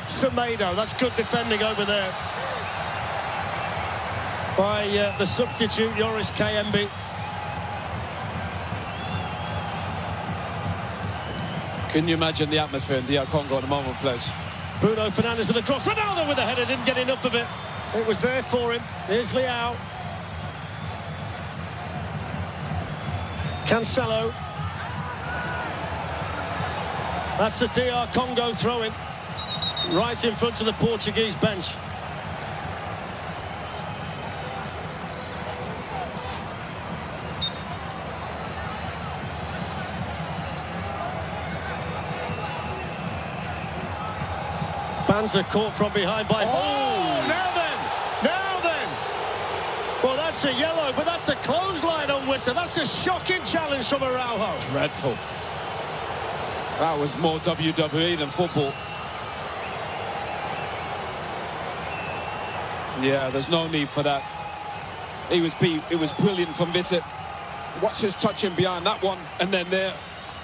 Semedo, that's good defending over there by the substitute, Yoris Kayembe. Can you imagine the atmosphere in DR Congo at the moment, Fletch? Bruno Fernandes with a cross. Ronaldo with a header, didn't get enough of it. It was there for him. Here's Leao. Cancelo. That's a DR Congo throw-in. Right in front of the Portuguese bench. Banza caught from behind by... Oh, now then! Well, that's a yellow, but that's a clothesline on Wissa. That's a shocking challenge from Araujo. Dreadful. That was more WWE than football. Yeah, there's no need for that. It was brilliant from Witte. Watch his touching behind that one, and then there.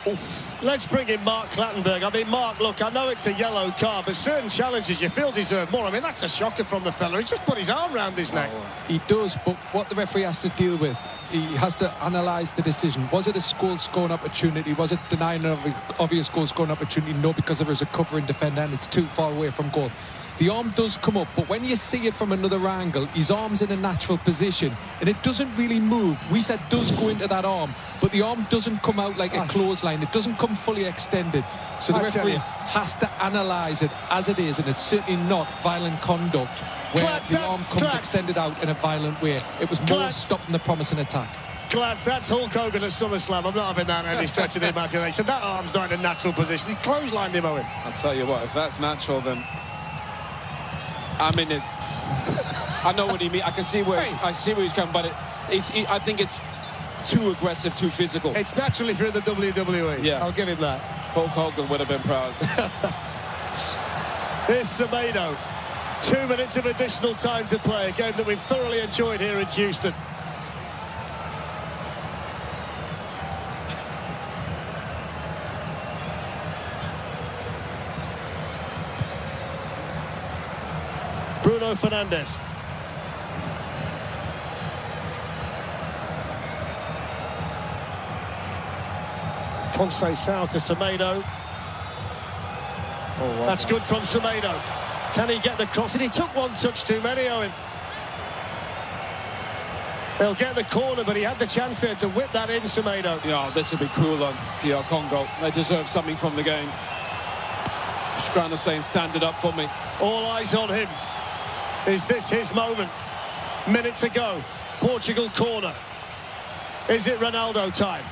Oof. Let's bring in Mark Clattenburg. I mean, Mark, look, I know it's a yellow card, but certain challenges you feel deserve more. I mean, that's a shocker from the fella. He just put his arm around his neck. He does, but what the referee has to deal with, he has to analyse the decision. Was it a goal-scoring opportunity? Was it denying an obvious goal-scoring opportunity? No, because there is a covering defender and it's too far away from goal. The arm does come up, but when you see it from another angle, his arm's in a natural position and it doesn't really move. We said does go into that arm, but the arm doesn't come out like a clothesline. It doesn't come fully extended. So the referee has to analyse it as it is, and it's certainly not violent conduct where the arm comes extended out in a violent way. It was more stopping the promising attack. Glatz, that's Hulk Hogan at SummerSlam. I'm not having that any stretch of the imagination. That arm's not in a natural position. He clotheslined him, Owen. I'll tell you what, if that's natural, then... I mean, it's... I know what he means. I can see where he's coming, but I think it's too aggressive, too physical. It's naturally through the WWE. Yeah, I'll give him that. Hulk Hogan would have been proud. Here's Semedo. 2 minutes of additional time to play. A game that we've thoroughly enjoyed here in Houston. Bruno Fernandes. Conceição to Semedo. That's good from Semedo. Can he get the cross? And he took one touch too many, Owen. They'll get the corner, but he had the chance there to whip that in, Semedo. Yeah, this would be cruel on DR Congo. They deserve something from the game. Scranton saying, stand it up for me. All eyes on him. Is this his moment? Minute to go. Portugal corner. Is it Ronaldo time?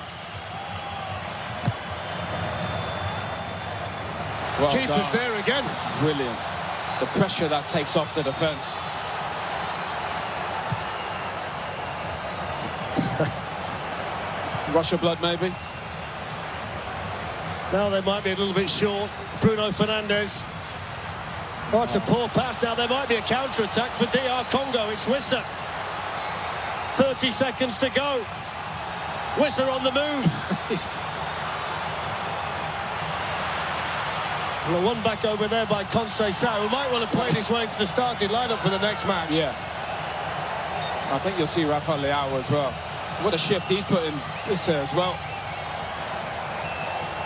Well Keeper's done. there again. Brilliant. The pressure that takes off the defence. Rush of blood, maybe? Now they might be a little bit short. Bruno Fernandes. Oh, it's a poor pass. Now there might be a counter-attack for DR Congo. It's Wissa. 30 seconds to go. Wissa on the move. Well, one back over there by Conceição, who might well have played his way into the starting lineup for the next match. Yeah. I think you'll see Rafael Leao as well. What a shift he's put in this as well.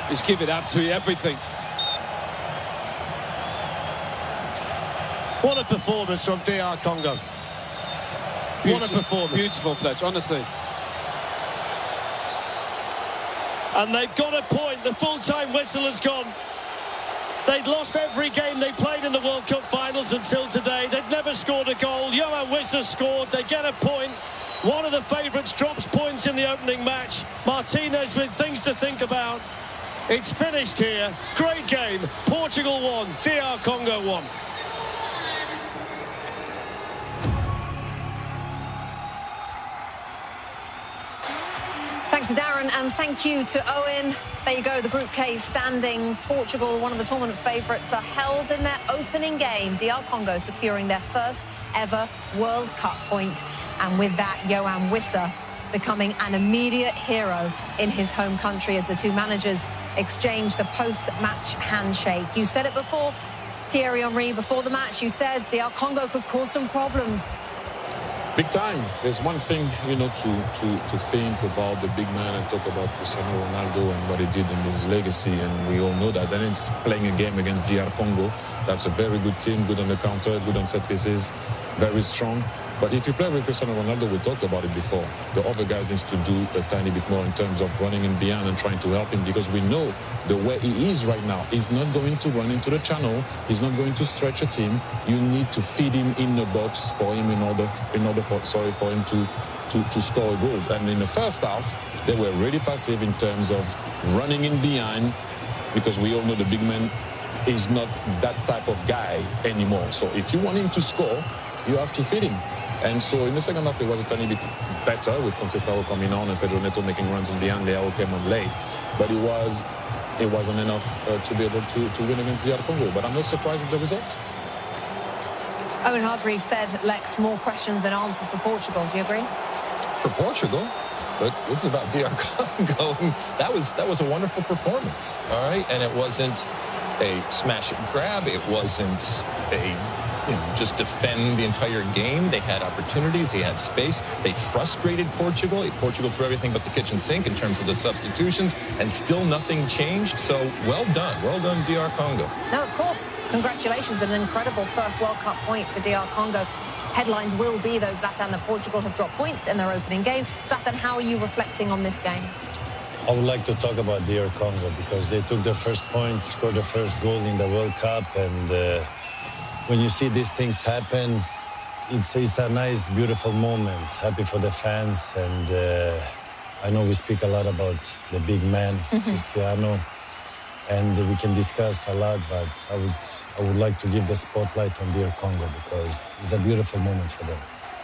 He's given absolutely everything. What a performance from DR Congo. What a performance. Beautiful, Fletch, honestly. And they've got a point. The full-time whistle has gone. They'd lost every game they played in the World Cup finals until today. They'd never scored a goal. Johan Wissa scored. They get a point. One of the favourites drops points in the opening match. Martinez with things to think about. It's finished here. Great game. Portugal won. DR Congo won. Thanks to Darren and thank you to Owen. There you go, the Group K standings. Portugal, one of the tournament favourites, are held in their opening game. DR Congo securing their first ever World Cup point. And with that, Johan Wissa becoming an immediate hero in his home country as the two managers exchange the post-match handshake. You said it before, Thierry Henry, before the match, you said DR Congo could cause some problems. Big time. There's one thing, to think about the big man and talk about Cristiano Ronaldo and what he did in his legacy, and we all know that. And it's playing a game against DR Congo. That's a very good team, good on the counter, good on set pieces, very strong. But if you play with Cristiano Ronaldo, we talked about it before, the other guys needs to do a tiny bit more in terms of running in behind and trying to help him, because we know the way he is right now. He's not going to run into the channel. He's not going to stretch a team. You need to feed him in the box for him in order for him to score a goal. And in the first half, they were really passive in terms of running in behind, because we all know the big man is not that type of guy anymore. So if you want him to score, you have to feed him. And so in the second half, it was a tiny bit better with Conceição coming on and Pedro Neto making runs in behind. Leao came on late. But it wasn't enough to be able to win against DR Congo. But I'm not surprised with the result. Owen Hargreaves said, Lex, more questions than answers for Portugal. Do you agree? For Portugal? But this is about DR Congo. That was a wonderful performance, all right? And it wasn't a smash and grab. It wasn't a just defend the entire game. They had opportunities. They had space. They frustrated Portugal. Portugal threw everything but the kitchen sink in terms of the substitutions, and still nothing changed. So well done. Well done, DR Congo. No, of course. Congratulations. An incredible first World Cup point for DR Congo. Headlines will be those Zlatan that Portugal have dropped points in their opening game. Zlatan, how are you reflecting on this game? I would like to talk about DR Congo, because they took their first point, scored their first goal in the World Cup, and when you see these things happen, it's a nice, beautiful moment. Happy for the fans, and I know we speak a lot about the big man, Cristiano, and we can discuss a lot, but I would like to give the spotlight on DR Congo, because it's a beautiful moment for them.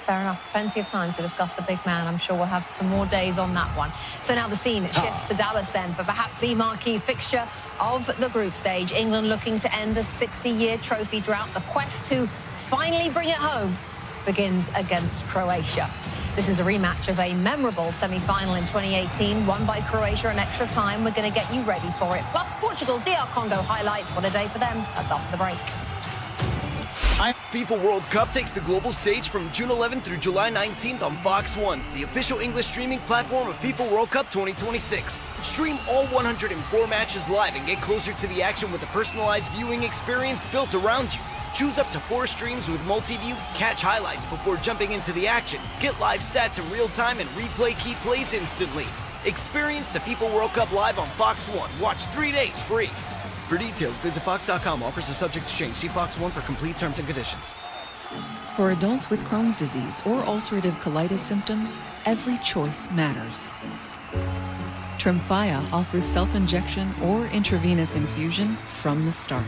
Fair enough. Plenty of time to discuss the big man. I'm sure we'll have some more days on that one. So now the scene shifts to Dallas then for perhaps the marquee fixture of the group stage. England looking to end a 60-year trophy drought. The quest to finally bring it home begins against Croatia. This is a rematch of a memorable semi-final in 2018, won by Croatia in extra time. We're going to get you ready for it. Plus Portugal, DR Congo highlights. What a day for them. That's after the break. FIFA World Cup takes the global stage from June 11th through July 19th on Fox 1, the official English streaming platform of FIFA World Cup 2026. Stream all 104 matches live and get closer to the action with a personalized viewing experience built around you. Choose up to 4 streams with multi-view, catch highlights before jumping into the action, get live stats in real time, and replay key plays instantly. Experience the FIFA World Cup live on Fox 1. Watch 3 days free. For details, visit Fox.com. Offers are subject to change. See Fox 1 for complete terms and conditions. For adults with Crohn's disease or ulcerative colitis symptoms, every choice matters. Tremfya offers self-injection or intravenous infusion from the start.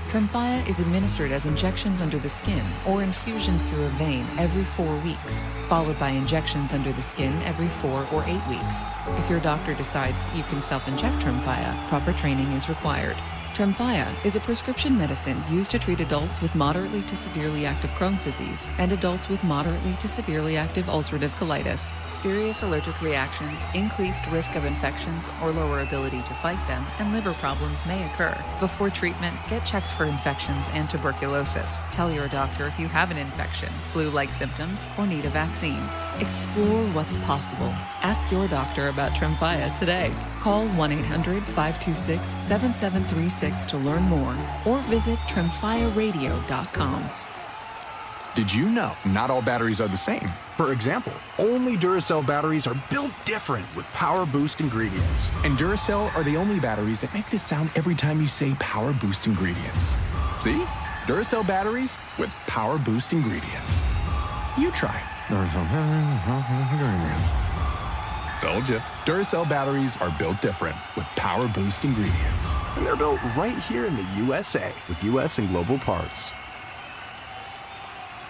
Tremfya is administered as injections under the skin or infusions through a vein every 4 weeks, followed by injections under the skin every 4 or 8 weeks. If your doctor decides that you can self-inject Tremfya, proper training is required. Tremfya is a prescription medicine used to treat adults with moderately to severely active Crohn's disease and adults with moderately to severely active ulcerative colitis. Serious allergic reactions, increased risk of infections or lower ability to fight them, and liver problems may occur. Before treatment, get checked for infections and tuberculosis. Tell your doctor if you have an infection, flu-like symptoms, or need a vaccine. Explore what's possible. Ask your doctor about Tremfya today. Call 1-800-526-7736 to learn more, or visit tremfyaradio.com. Did you know not all batteries are the same? For example, only Duracell batteries are built different with Power Boost ingredients. And Duracell are the only batteries that make this sound every time you say Power Boost ingredients. See? Duracell batteries with Power Boost ingredients. You try. Told you. Duracell batteries are built different with Power Boost ingredients. And they're built right here in the USA with US and global parts.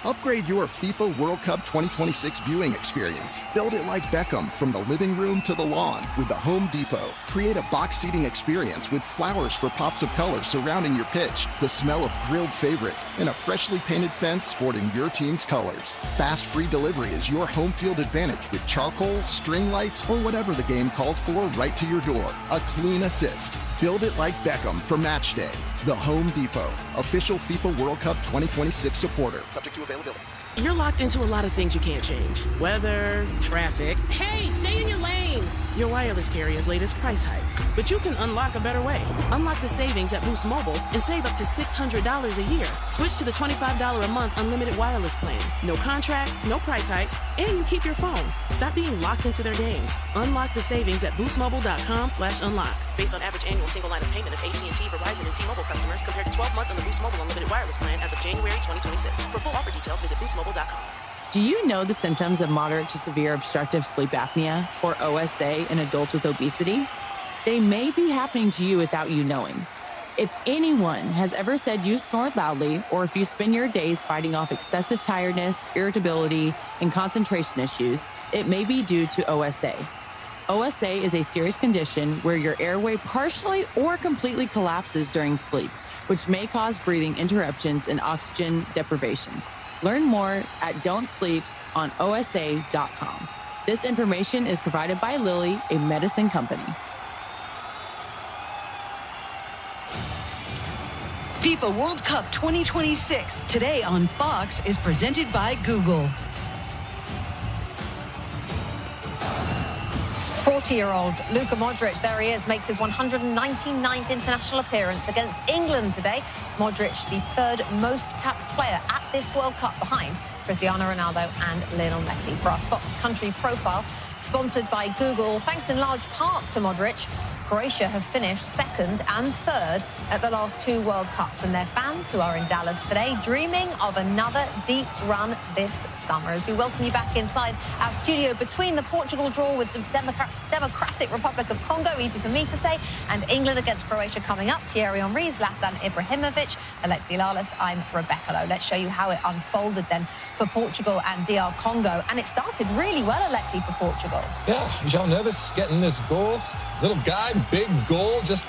Upgrade your FIFA World Cup 2026 viewing experience. Build it like Beckham from the living room to the lawn with the Home Depot. Create a box seating experience with flowers for pops of color surrounding your pitch, the smell of grilled favorites, and a freshly painted fence sporting your team's colors. Fast free delivery is your home field advantage with charcoal, string lights, or whatever the game calls for right to your door. A clean assist. Build it like Beckham for match day. The Home Depot, official FIFA World Cup 2026 supporter. Subject to availability. You're locked into a lot of things you can't change. Weather, traffic. Hey, stay in your lane. Your wireless carrier's latest price hike. But you can unlock a better way. Unlock the savings at Boost Mobile and save up to $600 a year. Switch to the $25 a month unlimited wireless plan. No contracts, no price hikes, and you keep your phone. Stop being locked into their games. Unlock the savings at boostmobile.com/unlock. Based on average annual single line of payment of AT&T, Verizon, and T-Mobile customers compared to 12 months on the Boost Mobile unlimited wireless plan as of January 2026. For full offer details, visit boostmobile.com. Do you know the symptoms of moderate to severe obstructive sleep apnea, or OSA, in adults with obesity? They may be happening to you without you knowing. If anyone has ever said you snore loudly, or if you spend your days fighting off excessive tiredness, irritability, and concentration issues, it may be due to OSA. OSA is a serious condition where your airway partially or completely collapses during sleep, which may cause breathing interruptions and oxygen deprivation. Learn more at don'tsleep.osa.com. This information is provided by Lilly, a medicine company. FIFA World Cup 2026, today on Fox, is presented by Google. 40-year-old Luka Modric, there he is, makes his 199th international appearance against England today. Modric, the third most capped player at this World Cup, behind Cristiano Ronaldo and Lionel Messi. For our Fox Country Profile, sponsored by Google, thanks in large part to Modric, Croatia have finished second and third at the last two World Cups, and their fans who are in Dallas today dreaming of another deep run this summer. As we welcome you back inside our studio between the Portugal draw with the Democratic Republic of Congo, easy for me to say, and England against Croatia coming up. Thierry Henry, Zlatan Ibrahimovic, Alexi Lalas, I'm Rebecca Lowe. Let's show you how it unfolded then for Portugal and DR Congo. And it started really well, Alexi, for Portugal. Yeah, João Neves getting this goal. Little guy, big goal, just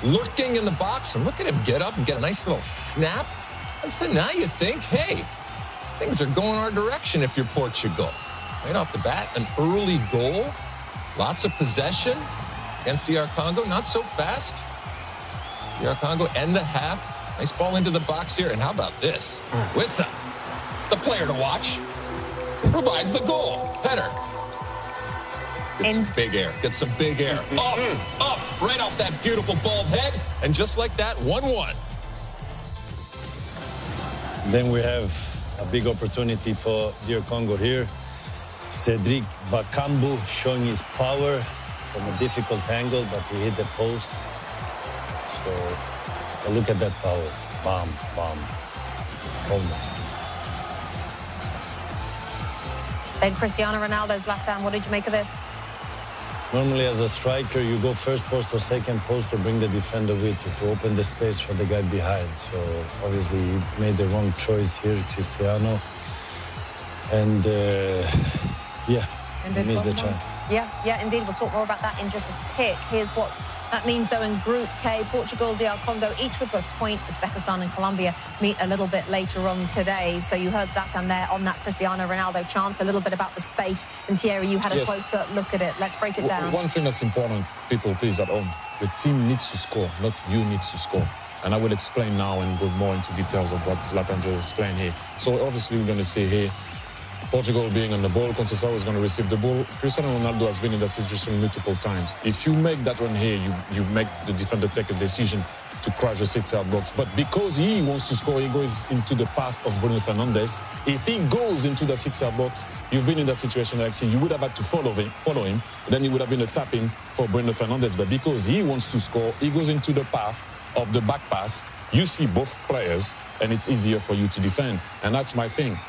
lurking in the box. And look at him get up and get a nice little snap. And so now you think, hey, things are going our direction if you're Portugal. Right off the bat, an early goal. Lots of possession against DR Congo. Not so fast. DR Congo end the half. Nice ball into the box here. And how about this? Wissa, the player to watch, provides the goal. Header. Get some big air. Get some big air. Up, right off that beautiful bald head. And just like that, 1-1. Then we have a big opportunity for DR Congo here. Cedric Bakambu showing his power from a difficult angle, but he hit the post. So look at that power. Bam, bam. Almost. Then Cristiano Ronaldo, Zlatan, what did you make of this? Normally, as a striker, you go first post or second post to bring the defender with you, to open the space for the guy behind. So, obviously, he made the wrong choice here, Cristiano. And, he missed the chance. Yeah, indeed. We'll talk more about that in just a tick. Here's what that means, though, in Group K. Portugal, DR Congo, each with a point. Uzbekistan and Colombia meet a little bit later on today. So you heard Zlatan there on that Cristiano Ronaldo chance, a little bit about the space. And Thierry, you had a closer look at it. Let's break it down. One thing that's important, people, please, at home, the team needs to score, not you need to score. And I will explain now and go more into details of what Zlatan just explained here. So obviously we're going to see here, Portugal being on the ball, Conceição is going to receive the ball. Cristiano Ronaldo has been in that situation multiple times. If you make that run here, you make the defender take a decision to crash the 6-yard box. But because he wants to score, he goes into the path of Bruno Fernandes. If he goes into that 6-yard box, you've been in that situation, Alexi, you would have had to follow him. Then it would have been a tapping for Bruno Fernandes. But because he wants to score, he goes into the path of the back pass. You see both players, and it's easier for you to defend. And that's my thing.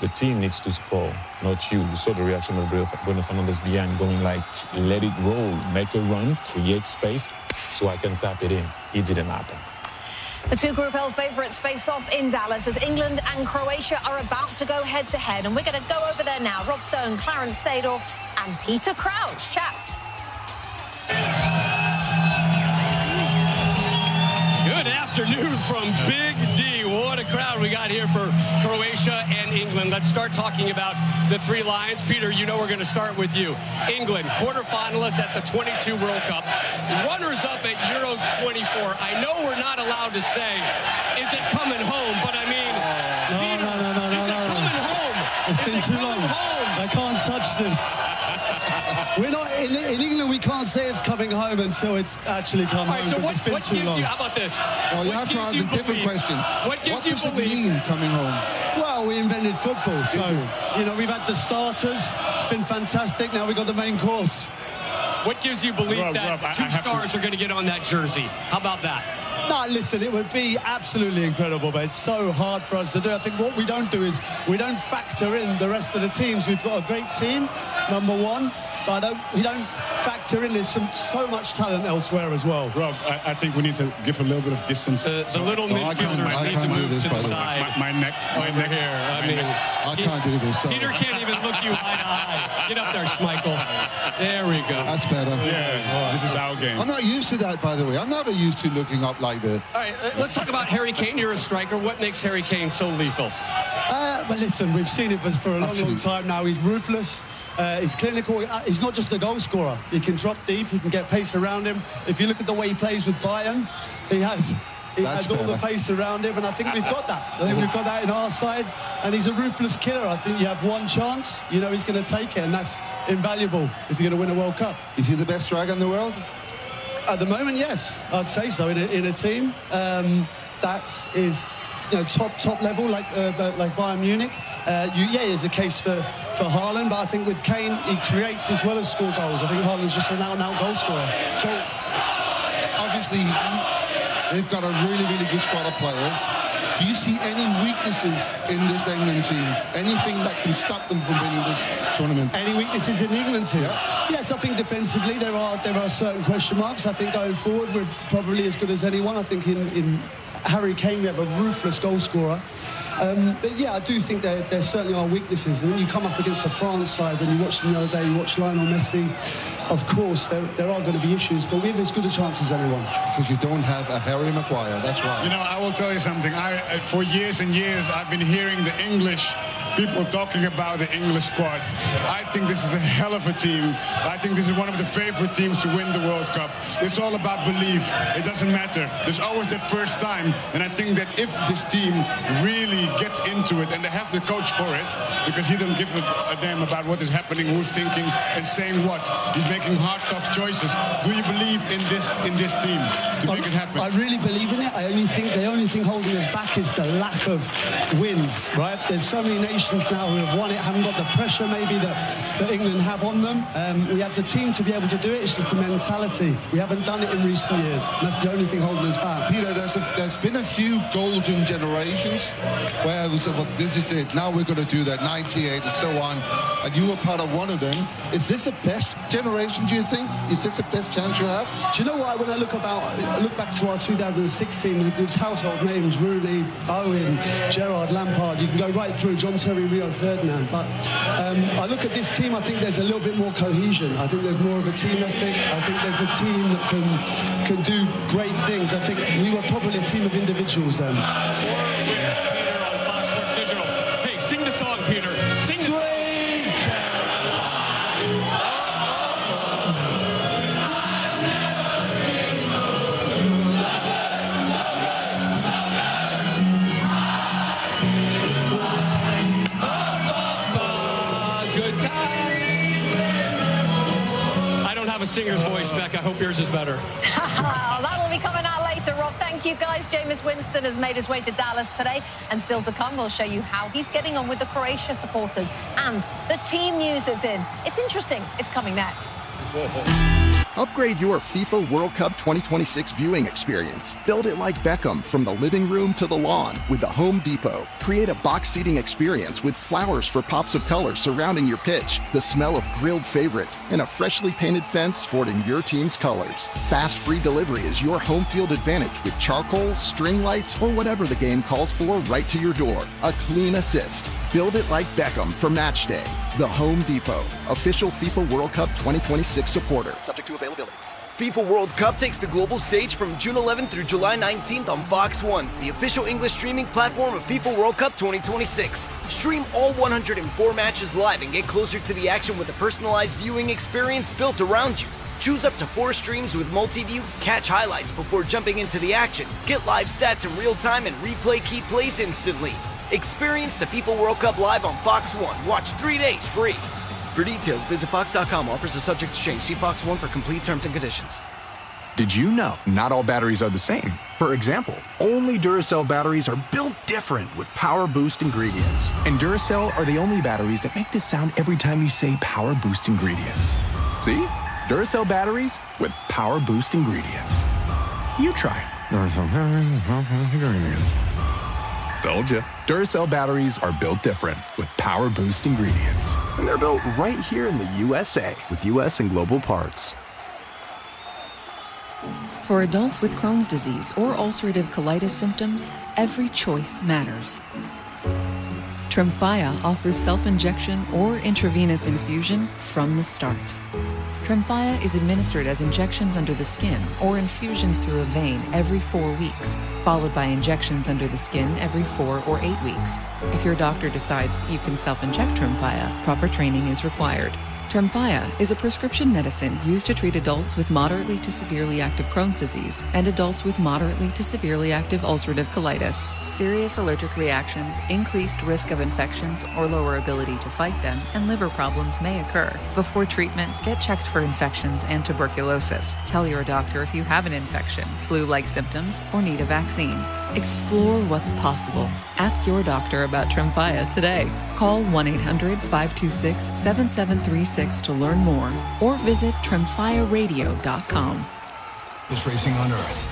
The team needs to score, not you. You saw the reaction of Bruno Fernandes behind, going like, let it roll, make a run, create space, so I can tap it in. It didn't happen. The two Group L favourites face off in Dallas as England and Croatia are about to go head-to-head. And we're going to go over there now. Rob Stone, Clarence Seedorf and Peter Crouch. Chaps. Good afternoon from Big D. What a crowd. we got here for Croatia and England. Let's start talking about the three Lions. Peter, you know we're going to start with you. England, quarterfinalists at the 22 World Cup, runners-up at Euro 24. I know we're not allowed to say, is it coming home? But I mean, Peter, is it coming home? It's been too long. I can't touch this. We're not in England. We can't say it's coming home until it's actually come home. So what it's been too gives long. you? How about this? Well, you have to ask a different question. What gives you does it belief? mean coming home? Well, we invented football, so we've had the starters. It's been fantastic. Now we've got the main course. What gives you belief that two stars are going to get on that jersey? How about that? No, listen, it would be absolutely incredible, but it's so hard for us to do. I think what we don't do is we don't factor in the rest of the teams. We've got a great team, number one, but we don't factor in. There's so much talent elsewhere as well. Rob, I think we need to give a little bit of distance. The little midfielders need to move to the side. My neck here. I can't do this. Sorry. Peter can't even look you eye to eye. Get up there, Schmeichel. There we go. That's better. Yeah, this is our game. I'm not used to that, by the way. I'm never used to looking up like that. All right, let's talk about Harry Kane. You're a striker. What makes Harry Kane so lethal? Well, listen, we've seen it for a long time now. He's ruthless. He's clinical. He's not just a goal scorer. He can drop deep. He can get pace around him. If you look at the way he plays with Bayern, he has all the pace around him, and I think we've got that. I think we've got that in our side, and he's a ruthless killer. I think you have one chance, you know he's going to take it, and that's invaluable if you're going to win a World Cup. Is he the best striker in the world? At the moment, yes, I'd say so. In a team that is top level, like Bayern Munich. There's a case for Haaland, but I think with Kane, he creates as well as score goals. I think Haaland's just an out-and-out goal scorer. So, obviously, they've got a really, really good squad of players. Do you see any weaknesses in this England team? Anything that can stop them from winning this tournament? Any weaknesses in the England team? Yeah. Yes, I think defensively there are certain question marks. I think going forward we're probably as good as anyone. I think in Harry Kane we have a ruthless goal scorer. But yeah, I do think there certainly are weaknesses. And when you come up against a France side, when you watch them the other day, you watch Lionel Messi, of course, there are going to be issues, but we have as good a chance as anyone. Because you don't have a Harry Maguire, that's why. You know, I will tell you something. For years and years, I've been hearing the English people talking about the English squad. I think this is a hell of a team. I think this is one of the favorite teams to win the World Cup. It's all about belief. It doesn't matter. There's always that first time. And I think that if this team really gets into it, and they have the coach for it, because he doesn't give a damn about what is happening, who's thinking and saying what. He's making hard, tough choices. Do you believe in this team to make it happen? I really believe in it. The only thing holding us back is the lack of wins, right? There's so many nations now who have won it, haven't got the pressure maybe that England have on them. We have the team to be able to do it. It's just the mentality. We haven't done it in recent years. And that's the only thing holding us back. Peter, there's been a few golden generations where it was, well, this is it. Now we're going to do that, 98 and so on. And you were part of one of them. Is this the best generation, do you think? Is this the best chance you have? Do you know what? When I look back to our 2016, it's household names: Rooney, Owen, Gerrard, Lampard. You can go right through John Terry, Rio Ferdinand. But I look at this team. I think there's a little bit more cohesion. I think there's more of a team ethic. I think there's a team that can do great things. I think we were probably a team of individuals then. Peter on Fox Sports Digital. Hey, sing the song, Peter. Sing the song. A singer's voice, Beck. I hope yours is better. That'll be coming out later, Rob. Thank you, guys. Jameis Winston has made his way to Dallas today, and still to come, we'll show you how he's getting on with the Croatia supporters and the team news is in. It's interesting. It's coming next. Upgrade your FIFA World Cup 2026 viewing experience. Build it like Beckham from the living room to the lawn with the Home Depot. Create a box seating experience with flowers for pops of color surrounding your pitch, the smell of grilled favorites, and a freshly painted fence sporting your team's colors. Fast free delivery is your home field advantage with charcoal, string lights, or whatever the game calls for right to your door. A clean assist. Build it like Beckham for match day. The Home Depot, official FIFA World Cup 2026 supporter. Subject to availability. FIFA World Cup takes the global stage from June 11th through July 19th on Fox 1, the official English streaming platform of FIFA World Cup 2026. Stream all 104 matches live and get closer to the action with a personalized viewing experience built around you. Choose up to 4 streams with multi-view, catch highlights before jumping into the action, get live stats in real time, and replay key plays instantly. Experience the FIFA World Cup live on Fox 1. Watch 3 days free. For details, visit Fox.com. Offers are subject to change. See Fox 1 for complete terms and conditions. Did you know not all batteries are the same? For example, only Duracell batteries are built different with Power Boost ingredients. And Duracell are the only batteries that make this sound every time you say Power Boost ingredients. See? Duracell batteries with Power Boost ingredients. You try. Told you. Duracell batteries are built different with Power Boost ingredients. And they're built right here in the USA with US and global parts. For adults with Crohn's disease or ulcerative colitis symptoms, every choice matters. Tremfya offers self-injection or intravenous infusion from the start. Tremfya is administered as injections under the skin or infusions through a vein every 4 weeks, followed by injections under the skin every 4 or 8 weeks. If your doctor decides that you can self-inject Tremfya, proper training is required. Tremfya is a prescription medicine used to treat adults with moderately to severely active Crohn's disease and adults with moderately to severely active ulcerative colitis. Serious allergic reactions, increased risk of infections or lower ability to fight them, and liver problems may occur. Before treatment, get checked for infections and tuberculosis. Tell your doctor if you have an infection, flu-like symptoms, or need a vaccine. Explore what's possible. Ask your doctor about Tremfya today. Call 1-800-526-7736 to learn more or visit tremfyaradio.com. Is racing on Earth.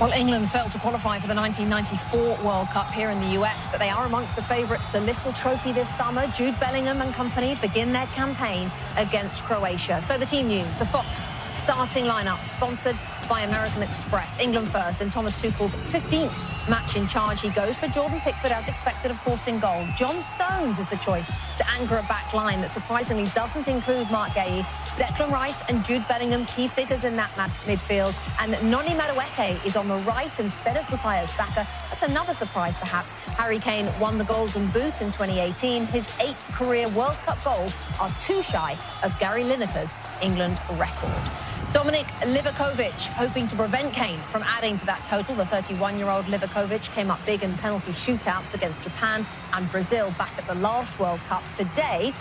Well, England failed to qualify for the 1994 World Cup here in the US, but they are amongst the favourites to lift the trophy this summer. Jude Bellingham and company begin their campaign against Croatia. So the team news, the Fox starting lineup, sponsored by American Express. England first in Thomas Tuchel's 15th match in charge. He goes for Jordan Pickford, as expected, of course, in goal. John Stones is the choice to anchor a back line that surprisingly doesn't include Mark Guehi. Declan Rice and Jude Bellingham, key figures in that midfield. And Noni Madueke is on the right instead of Bukayo Saka. That's another surprise, perhaps. Harry Kane won the Golden Boot in 2018. His 8 career World Cup goals are too shy of Gary Lineker's England record. Dominik Livakovic hoping to prevent Kane from adding to that total. The 31-year-old Livakovic came up big in penalty shootouts against Japan and Brazil back at the last World Cup. Today,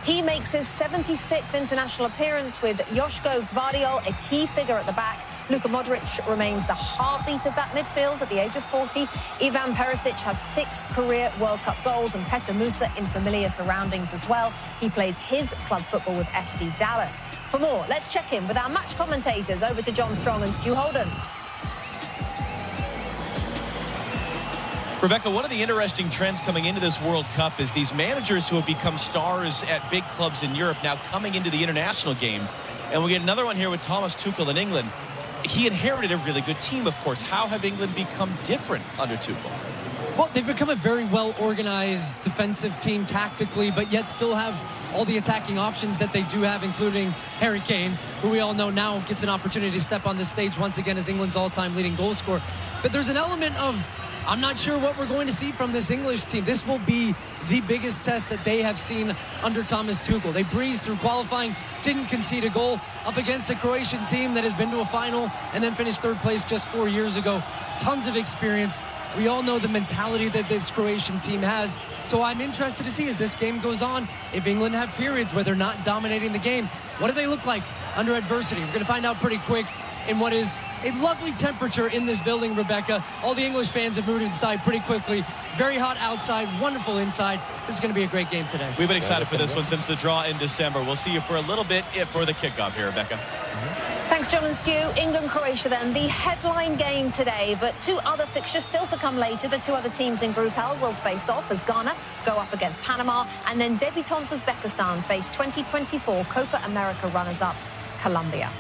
he makes his 76th international appearance with Joško Gvardiol, a key figure at the back. Luka Modric remains the heartbeat of that midfield at the age of 40. Ivan Perisic has 6 career World Cup goals, and Petr Musa in familiar surroundings as well. He plays his club football with FC Dallas. For more, let's check in with our match commentators. Over to John Strong and Stu Holden. Rebecca, one of the interesting trends coming into this World Cup is these managers who have become stars at big clubs in Europe now coming into the international game. And we get another one here with Thomas Tuchel in England. He inherited a really good team, of course. How have England become different under Tuchel? Well, they've become a very well-organized defensive team tactically, but yet still have all the attacking options that they do have, including Harry Kane, who we all know now gets an opportunity to step on the stage once again as England's all-time leading goal scorer. But there's an element of, I'm not sure what we're going to see from this English team. This will be the biggest test that they have seen under Thomas Tuchel. They breezed through qualifying, didn't concede a goal up against a Croatian team that has been to a final and then finished 3rd place just 4 years ago. Tons of experience. We all know the mentality that this Croatian team has. So I'm interested to see as this game goes on, if England have periods where they're not dominating the game, what do they look like under adversity? We're going to find out pretty quick in what is a lovely temperature in this building, Rebecca. All the English fans have moved inside pretty quickly. Very hot outside, wonderful inside. This is going to be a great game today. We've been excited for this one since the draw in December. We'll see you for a little bit for the kickoff here, Rebecca. Thanks, John and Stu. England-Croatia then, the headline game today, but 2 other fixtures still to come later. The 2 other teams in Group L will face off as Ghana go up against Panama, and then debutants Uzbekistan face 2024 Copa America runners-up Colombia.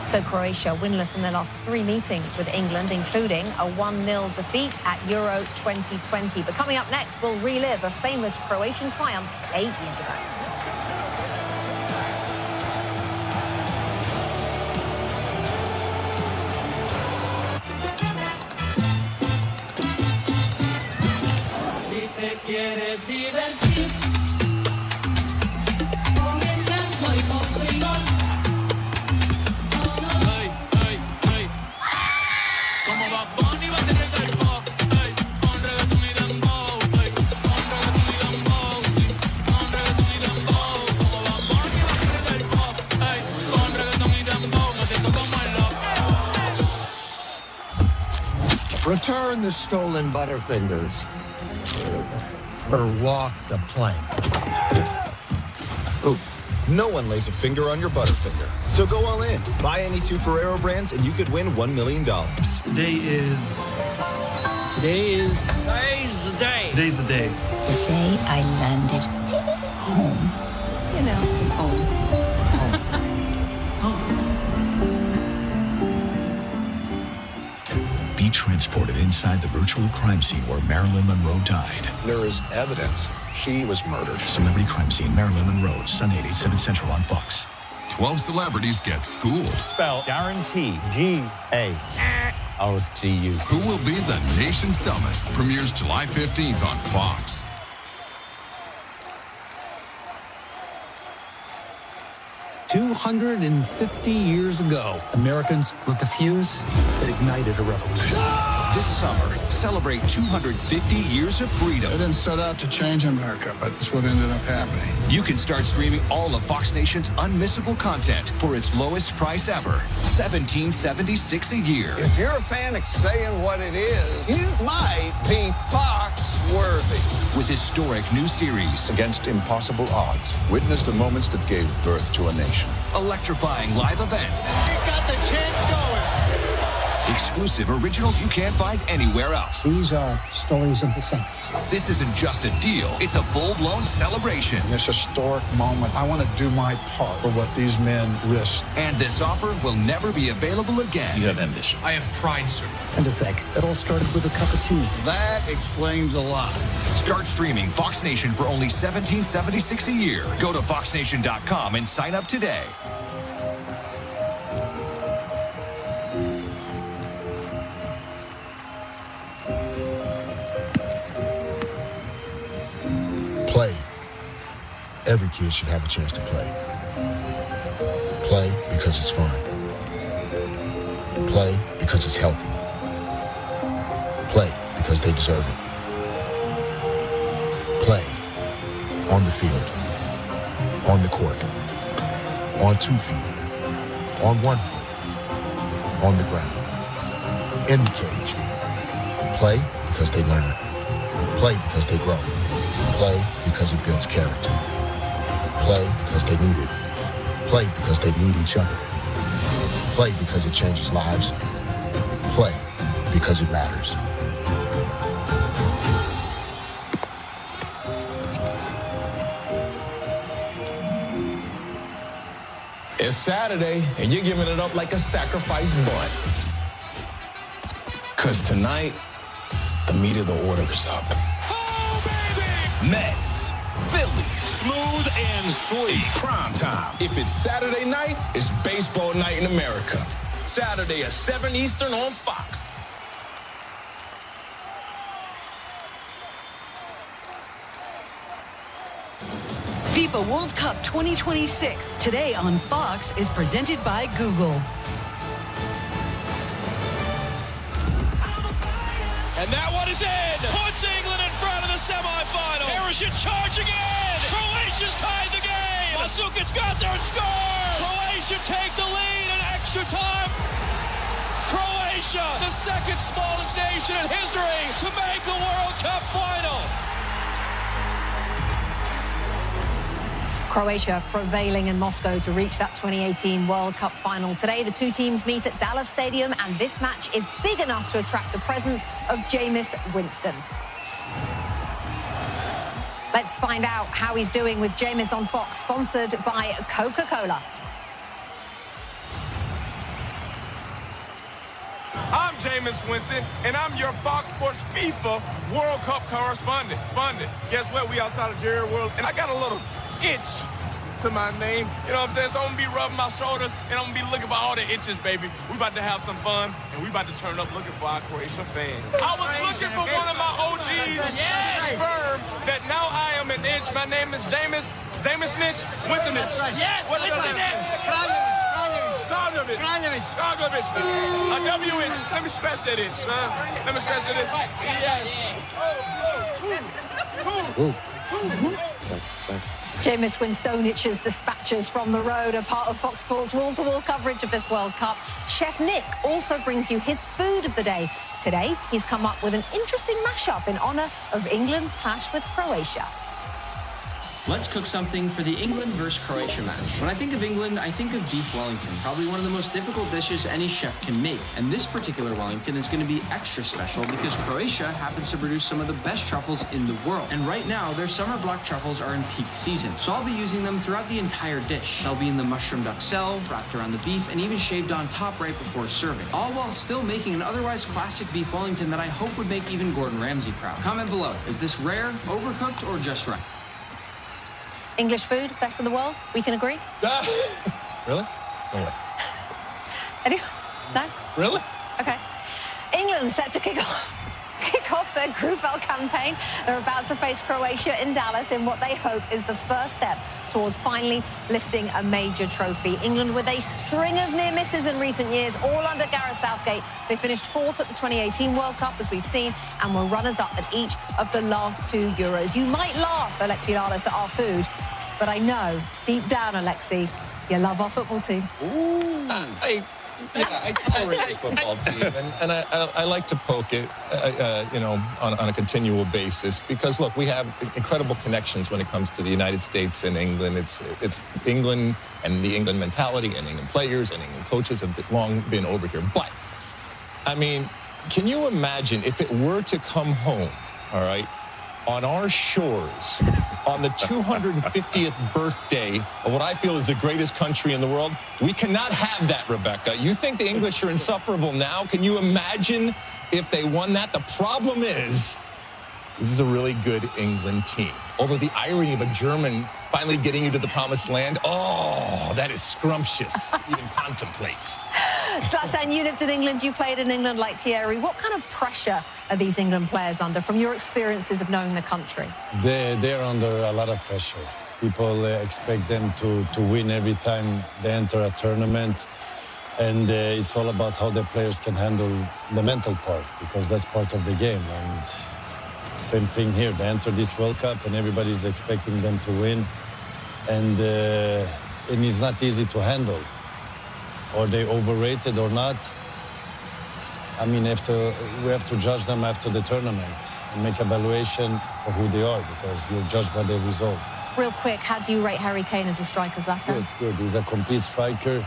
So Croatia winless in their last 3 meetings with England, including a 1-0 defeat at Euro 2020. But coming up next, we'll relive a famous Croatian triumph 8 years ago. Quieres divertir, con el canto y con frijol. Hey, hey, hey. Como Bad Bunny va a tener el pop, hey, con reggaetón y dembow, hey, con reggaetón y dembow, sí, con reggaetón y dembow. Como Bad Bunny va a tener el pop, hey, con reggaetón y dembow, me siento como el loco. Return the stolen Butterfingers. Or walk the plank. Ooh, no one lays a finger on your Butterfinger. So go all in. Buy any 2 Ferrero brands and you could win $1 million. Today's the day. Today's the day. The day I landed home. You know, home. Be transported inside the virtual crime scene where Marilyn Monroe died. There is evidence she was murdered. Celebrity crime scene, Marilyn Monroe, Sunday at 8, 7 Central on Fox. 12 celebrities get schooled. Spell guarantee. G-A. Oh, it's G-U. Who will be the nation's dumbest? Premieres July 15th on Fox. "250 years ago, Americans lit the fuse that ignited a revolution." This summer, celebrate 250 years of freedom. They didn't set out to change America, but it's what ended up happening. You can start streaming all of Fox Nation's unmissable content for its lowest price ever, $17.76 a year. If you're a fan of saying what it is, you might be Fox worthy. With historic new series. Against impossible odds, witness the moments that gave birth to a nation. Electrifying live events. You got the chance going. Exclusive originals you can't find anywhere else. These are stories of the saints. This isn't just a deal, it's a full-blown celebration. In this historic moment, I want to do my part for what these men risked. And this offer will never be available again. You have ambition. I have pride, sir. And to think, it all started with a cup of tea. That explains a lot. Start streaming Fox Nation for only $17.76 a year. Go to foxnation.com and sign up today. Play. Every kid should have a chance to play. Play because it's fun. Play because it's healthy. Play because they deserve it. Play. On the field. On the court. On 2 feet. On 1 foot. On the ground. In the cage. Play because they learn. Play because they grow. Play because it builds character. Play because they need it. Play because they need each other. Play because it changes lives. Play because it matters. It's Saturday, and you're giving it up like a sacrifice bunt. Because tonight, the meat of the order is up. Mets, Phillies, smooth and sweet. Prime time. If it's Saturday night, it's baseball night in America. Saturday at 7 Eastern on Fox. FIFA World Cup 2026, today on Fox, is presented by Google. And that one is in. Puts England in front of the semifinal. Harrison charging in. Croatia's tied the game. Matsukic's got there and scores. Croatia take the lead in extra time. Croatia, the second smallest nation in history to make a World Cup final. Croatia prevailing in Moscow to reach that 2018 World Cup final. Today, the two teams meet at Dallas Stadium, and this match is big enough to attract the presence of Jameis Winston. Let's find out how he's doing with Jameis on Fox, sponsored by Coca-Cola. Jameis Winston, and I'm your Fox Sports FIFA World Cup correspondent. Guess what? We outside of Jerry World, and I got a little itch to my name. You know what I'm saying? So I'm going to be rubbing my shoulders, and I'm going to be looking for all the itches, baby. We about to have some fun, and we about to turn up looking for our Croatia fans. I was looking for one of my OGs to confirm that now I am an itch. My name is Jameis Nitch Winstonich. Yes! What's your last name? Skarnovic. A W itch. Let me scratch that itch, huh? Let me scratch that itch. Yes. Jameis Winstonich's dispatches from the road are part of Fox Sports' wall-to-wall coverage of this World Cup. Chef Nick also brings you his food of the day. Today, he's come up with an interesting mashup in honour of England's clash with Croatia. Let's cook something for the England versus Croatia match. When I think of England, I think of beef Wellington, probably one of the most difficult dishes any chef can make. And this particular Wellington is going to be extra special because Croatia happens to produce some of the best truffles in the world. And right now, their summer black truffles are in peak season. So I'll be using them throughout the entire dish. They'll be in the mushroom duxelle, wrapped around the beef, and even shaved on top right before serving. All while still making an otherwise classic beef Wellington that I hope would make even Gordon Ramsay proud. Comment below, is this rare, overcooked, or just right? English food, best in the world? We can agree? Really? No way. Anyone? No? Really? Okay. England set to kick off their Group L campaign. They're about to face Croatia in Dallas in what they hope is the first step towards finally lifting a major trophy. England with a string of near misses in recent years, all under Gareth Southgate. They finished fourth at the 2018 World Cup, as we've seen, and were runners-up at each of the last 2 Euros. You might laugh, Alexi Lalas, at our food, but I know, deep down, Alexi, you love our football team. Ooh. I tolerate the football team, and I like to poke it, you know, on a continual basis because, look, we have incredible connections when it comes to the United States and England. It's England and the England mentality and England players and England coaches have long been over here. But, I mean, can you imagine if it were to come home, all right, on our shores on the 250th birthday of what I feel is the greatest country in the world? We cannot have that, Rebecca. You think the English are insufferable now? Can you imagine if they won that? The problem is, this is a really good England team. Although the irony of a German finally getting you to the promised land, oh, that is scrumptious to even contemplate. Zlatan, you lived in England, you played in England like Thierry. What kind of pressure are these England players under from your experiences of knowing the country? They're under a lot of pressure. People expect them to win every time they enter a tournament. And it's all about how the players can handle the mental part, because that's part of the game. And same thing here. They enter this World Cup and everybody's expecting them to win. And it's not easy to handle. Are they overrated or not? I mean, we have to judge them after the tournament and make evaluation for who they are, because you're judged by their results. Real quick, how do you rate Harry Kane as a striker, Zlatan? Good. He's a complete striker.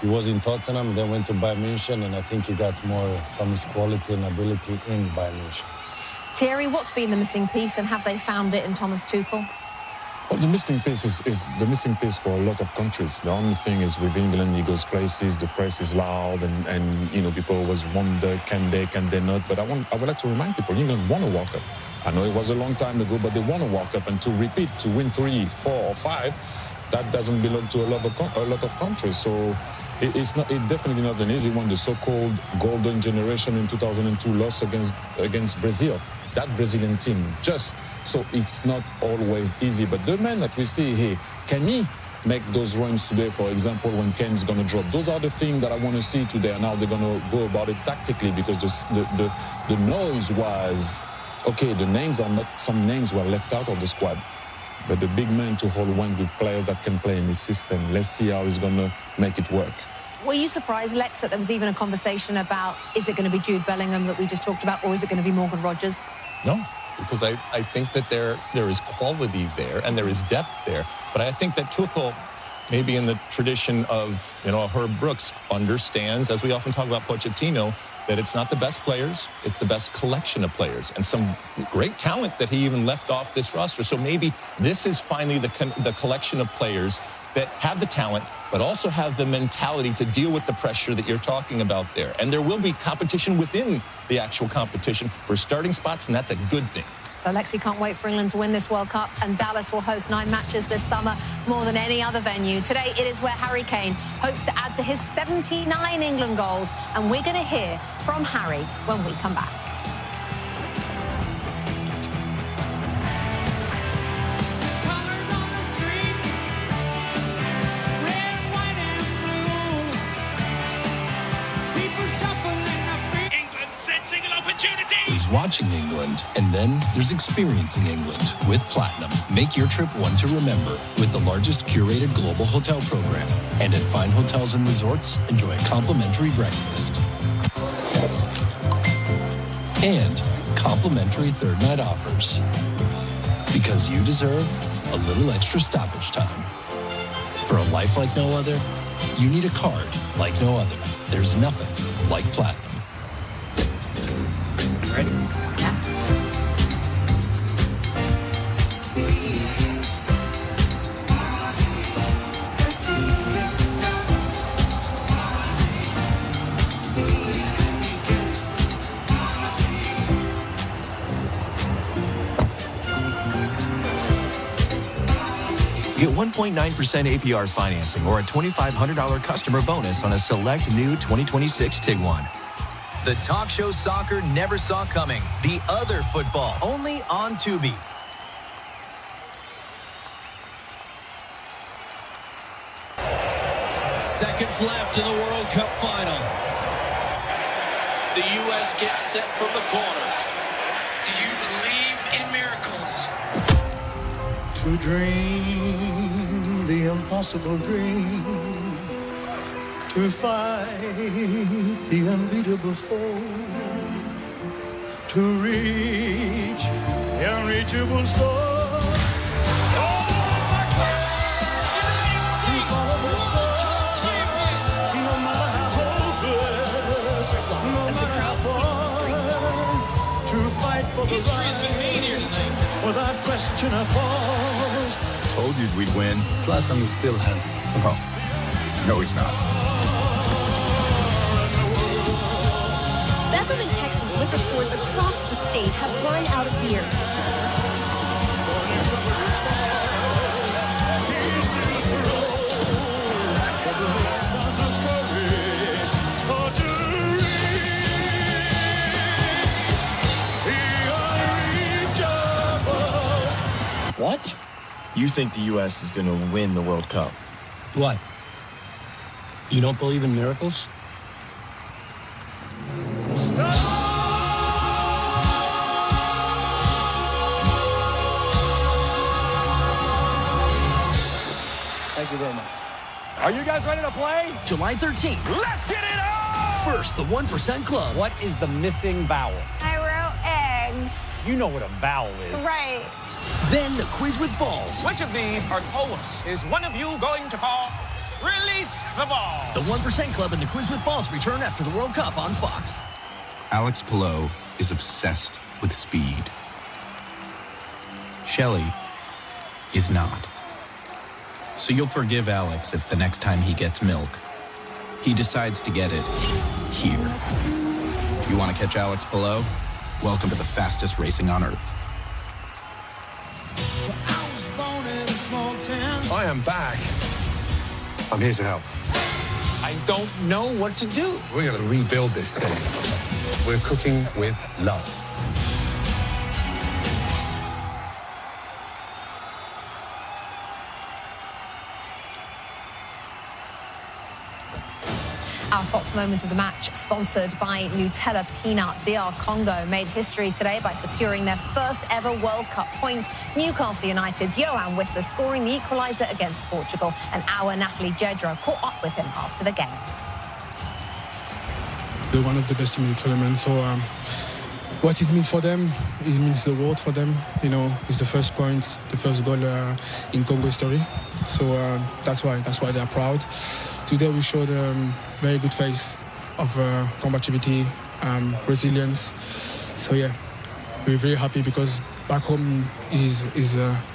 He was in Tottenham, then went to Bayern München, and I think he got more from his quality and ability in Bayern München. Thierry, what's been the missing piece, and have they found it in Thomas Tuchel? Well, the missing piece is the missing piece for a lot of countries. The only thing is with England, he goes places, the press is loud, and you know, people always wonder, can they not? But I would like to remind people, England won a World Cup. I know it was a long time ago, but they won a World Cup, and to repeat, to win 3, 4, or 5, that doesn't belong to a lot of countries. So it's definitely not an easy one. The so-called golden generation in 2002 lost against Brazil. That Brazilian team, so it's not always easy. But the man that we see here, can he make those runs today, for example, when Kane's going to drop? Those are the things that I want to see today, and how they're going to go about it tactically, because the noise was, okay, some names were left out of the squad, but the big man to hold one with players that can play in this system. Let's see how he's going to make it work. Were you surprised, Lex, that there was even a conversation about, is it going to be Jude Bellingham that we just talked about, or is it going to be Morgan Rogers? No, because I think that there is quality there and there is depth there. But I think that Tuchel, maybe in the tradition of, you know, Herb Brooks, understands, as we often talk about Pochettino, that it's not the best players, it's the best collection of players, and some great talent that he even left off this roster. So maybe this is finally the collection of players that have the talent, but also have the mentality to deal with the pressure that you're talking about there. And there will be competition within the actual competition for starting spots, and that's a good thing. So Lexi can't wait for England to win this World Cup, and Dallas will host 9 matches this summer, more than any other venue. Today, it is where Harry Kane hopes to add to his 79 England goals, and we're going to hear from Harry when we come back. There's watching England, and then there's experiencing England with Platinum. Make your trip one to remember with the largest curated global hotel program. And at fine hotels and resorts, enjoy a complimentary breakfast. And complimentary third night offers. Because you deserve a little extra stoppage time. For a life like no other, you need a card like no other. There's nothing like Platinum. Ready? Get 1.9% APR financing or a $2,500 customer bonus on a select new 2026 Tiguan. The talk show soccer never saw coming. The Other Football, only on Tubi. Seconds left in the World Cup final. The U.S. gets set from the corner. Do you believe in miracles? To dream the impossible dream, to fight the unbeatable foe, to reach the unreachable star. To fight for the right, without question or pause. Told you we'd win. Zlatan is still handsome. Oh, no, he's not. Bethlehem and Texas liquor stores across the state have run out of beer. What? You think the U.S. is going to win the World Cup? What? You don't believe in miracles? Thank you very much. Are you guys ready to play? July 13th. Let's get it on! First, the 1% Club. What is the missing vowel? I wrote eggs. You know what a vowel is. Right. Then the Quiz with Balls. Which of these are poems is one of you going to call Release the Ball? The 1% Club and the Quiz with Balls return after the World Cup on Fox. Alex Pillow is obsessed with speed. Shelley is not. So you'll forgive Alex if the next time he gets milk, he decides to get it here. You want to catch Alex Pillow? Welcome to the fastest racing on Earth. I am back. I'm here to help. I don't know what to do. We're going to rebuild this thing. We're cooking with love. Our Fox moment of the match, sponsored by Nutella Peanut. DR Congo made history today by securing their first ever World Cup point. Newcastle United's Yohan Wissa scoring the equaliser against Portugal, and our Natalie Jedra caught up with him after the game. They're one of the best teams in the tournament, so what it means for them, it means the world for them. You know, it's the first point, the first goal in Congo history. So that's why they're proud. Today we showed a very good face of combativity, resilience. So yeah, we're very happy because back home is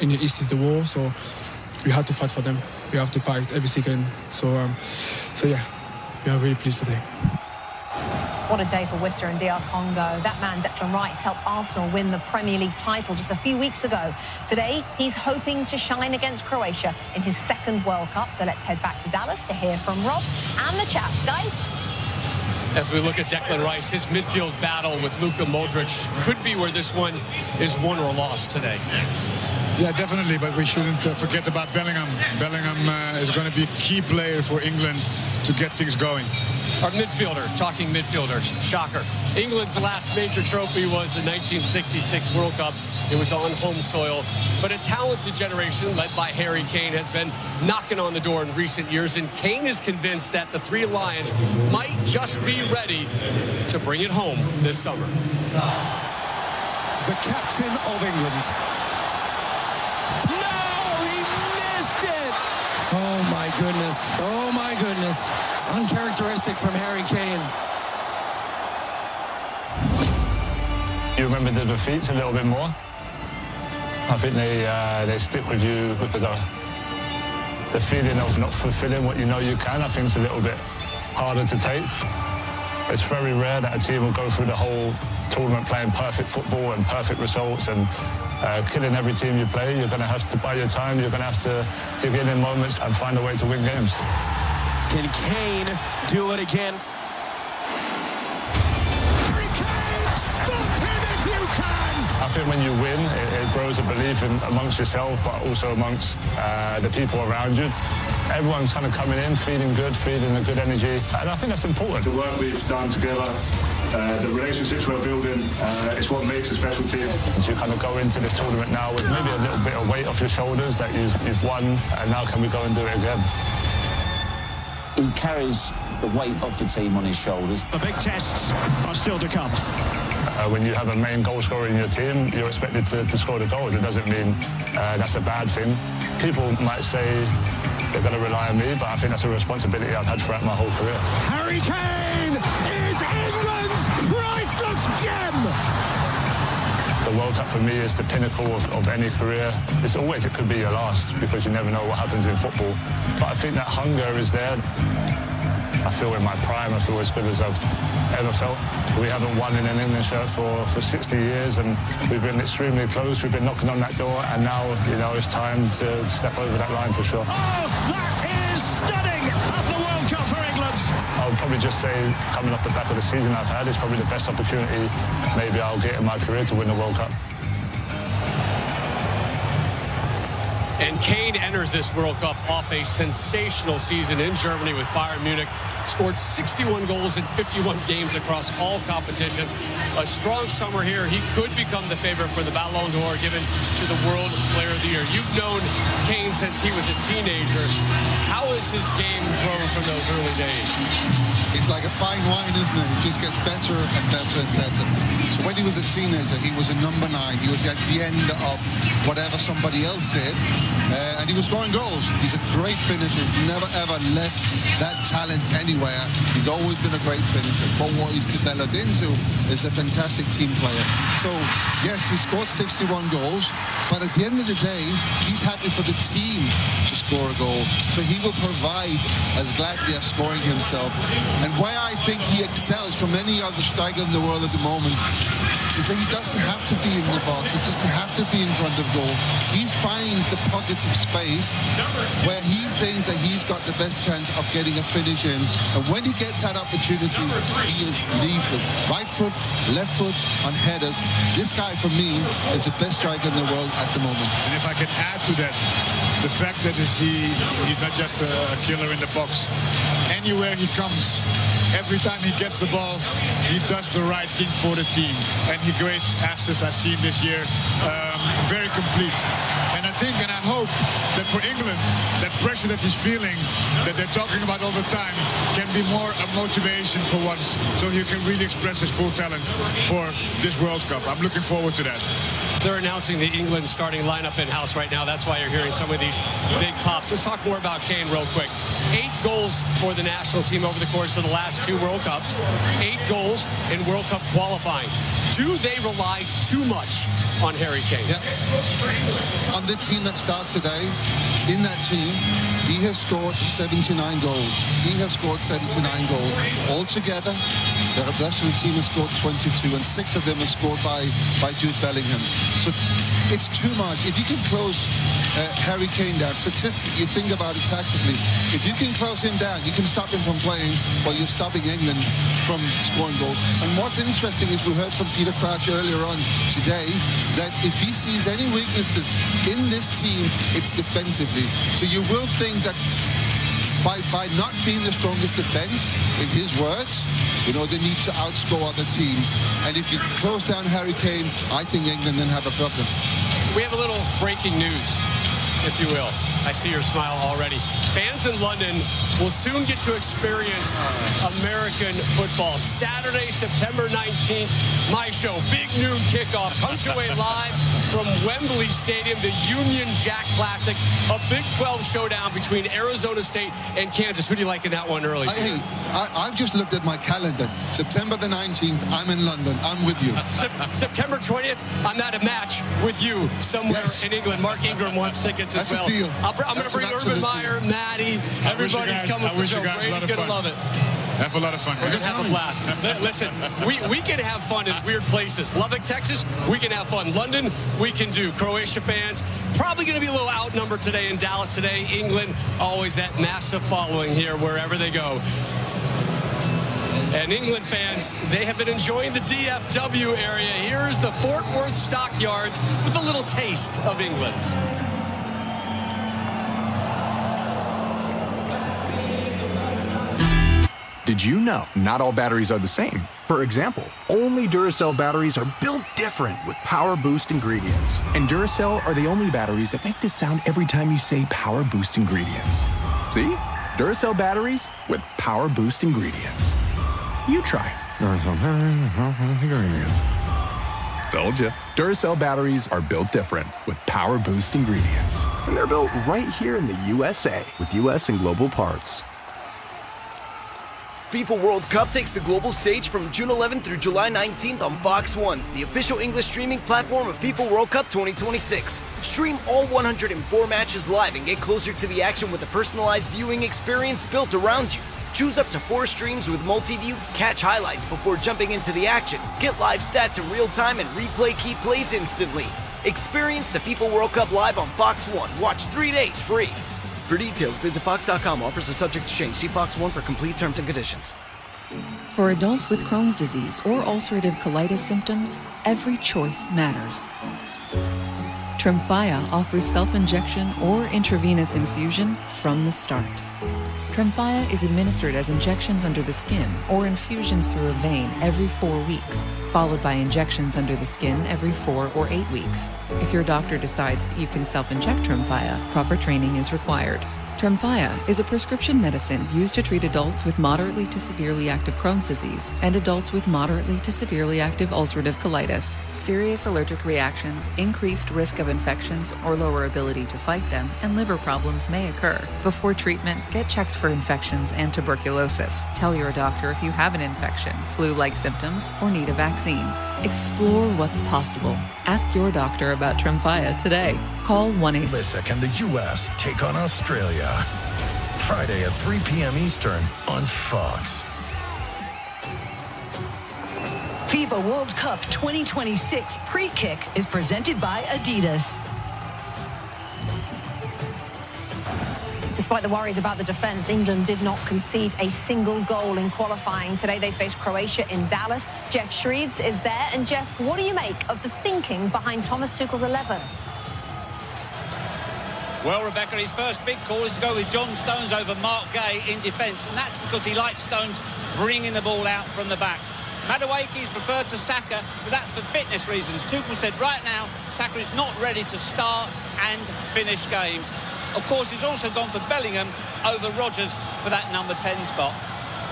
in the east is the war. So we had to fight for them. We have to fight every second. So yeah, we are really pleased today. What a day for Worcester and DR Congo. That man, Declan Rice, helped Arsenal win the Premier League title just a few weeks ago. Today, he's hoping to shine against Croatia in his second World Cup. So let's head back to Dallas to hear from Rob and the chaps, guys. As we look at Declan Rice, his midfield battle with Luka Modric could be where this one is won or lost today. Yeah, definitely, but we shouldn't forget about Bellingham. Bellingham is going to be a key player for England to get things going. Our midfielder, talking midfielders, shocker. England's last major trophy was the 1966 World Cup. It was on home soil. But a talented generation led by Harry Kane has been knocking on the door in recent years, and Kane is convinced that the Three Lions might just be ready to bring it home this summer. The captain of England. No, he missed it! Oh, my goodness. Oh, my goodness. Uncharacteristic from Harry Kane. You remember the defeats a little bit more. I think they stick with you because of the feeling of not fulfilling what you know you can. I think it's a little bit harder to take. It's very rare that a team will go through the whole tournament playing perfect football and perfect results and killing every team you play. You're going to have to buy your time. You're going to have to dig in moments and find a way to win games. Can Kane do it again? Harry Kane, stop him if you can! I think when you win, it grows a belief amongst yourself, but also amongst the people around you. Everyone's kind of coming in, feeling good, feeling a good energy, and I think that's important. The work we've done together, the relationships we're building, it's what makes a special team. You kind of go into this tournament now with maybe a little bit of weight off your shoulders that you've won, and now can we go and do it again? He carries the weight of the team on his shoulders. The big tests are still to come. When you have a main goal scorer in your team, you're expected to score the goals. It doesn't mean that's a bad thing. People might say they're going to rely on me, but I think that's a responsibility I've had throughout my whole career. Harry Kane is England's priceless gem! The World Cup for me is the pinnacle of any career. It could be your last because you never know what happens in football. But I think that hunger is there. I feel in my prime, I feel as good as I've ever felt. We haven't won in an England shirt for 60 years, and we've been extremely close. We've been knocking on that door, and now, it's time to step over that line for sure. Oh, that is stunning at the World Cup for England. I would probably just say, coming off the back of the season I've had, it's probably the best opportunity maybe I'll get in my career to win the World Cup. And Kane enters this World Cup off a sensational season in Germany with Bayern Munich. Scored 61 goals in 51 games across all competitions. A strong summer here. He could become the favorite for the Ballon d'Or given to the World Player of the Year. You've known Kane since he was a teenager. How has his game grown from those early days? It's like a fine wine, isn't it? It just gets better and better and better. So when he was a teenager, he was a number 9. He was at the end of whatever somebody else did. And he was scoring goals. He's a great finisher. He's never, ever left that talent anywhere. He's always been a great finisher. But what he's developed into is a fantastic team player. So, yes, he scored 61 goals. But at the end of the day, he's happy for the team to score a goal. So he will provide as gladly as scoring himself. And where I think he excels from any other striker in the world at the moment is that he doesn't have to be in the box. He doesn't have to be in front of goal. He finds the pockets of space where he thinks that he's got the best chance of getting a finish in. And when he gets that opportunity, he is lethal. Right foot, left foot on headers. This guy, for me, is the best striker in the world at the moment. And if I can add to that, the fact that he's not just a killer in the box. Anywhere he comes, every time he gets the ball, he does the right thing for the team. And he creates assets. I've seen this year, very complete. And I think and I hope that for England, that pressure that he's feeling, that they're talking about all the time, can be more a motivation for once, so he can really express his full talent for this World Cup. I'm looking forward to that. They're announcing the England starting lineup in-house right now. That's why you're hearing some of these big pops. Let's talk more about Kane real quick. 8 goals for the national team over the course of the last 2 World Cups. 8 goals in World Cup qualifying. Do they rely too much on Harry Kane? Yeah. On the team that starts today, in that team, he has scored 79 goals. He has scored 79 goals. Altogether, the rest of the team has scored 22, and 6 of them are scored by Jude Bellingham. So it's too much. If you can close Harry Kane down, statistically, you think about it tactically, if you can close him down, you can stop him from playing, while you're stopping England from scoring goals. And what's interesting is we heard from Peter Crouch earlier on today that if he sees any weaknesses in this team, it's defensively. So you will think that by not being the strongest defense, in his words, you know, they need to outscore other teams. And if you close down Harry Kane, I think England then have a problem. We have a little breaking news, if you will. I see your smile already. Fans in London will soon get to experience American football. Saturday, September 19th, my show, Big Noon Kickoff, comes your way live from Wembley Stadium, the Union Jack Classic, a Big 12 showdown between Arizona State and Kansas. Who do you like in that one early? Hey, I've just looked at my calendar. September the 19th, I'm in London. I'm with you. September 20th, I'm at a match with you somewhere in England. Mark Ingram wants tickets as well. That's a deal. I'm going to bring Urban Meyer, Maddie, everybody's coming for the show. Brady's going to love it. Have a lot of fun. We're going to have a blast. Listen, we can have fun in weird places. Lubbock, Texas, we can have fun. London, we can do. Croatia fans, probably going to be a little outnumbered today in Dallas today. England, always that massive following here wherever they go. And England fans, they have been enjoying the DFW area. Here's the Fort Worth Stockyards with a little taste of England. Did you know not all batteries are the same? For example, only Duracell batteries are built different with Power Boost ingredients. And Duracell are the only batteries that make this sound every time you say Power Boost ingredients. See? Duracell batteries with Power Boost ingredients. You try. Told you. Duracell batteries are built different with Power Boost ingredients. And they're built right here in the USA with US and global parts. FIFA World Cup takes the global stage from June 11th through July 19th on Fox 1, the official English streaming platform of FIFA World Cup 2026. Stream all 104 matches live and get closer to the action with a personalized viewing experience built around you. Choose up to 4 streams with multi-view, catch highlights before jumping into the action, get live stats in real time, and replay key plays instantly. Experience the FIFA World Cup live on Fox 1. Watch 3 days free. For details, visit Fox.com. Offers are subject to change. See Fox 1 for complete terms and conditions. For adults with Crohn's disease or ulcerative colitis symptoms, every choice matters. Tremfya offers self-injection or intravenous infusion from the start. Tremfya is administered as injections under the skin or infusions through a vein every 4 weeks, followed by injections under the skin every 4 or 8 weeks. If your doctor decides that you can self-inject Tremfya, proper training is required. Tremfya is a prescription medicine used to treat adults with moderately to severely active Crohn's disease and adults with moderately to severely active ulcerative colitis. Serious allergic reactions, increased risk of infections or lower ability to fight them, and liver problems may occur. Before treatment, get checked for infections and tuberculosis. Tell your doctor if you have an infection, flu-like symptoms, or need a vaccine. Explore what's possible. Ask your doctor about Tremfya today. Call 1-800. Lissa and the U.S. take on Australia. Friday at 3 p.m. Eastern on Fox. FIFA World Cup 2026 pre-kick is presented by Adidas. Despite the worries about the defence, England did not concede a single goal in qualifying. Today they face Croatia in Dallas. Jeff Shreves is there. And Jeff, what do you make of the thinking behind Thomas Tuchel's 11? Well, Rebecca, his first big call is to go with John Stones over Mark Gay in defence, and that's because he likes Stones bringing the ball out from the back. Madueke's preferred to Saka, but that's for fitness reasons. Tuchel said right now Saka is not ready to start and finish games. Of course, he's also gone for Bellingham over Rodgers for that number 10 spot.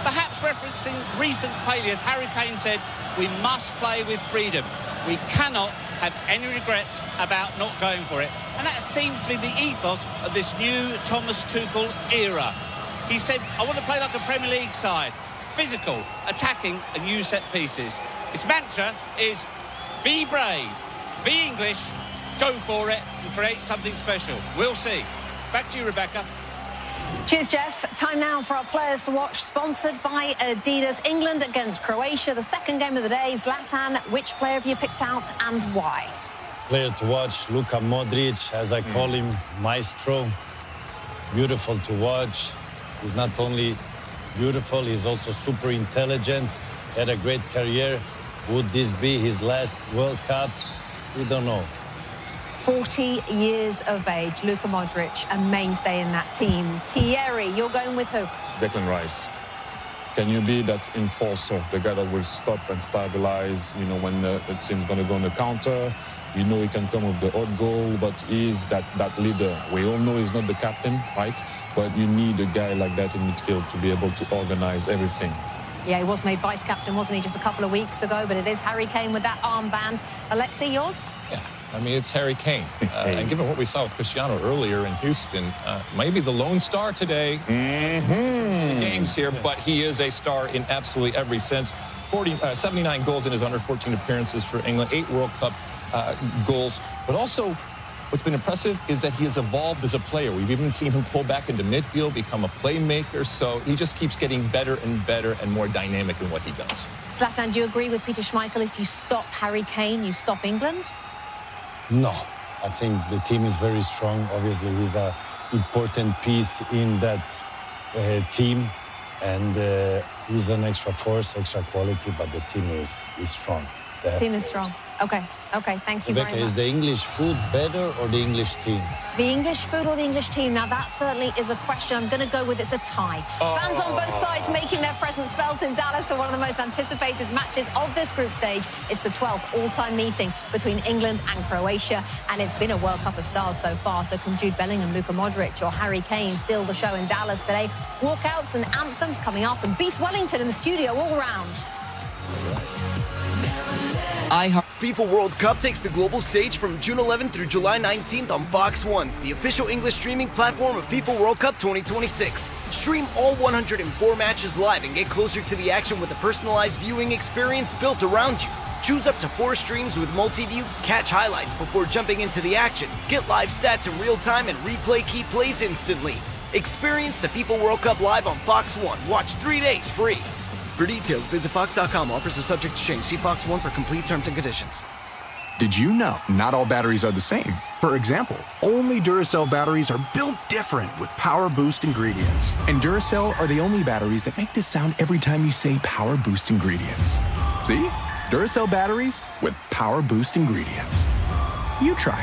Perhaps referencing recent failures, Harry Kane said, "We must play with freedom. We cannot have any regrets about not going for it." And that seems to be the ethos of this new Thomas Tuchel era. He said, "I want to play like a Premier League side, physical, attacking and use set pieces." His mantra is be brave, be English go for it and create something special. We'll see. Back to you, Rebecca. Cheers, Jeff. Time now for our players to watch, sponsored by Adidas. England against Croatia, the second game of the day. Zlatan, which player have you picked out and why? Player to watch, Luka Modric, as I call him, maestro. Beautiful to watch. He's not only beautiful, he's also super intelligent. Had a great career. Would this be his last World Cup? We don't know. 40 years of age, Luka Modric, a mainstay in that team. Thierry, you're going with who? Declan Rice. Can you be that enforcer, the guy that will stop and stabilize, you know, when the team's going to go on the counter? You know he can come with the odd goal, but he's that leader. We all know he's not the captain, right? But you need a guy like that in midfield to be able to organize everything. Yeah, he was made vice-captain, wasn't he, just a couple of weeks ago, but it is Harry Kane with that armband. Alexi, yours? Yeah, I mean, it's Harry Kane. And given what we saw with Cristiano earlier in Houston, maybe the lone star today in the games here, but he is a star in absolutely every sense. 79 goals in his under 14 appearances for England, 8 World Cup goals, but also what's been impressive is that he has evolved as a player. We've even seen him pull back into midfield, become a playmaker, so he just keeps getting better and more dynamic in what he does. Zlatan, do you agree with Peter Schmeichel? If you stop Harry Kane, you stop England? No, I think the team is very strong. Obviously, he's an important piece in that team, and he's an extra force, extra quality, but the team is strong. The team is strong. Okay, thank you Rebecca, very much. is the English food better or the English team? The English food or the English team? Now, that certainly is a question. I'm going to go with it's a tie. Fans on both sides making their presence felt in Dallas for one of the most anticipated matches of this group stage. It's the 12th all-time meeting between England and Croatia, and it's been a World Cup of stars so far. So can Jude Bellingham, Luka Modric or Harry Kane steal the show in Dallas today? Walkouts and anthems coming up, and Beef Wellington in the studio all round. FIFA World Cup takes the global stage from June 11th through July 19th on Fox 1, the official English streaming platform of FIFA World Cup 2026. Stream all 104 matches live and get closer to the action with a personalized viewing experience built around you. Choose up to 4 streams with multi-view, catch highlights before jumping into the action, get live stats in real time, and replay key plays instantly. Experience the FIFA World Cup live on Fox 1. Watch 3 days free. For details, visit Fox.com. Offers are subject to change. See Fox 1 for complete terms and conditions. Did you know not all batteries are the same? For example, only Duracell batteries are built different with Power Boost ingredients. And Duracell are the only batteries that make this sound every time you say Power Boost ingredients. See? Duracell batteries with Power Boost ingredients. You try.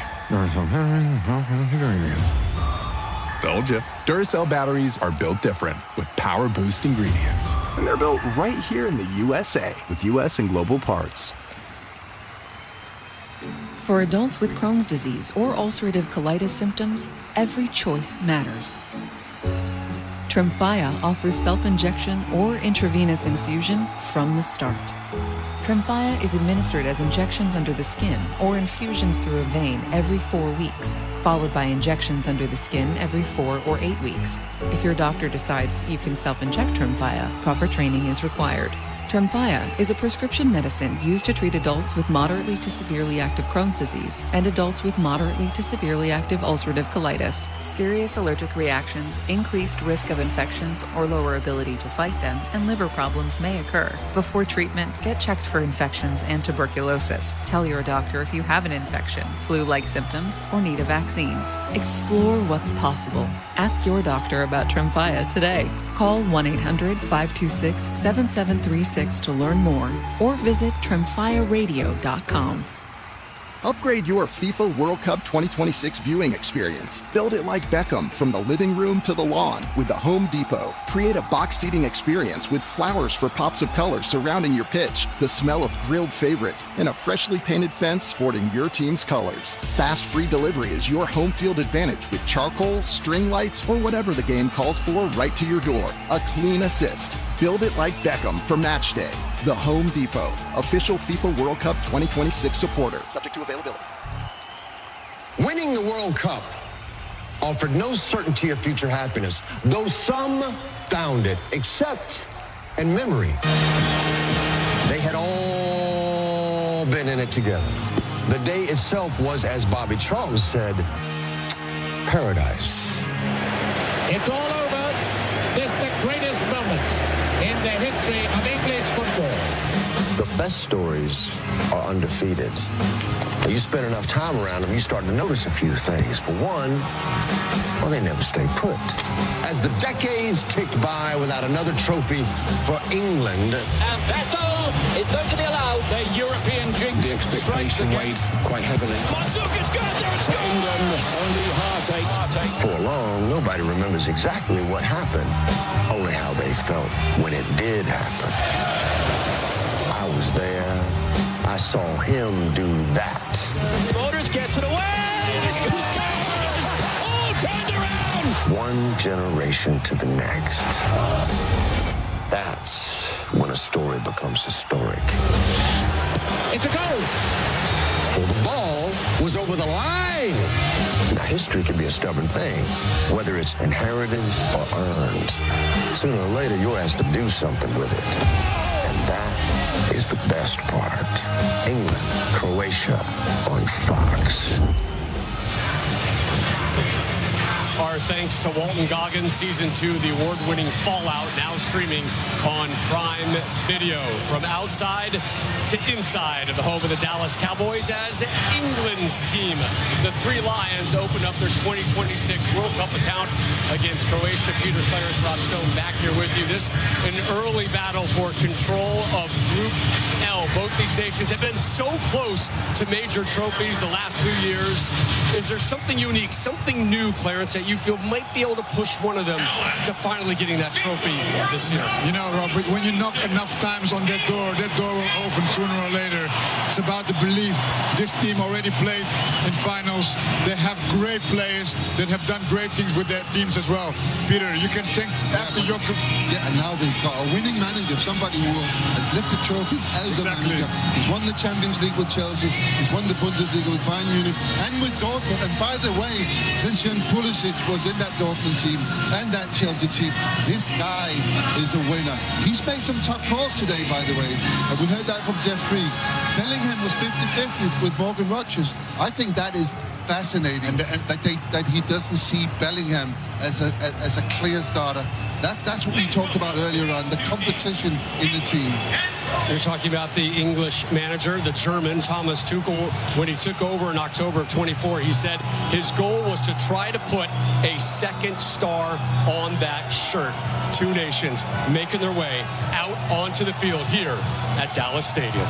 Told you. Duracell batteries are built different with Power Boost ingredients. And they're built right here in the USA with US and global parts. For adults with Crohn's disease or ulcerative colitis symptoms, every choice matters. Tremfya offers self-injection or intravenous infusion from the start. Tremfya is administered as injections under the skin or infusions through a vein every 4 weeks, followed by injections under the skin every 4 or 8 weeks. If your doctor decides that you can self-inject Tremfya, proper training is required. Tremfya is a prescription medicine used to treat adults with moderately to severely active Crohn's disease and adults with moderately to severely active ulcerative colitis. Serious allergic reactions, increased risk of infections or lower ability to fight them, and liver problems may occur. Before treatment, get checked for infections and tuberculosis. Tell your doctor if you have an infection, flu-like symptoms, or need a vaccine. Explore what's possible. Ask your doctor about Tremfya today. Call 1-800-526-7736 to learn more or visit tremfyaradio.com. Upgrade your FIFA World Cup 2026 viewing experience. Build it like Beckham from the living room to the lawn with the Home Depot. Create a box seating experience with flowers for pops of color surrounding your pitch, the smell of grilled favorites, and a freshly painted fence sporting your team's colors. Fast free delivery is your home field advantage with charcoal, string lights, or whatever the game calls for right to your door. A clean assist. Build it like Beckham for match day. The Home Depot, official FIFA World Cup 2026 supporter. Subject to availability. Winning the World Cup offered no certainty of future happiness, though some found it, except in memory. They had all been in it together. The day itself was, as Bobby Charlton said, paradise. It's all over. This is the greatest moment in the history of English football. The best stories are undefeated. You spend enough time around them, you start to notice a few things. For one, well, they never stay put. As the decades ticked by without another trophy for England. And Vettel is going to be allowed. The European jinx. The expectation weighed quite heavily. Mandzukic got there and For England, only heartache. For long, nobody remembers exactly what happened, only how they felt when it did happen. I was there. I saw him do that. Voters gets it away. All turned around. One generation to the next. That's when a story becomes historic. It's a goal. Well, the ball was over the line. Now, history can be a stubborn thing, whether it's inherited or earned. Sooner or later, you're asked to do something with it. And that is the best part. England, Croatia on Fox. Our thanks to Walton Goggins, Season 2, the award-winning Fallout, now streaming on Prime Video. From outside to inside of the home of the Dallas Cowboys as England's team. The Three Lions open up their 2026 World Cup account against Croatia. Peter Clarence, Rob Stone back here with you. This an early battle for control of Group L. Both these nations have been so close to major trophies the last few years. Is there something unique, something new, Clarence, that you feel might be able to push one of them to finally getting that trophy this year? You know, Robert, when you knock enough times on that door will open sooner or later. It's about the belief. This team already played in finals. They have great players that have done great things with their teams as well. Peter, you can think after your... Yeah, and now they've got a winning manager, somebody who has lifted trophies as a manager. He's won the Champions League with Chelsea. He's won the Bundesliga with Bayern Munich and with Dortmund. And by the way, Christian Pulisic was in that Dortmund team and that Chelsea team. This guy is a winner. He's made some tough calls today, by the way. We heard that from Jeffrey. Bellingham was 50-50 with Morgan Rogers. I think that is fascinating that he doesn't see Bellingham as a clear starter. That's what we talked about earlier on, the competition in the team. You're talking about the English manager, the German, Thomas Tuchel. When he took over in October of 24, he said his goal was to try to put a second star on that shirt. Two nations making their way out onto the field here at Dallas Stadium.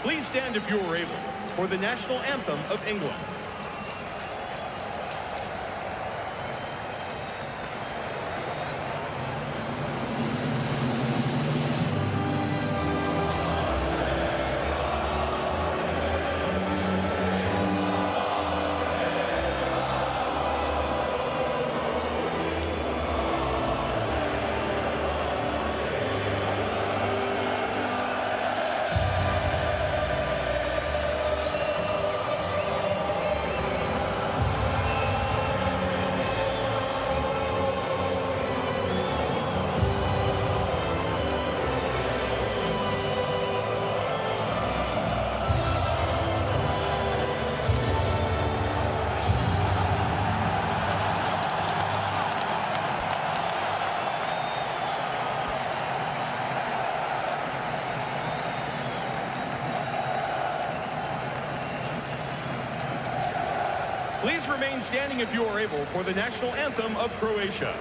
Please stand if you are able for the national anthem of England. Please remain standing if you are able for the national anthem of Croatia.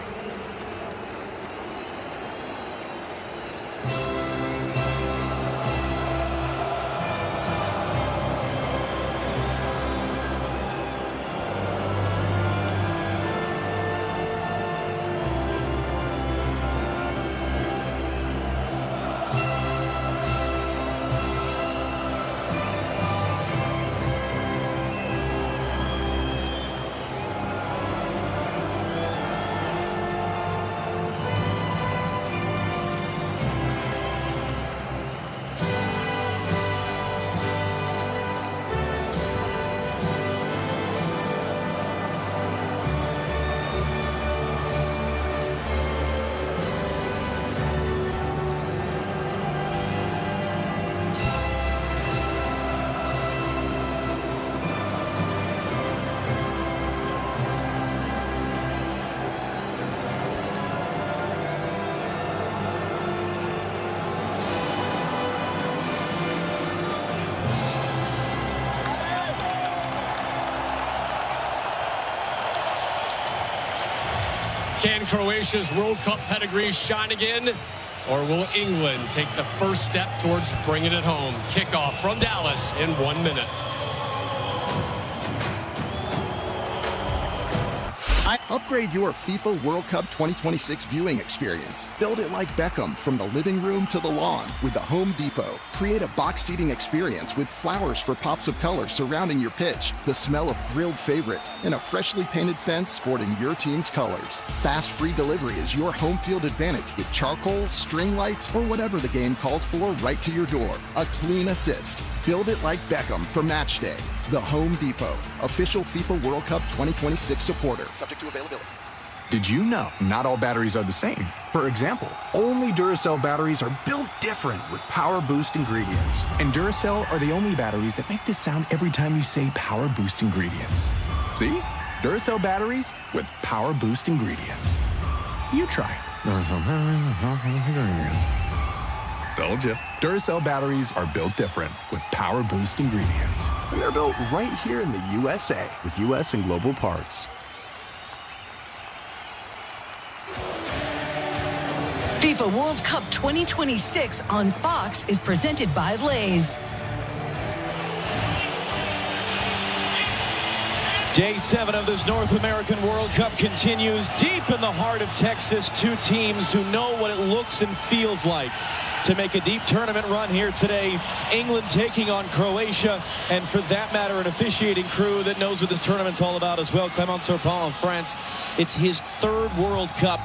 Can Croatia's World Cup pedigree shine again? Or will England take the first step towards bringing it home? Kickoff from Dallas in 1 minute. Upgrade your FIFA World Cup 2026 viewing experience. Build it like Beckham from the living room to the lawn with the Home Depot. Create a box seating experience with flowers for pops of color surrounding your pitch, the smell of grilled favorites, and a freshly painted fence sporting your team's colors. Fast free delivery is your home field advantage with charcoal, string lights, or whatever the game calls for right to your door. A clean assist. Build it like Beckham for match day. The Home Depot, official FIFA World Cup 2026 supporter. Subject to availability. Did you know not all batteries are the same? For example, only Duracell batteries are built different with Power Boost ingredients. And Duracell are the only batteries that make this sound every time you say Power Boost ingredients. See? Duracell batteries with Power Boost ingredients. You try. Told you. Duracell batteries are built different with Power Boost ingredients. And they're built right here in the USA with US and global parts. FIFA World Cup 2026 on Fox is presented by Lay's. Day 7 of this North American World Cup continues deep in the heart of Texas. Two teams who know what it looks and feels like to make a deep tournament run here today. England taking on Croatia, and for that matter, an officiating crew that knows what this tournament's all about as well. Clément Turpin of France. It's his third World Cup.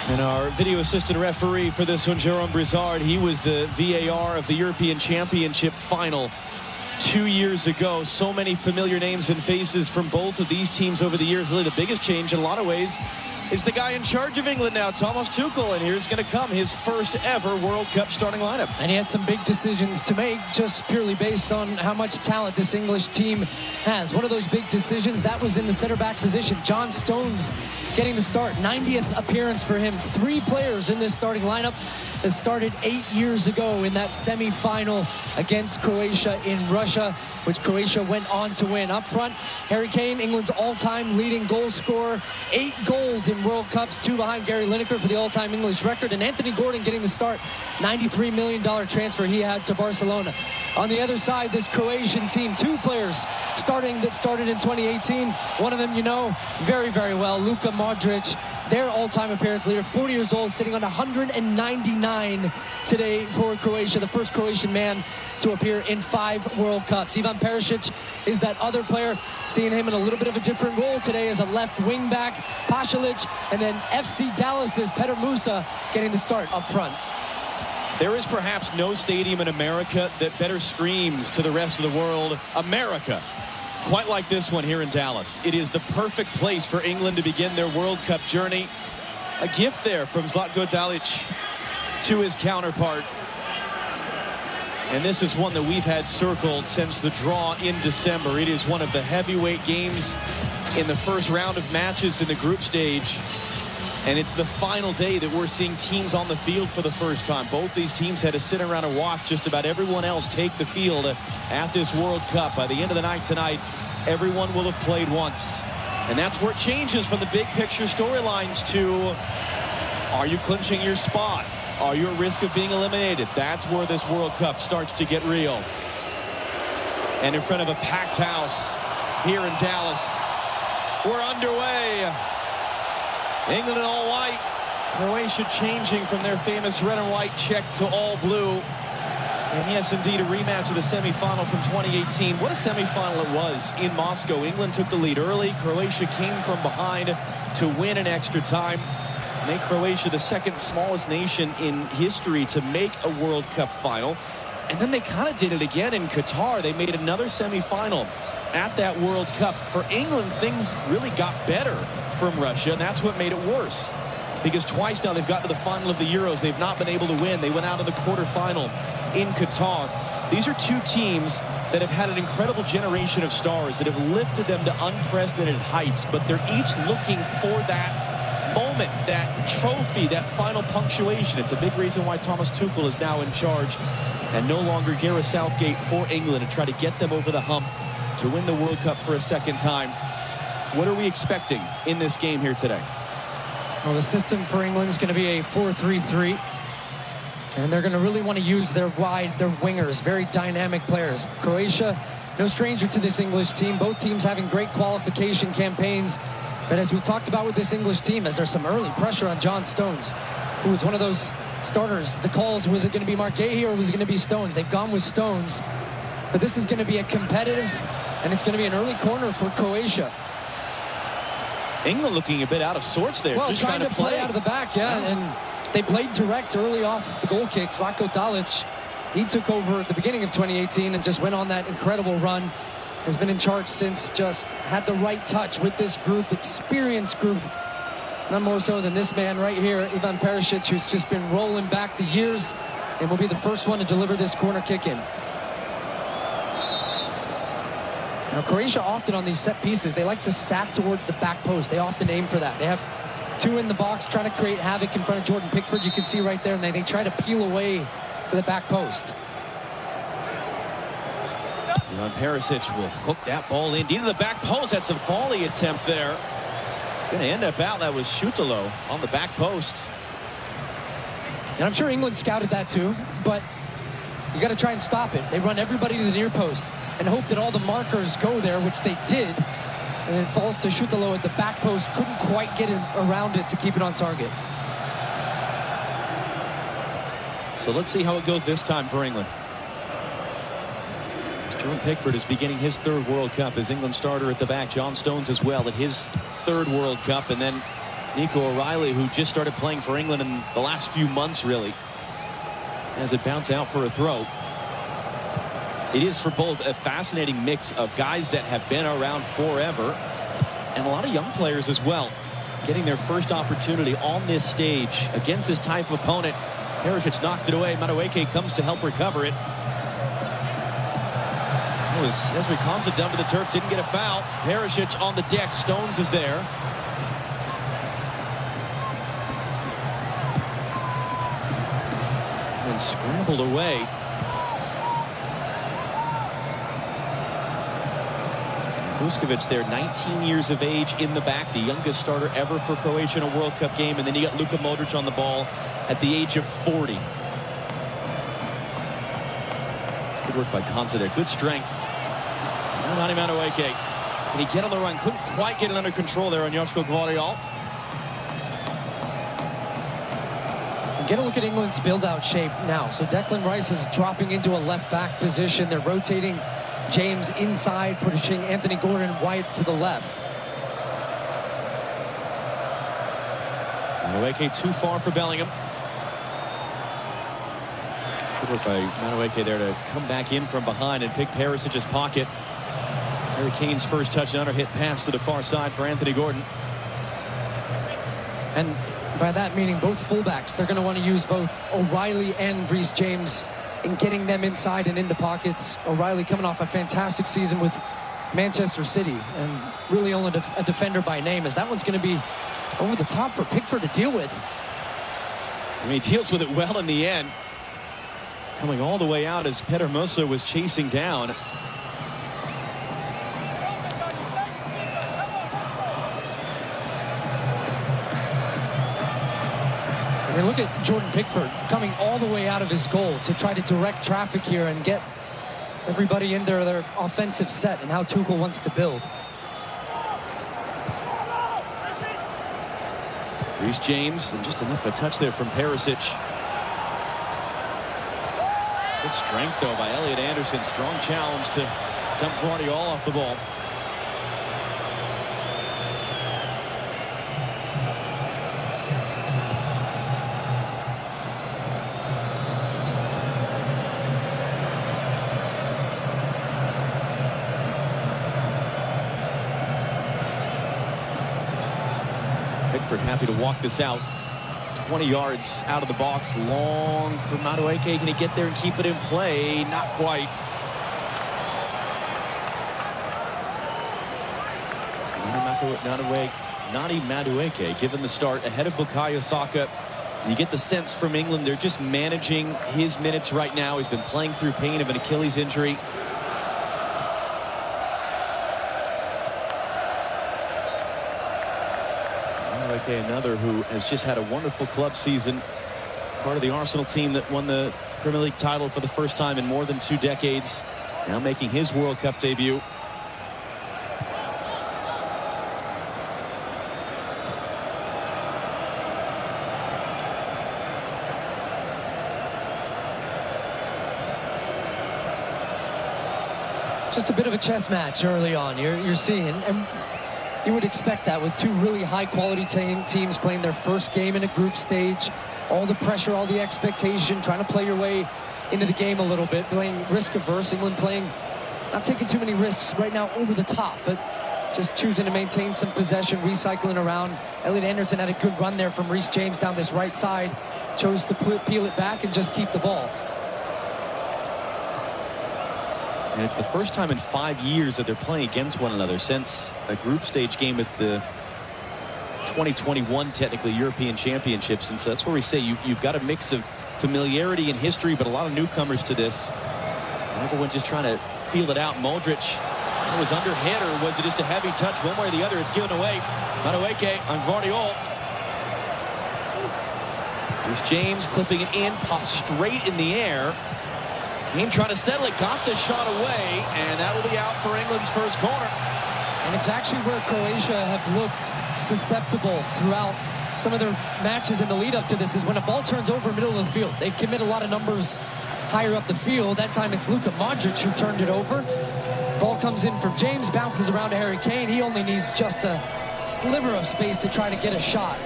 And our video assistant referee for this one, Jérôme Brizard, he was the VAR of the European Championship final 2 years ago. So many familiar names and faces from both of these teams over the years. Really the biggest change in a lot of ways is the guy in charge of England now, Thomas Tuchel, and here's going to come his first ever World Cup starting lineup. And he had some big decisions to make just purely based on how much talent this English team has. One of those big decisions, that was in the center back position. John Stones getting the start, 90th appearance for him. 3 players in this starting lineup that started 8 years ago in that semi-final against Croatia in Russia, which Croatia went on to win. Up front, Harry Kane, England's all-time leading goal scorer, 8 goals in World Cups, 2 behind Gary Lineker for the all-time English record, and Anthony Gordon getting the start, $93 million transfer he had to Barcelona. On the other side, this Croatian team, 2 players that started in 2018. One of them you know very, very well, Luka Modric, their all-time appearance leader, 40 years old, sitting on 199 today for Croatia, the first Croatian man to appear in 5 World Cups. Ivan Perisic is that other player, seeing him in a little bit of a different role today as a left wing back. Pasalic, and then FC Dallas's Petar Musa getting the start up front. There is perhaps no stadium in America that better screams to the rest of the world, America, quite like this one here in Dallas. It is the perfect place for England to begin their World Cup journey. A gift there from Zlatko Dalic to his counterpart. And this is one that we've had circled since the draw in December. It is one of the heavyweight games in the first round of matches in the group stage. And it's the final day that we're seeing teams on the field for the first time. Both these teams had to sit around and watch just about everyone else take the field at this World Cup. By the end of the night tonight, everyone will have played once. And that's where it changes from the big picture storylines to, are you clinching your spot? Are you at risk of being eliminated? That's where this World Cup starts to get real. And in front of a packed house here in Dallas, we're underway. England in all white. Croatia changing from their famous red and white check to all blue. And yes, indeed, a rematch of the semifinal from 2018. What a semifinal it was in Moscow. England took the lead early. Croatia came from behind to win in extra time. Make Croatia the second smallest nation in history to make a World Cup final. And then they kind of did it again in Qatar. They made another semifinal at that World Cup. For England, things really got better from Russia, and that's what made it worse. Because twice now they've got to the final of the Euros. They've not been able to win. They went out in the quarterfinal in Qatar. These are two teams that have had an incredible generation of stars that have lifted them to unprecedented heights, but they're each looking for that moment, that trophy, that final punctuation. It's a big reason why Thomas Tuchel is now in charge and no longer Gareth Southgate for England to try to get them over the hump to win the World Cup for a second time. What are we expecting in this game here today? Well, the system for England is going to be a 4-3-3. And they're going to really want to use their wingers, very dynamic players. Croatia, no stranger to this English team. Both teams having great qualification campaigns. But as we've talked about with this English team, as there's some early pressure on John Stones, who was one of those starters. The calls, was it going to be Mark Gahey or was it going to be Stones? They've gone with Stones. But this is going to be a competitive, and it's going to be an early corner for Croatia. England looking a bit out of sorts there. Well, just trying to play out of the back, yeah. And they played direct early off the goal kick. Zlatko Dalic, he took over at the beginning of 2018 and just went on that incredible run. Has been in charge since, just had the right touch with this group, experienced group. None more so than this man right here, Ivan Perisic, who's just been rolling back the years and will be the first one to deliver this corner kick in. Now, Croatia often on these set pieces, they like to stack towards the back post. They often aim for that. They have two in the box trying to create havoc in front of Jordan Pickford. You can see right there, and they try to peel away to the back post. Ivan Perisic will hook that ball in into the back post. That's a volley attempt there. It's going to end up out. That was Schutalo on the back post. And I'm sure England scouted that too, but you got to try and stop it. They run everybody to the near post and hope that all the markers go there, which they did. And it falls to Schutalo at the back post. Couldn't quite get around it to keep it on target. So let's see how it goes this time for England. Jordan Pickford is beginning his third World Cup as England starter at the back. John Stones as well at his third World Cup. And then Nico O'Reilly, who just started playing for England in the last few months, really, as it bounced out for a throw. It is for both a fascinating mix of guys that have been around forever and a lot of young players as well, getting their first opportunity on this stage against this type of opponent. Perisic knocked it away. Madueke comes to help recover it. It was Ezri Konsa down to the turf, didn't get a foul. Perisic on the deck. Stones is there. And scrambled away. Vuskovic there, 19 years of age in the back, the youngest starter ever for Croatia in a World Cup game. And then you got Luka Modric on the ball at the age of 40. Good work by Konsa there. Good strength. Nani Madueke. Can he get on the run? Couldn't quite get it under control there on Joško Gvardiol. Get a look at England's build-out shape now. So Declan Rice is dropping into a left-back position. They're rotating James inside, pushing Anthony Gordon wide to the left. Madueke too far for Bellingham. Good work by Madueke there to come back in from behind and pick Perisic's pocket. Harry Kane's first touchdown or hit pass to the far side for Anthony Gordon. And by that meaning both fullbacks, they're going to want to use both O'Reilly and Reece James in getting them inside and into pockets. O'Reilly coming off a fantastic season with Manchester City and really only a defender by name, as that one's going to be over the top for Pickford to deal with. I mean, he deals with it well in the end. Coming all the way out as Peter Musa was chasing down. I mean, look at Jordan Pickford coming all the way out of his goal to try to direct traffic here and get everybody in their offensive set and how Tuchel wants to build. Reece James, and just enough of a touch there from Perisic. Good strength, though, by Elliot Anderson. Strong challenge to dump Guardiola off the ball. Pickford happy to walk this out. 20 yards out of the box. Long for Madueke. Can he get there and keep it in play? Not quite. Nani Madueke given the start ahead of Bukayo Saka. You get the sense from England they're just managing his minutes right now. He's been playing through pain of an Achilles injury. Another who has just had a wonderful club season. Part of the Arsenal team that won the Premier League title for the first time in more than 2 decades. Now making his World Cup debut. Just a bit of a chess match early on. You're seeing, and you would expect that with 2 really high-quality teams playing their first game in a group stage. All the pressure, all the expectation, trying to play your way into the game a little bit, playing risk-averse. England playing, not taking too many risks right now over the top, but just choosing to maintain some possession, recycling around. Elliot Anderson had a good run there from Reece James down this right side. Chose to peel it back and just keep the ball. And it's the first time in 5 years that they're playing against one another since a group stage game at the 2021 technically European Championships. And so that's where we say you've got a mix of familiarity and history, but a lot of newcomers to this. And everyone just trying to feel it out. Modric was under hit, or was it just a heavy touch one way or the other? It's given away. Madueke on Guardiola. Here's James clipping it in, pops straight in the air. Kane trying to settle it, got the shot away, and that will be out for England's first corner. And it's actually where Croatia have looked susceptible throughout some of their matches in the lead up to this, is when a ball turns over middle of the field. They've committed a lot of numbers higher up the field. That time it's Luka Modric who turned it over. Ball comes in from James, bounces around to Harry Kane. He only needs just a sliver of space to try to get a shot,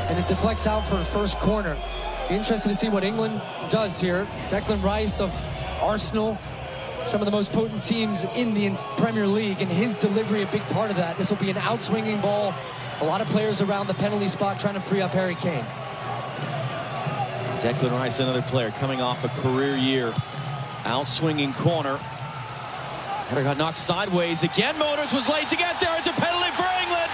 and it deflects out for a first corner. Be interested to see what England does here. Declan Rice of Arsenal, some of the most potent teams in the Premier League, and his delivery a big part of that. This will be an outswinging ball. A lot of players around the penalty spot trying to free up Harry Kane. Declan Rice, another player coming off a career year. Outswinging corner. Header got knocked sideways again. Modric was late to get there. It's a penalty for England.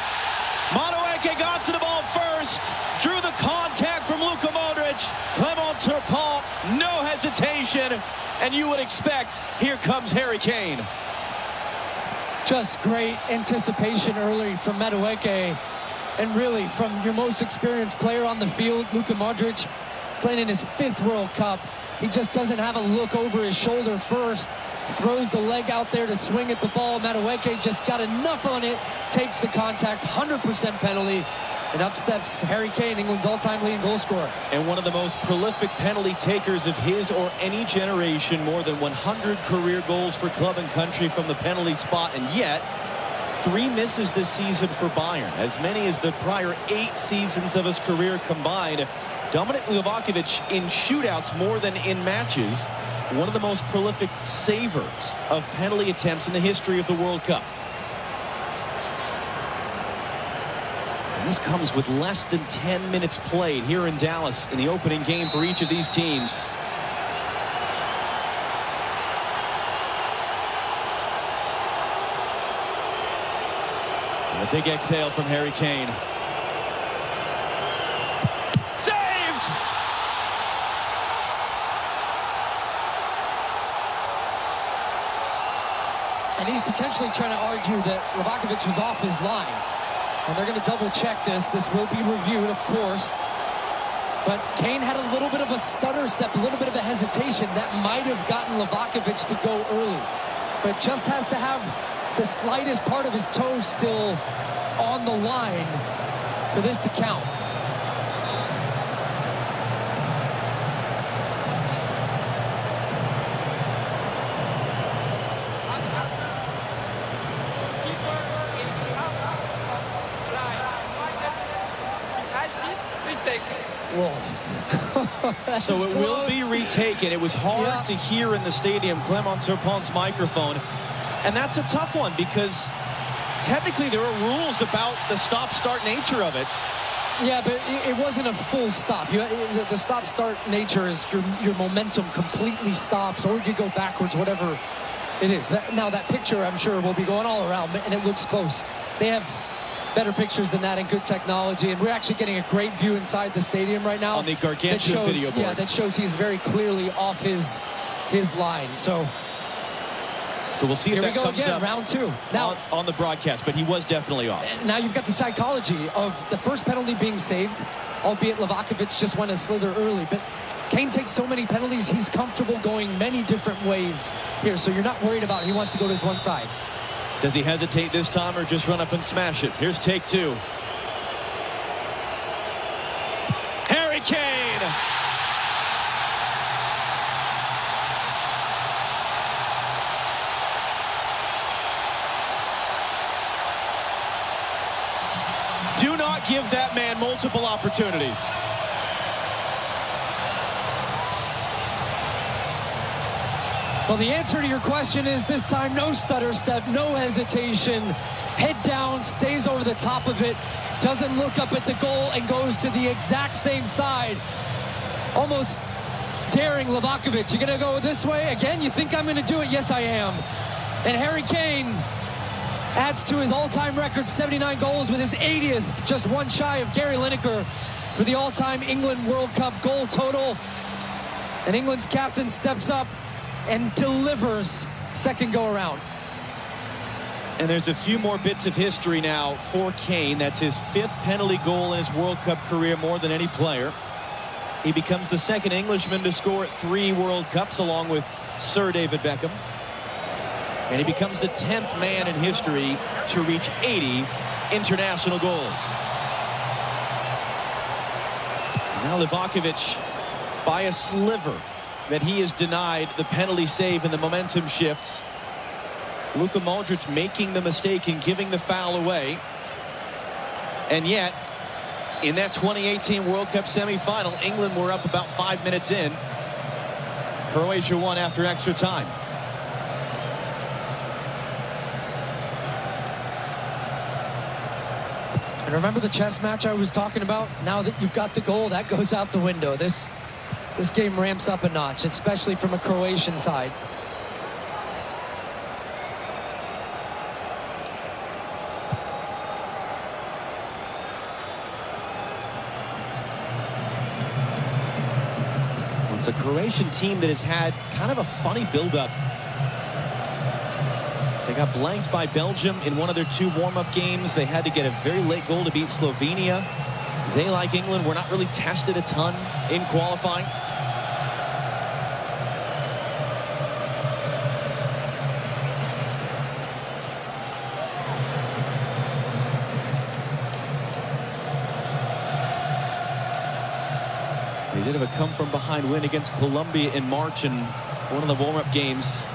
Madueke got to the ball first. Drew the contact from Luka Modric. Clement Turpin, no hesitation. And you would expect, here comes Harry Kane. Just great anticipation early from Madueke, and really from your most experienced player on the field, Luka Modric, playing in his 5th World Cup. He just doesn't have a look over his shoulder first. Throws the leg out there to swing at the ball. Madueke just got enough on it, takes the contact, 100% penalty. And up steps Harry Kane, England's all-time leading goal scorer. And one of the most prolific penalty takers of his or any generation. More than 100 career goals for club and country from the penalty spot. And yet, 3 misses this season for Bayern. As many as the prior 8 seasons of his career combined. Dominik Livakovic in shootouts more than in matches. One of the most prolific savers of penalty attempts in the history of the World Cup. And this comes with less than 10 minutes played here in Dallas in the opening game for each of these teams. And a big exhale from Harry Kane. potentially trying to argue that Livakovic was off his line. And they're going to double check this. This will be reviewed, of course. But Kane had a little bit of a stutter step, a little bit of a hesitation that might have gotten Livakovic to go early. But just has to have the slightest part of his toe still on the line for this to count. So it will be retaken. It was hard to hear in the stadium, Clement Turpin's microphone. And that's a tough one because technically there are rules about the stop-start nature of it. Yeah, but it wasn't a full stop. The stop-start nature is your momentum completely stops, or you go backwards, whatever it is. Now, that picture, I'm sure, will be going all around, and it looks close. They have better pictures than that and good technology, and we're actually getting a great view inside the stadium right now. On the gargantuan video board. Yeah, that shows he's very clearly off his line. So we'll see if that comes again, up round two. Now on the broadcast, but he was definitely off. Now you've got the psychology of the first penalty being saved, albeit Livakovic just went a slither early, but Kane takes so many penalties, he's comfortable going many different ways here, so you're not worried about it. He wants to go to his one side. Does he hesitate this time or just run up and smash it? Here's take two. Harry Kane! Do not give that man multiple opportunities. Well, the answer to your question is this time no stutter step, no hesitation. Head down, stays over the top of it, doesn't look up at the goal and goes to the exact same side. Almost daring Livakovic. You're going to go this way? Again, you think I'm going to do it? Yes, I am. And Harry Kane adds to his all-time record, 79 goals with his 80th, just one shy of Gary Lineker for the all-time England World Cup goal total. And England's captain steps up and delivers second go around. And there's a few more bits of history now for Kane. That's his 5th penalty goal in his World Cup career, more than any player. He becomes the 2nd Englishman to score at 3 World Cups, along with Sir David Beckham. And he becomes the 10th man in history to reach 80 international goals. Now Livakovic, by a sliver, that he is denied the penalty save and the momentum shifts. Luka Modric making the mistake in giving the foul away. And yet, in that 2018 World Cup semifinal, England were up about 5 minutes in. Croatia won after extra time. And remember the chess match I was talking about? Now that you've got the goal, that goes out the window. This game ramps up a notch, especially from a Croatian side. Well, it's a Croatian team that has had kind of a funny build-up. They got blanked by Belgium in one of their 2 warm-up games. They had to get a very late goal to beat Slovenia. They, like England, were not really tested a ton in qualifying. They did have a come-from-behind win against Colombia in March in one of the warm-up games.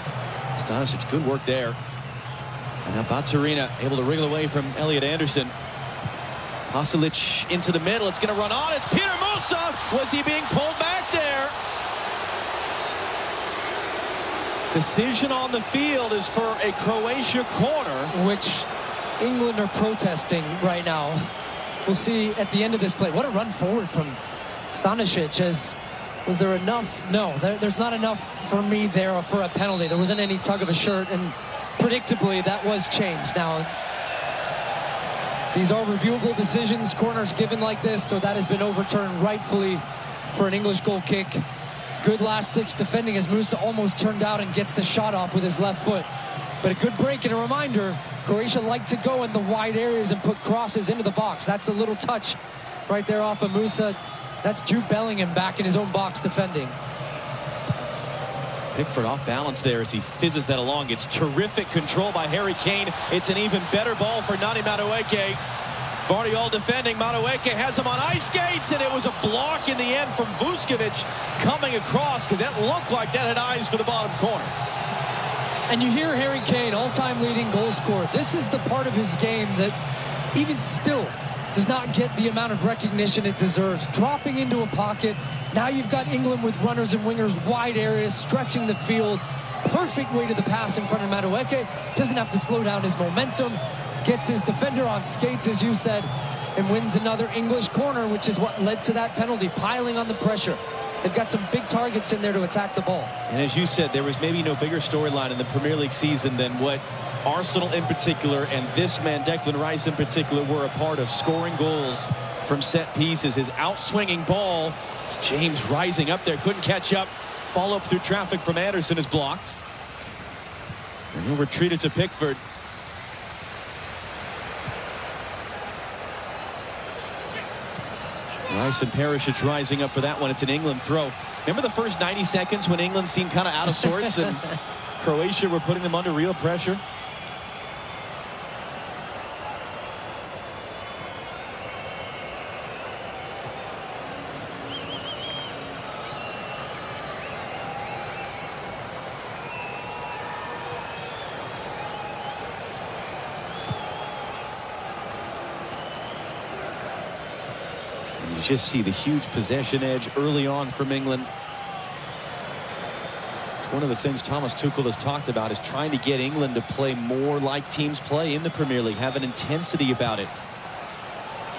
Stanisic, good work there. And now Batsarina able to wriggle away from Elliot Anderson. Pasalic into the middle. It's going to run on. It's Peter Musa. Was he being pulled back there? Decision on the field is for a Croatia corner. Which England are protesting right now. We'll see at the end of this play. What a run forward from Stanisic. Was there enough? No, there's not enough for me there for a penalty. There wasn't any tug of a shirt, and predictably that was changed. Now, these are reviewable decisions, corners given like this, so that has been overturned rightfully for an English goal kick. Good last-ditch defending as Musa almost turned out and gets the shot off with his left foot. But a good break and a reminder, Croatia like to go in the wide areas and put crosses into the box. That's the little touch right there off of Musa. That's Jude Bellingham back in his own box defending. Pickford off balance there as he fizzes that along. It's terrific control by Harry Kane. It's an even better ball for Nani Madueke. Vardy all defending. Madueke has him on ice skates, and it was a block in the end from Vuskovic coming across because that looked like that had eyes for the bottom corner. And you hear Harry Kane, all-time leading goal scorer. This is the part of his game that even still does not get the amount of recognition it deserves. Dropping into a pocket. Now you've got England with runners and wingers, wide areas, stretching the field. Perfect way to the pass in front of Madueke. Doesn't have to slow down his momentum. Gets his defender on skates, as you said, and wins another English corner, which is what led to that penalty, piling on the pressure. They've got some big targets in there to attack the ball. And as you said, there was maybe no bigger storyline in the Premier League season than what Arsenal in particular and this man, Declan Rice in particular, were a part of, scoring goals from set pieces. His out-swinging ball, James rising up there, couldn't catch up. Follow-up through traffic from Anderson is blocked. And he'll retreat it to Pickford. Rice and Perisic rising up for that one. It's an England throw. Remember the first 90 seconds when England seemed kind of out of sorts and Croatia were putting them under real pressure? You just see the huge possession edge early on from England. It's one of the things Thomas Tuchel has talked about, is trying to get England to play more like teams play in the Premier League, have an intensity about it.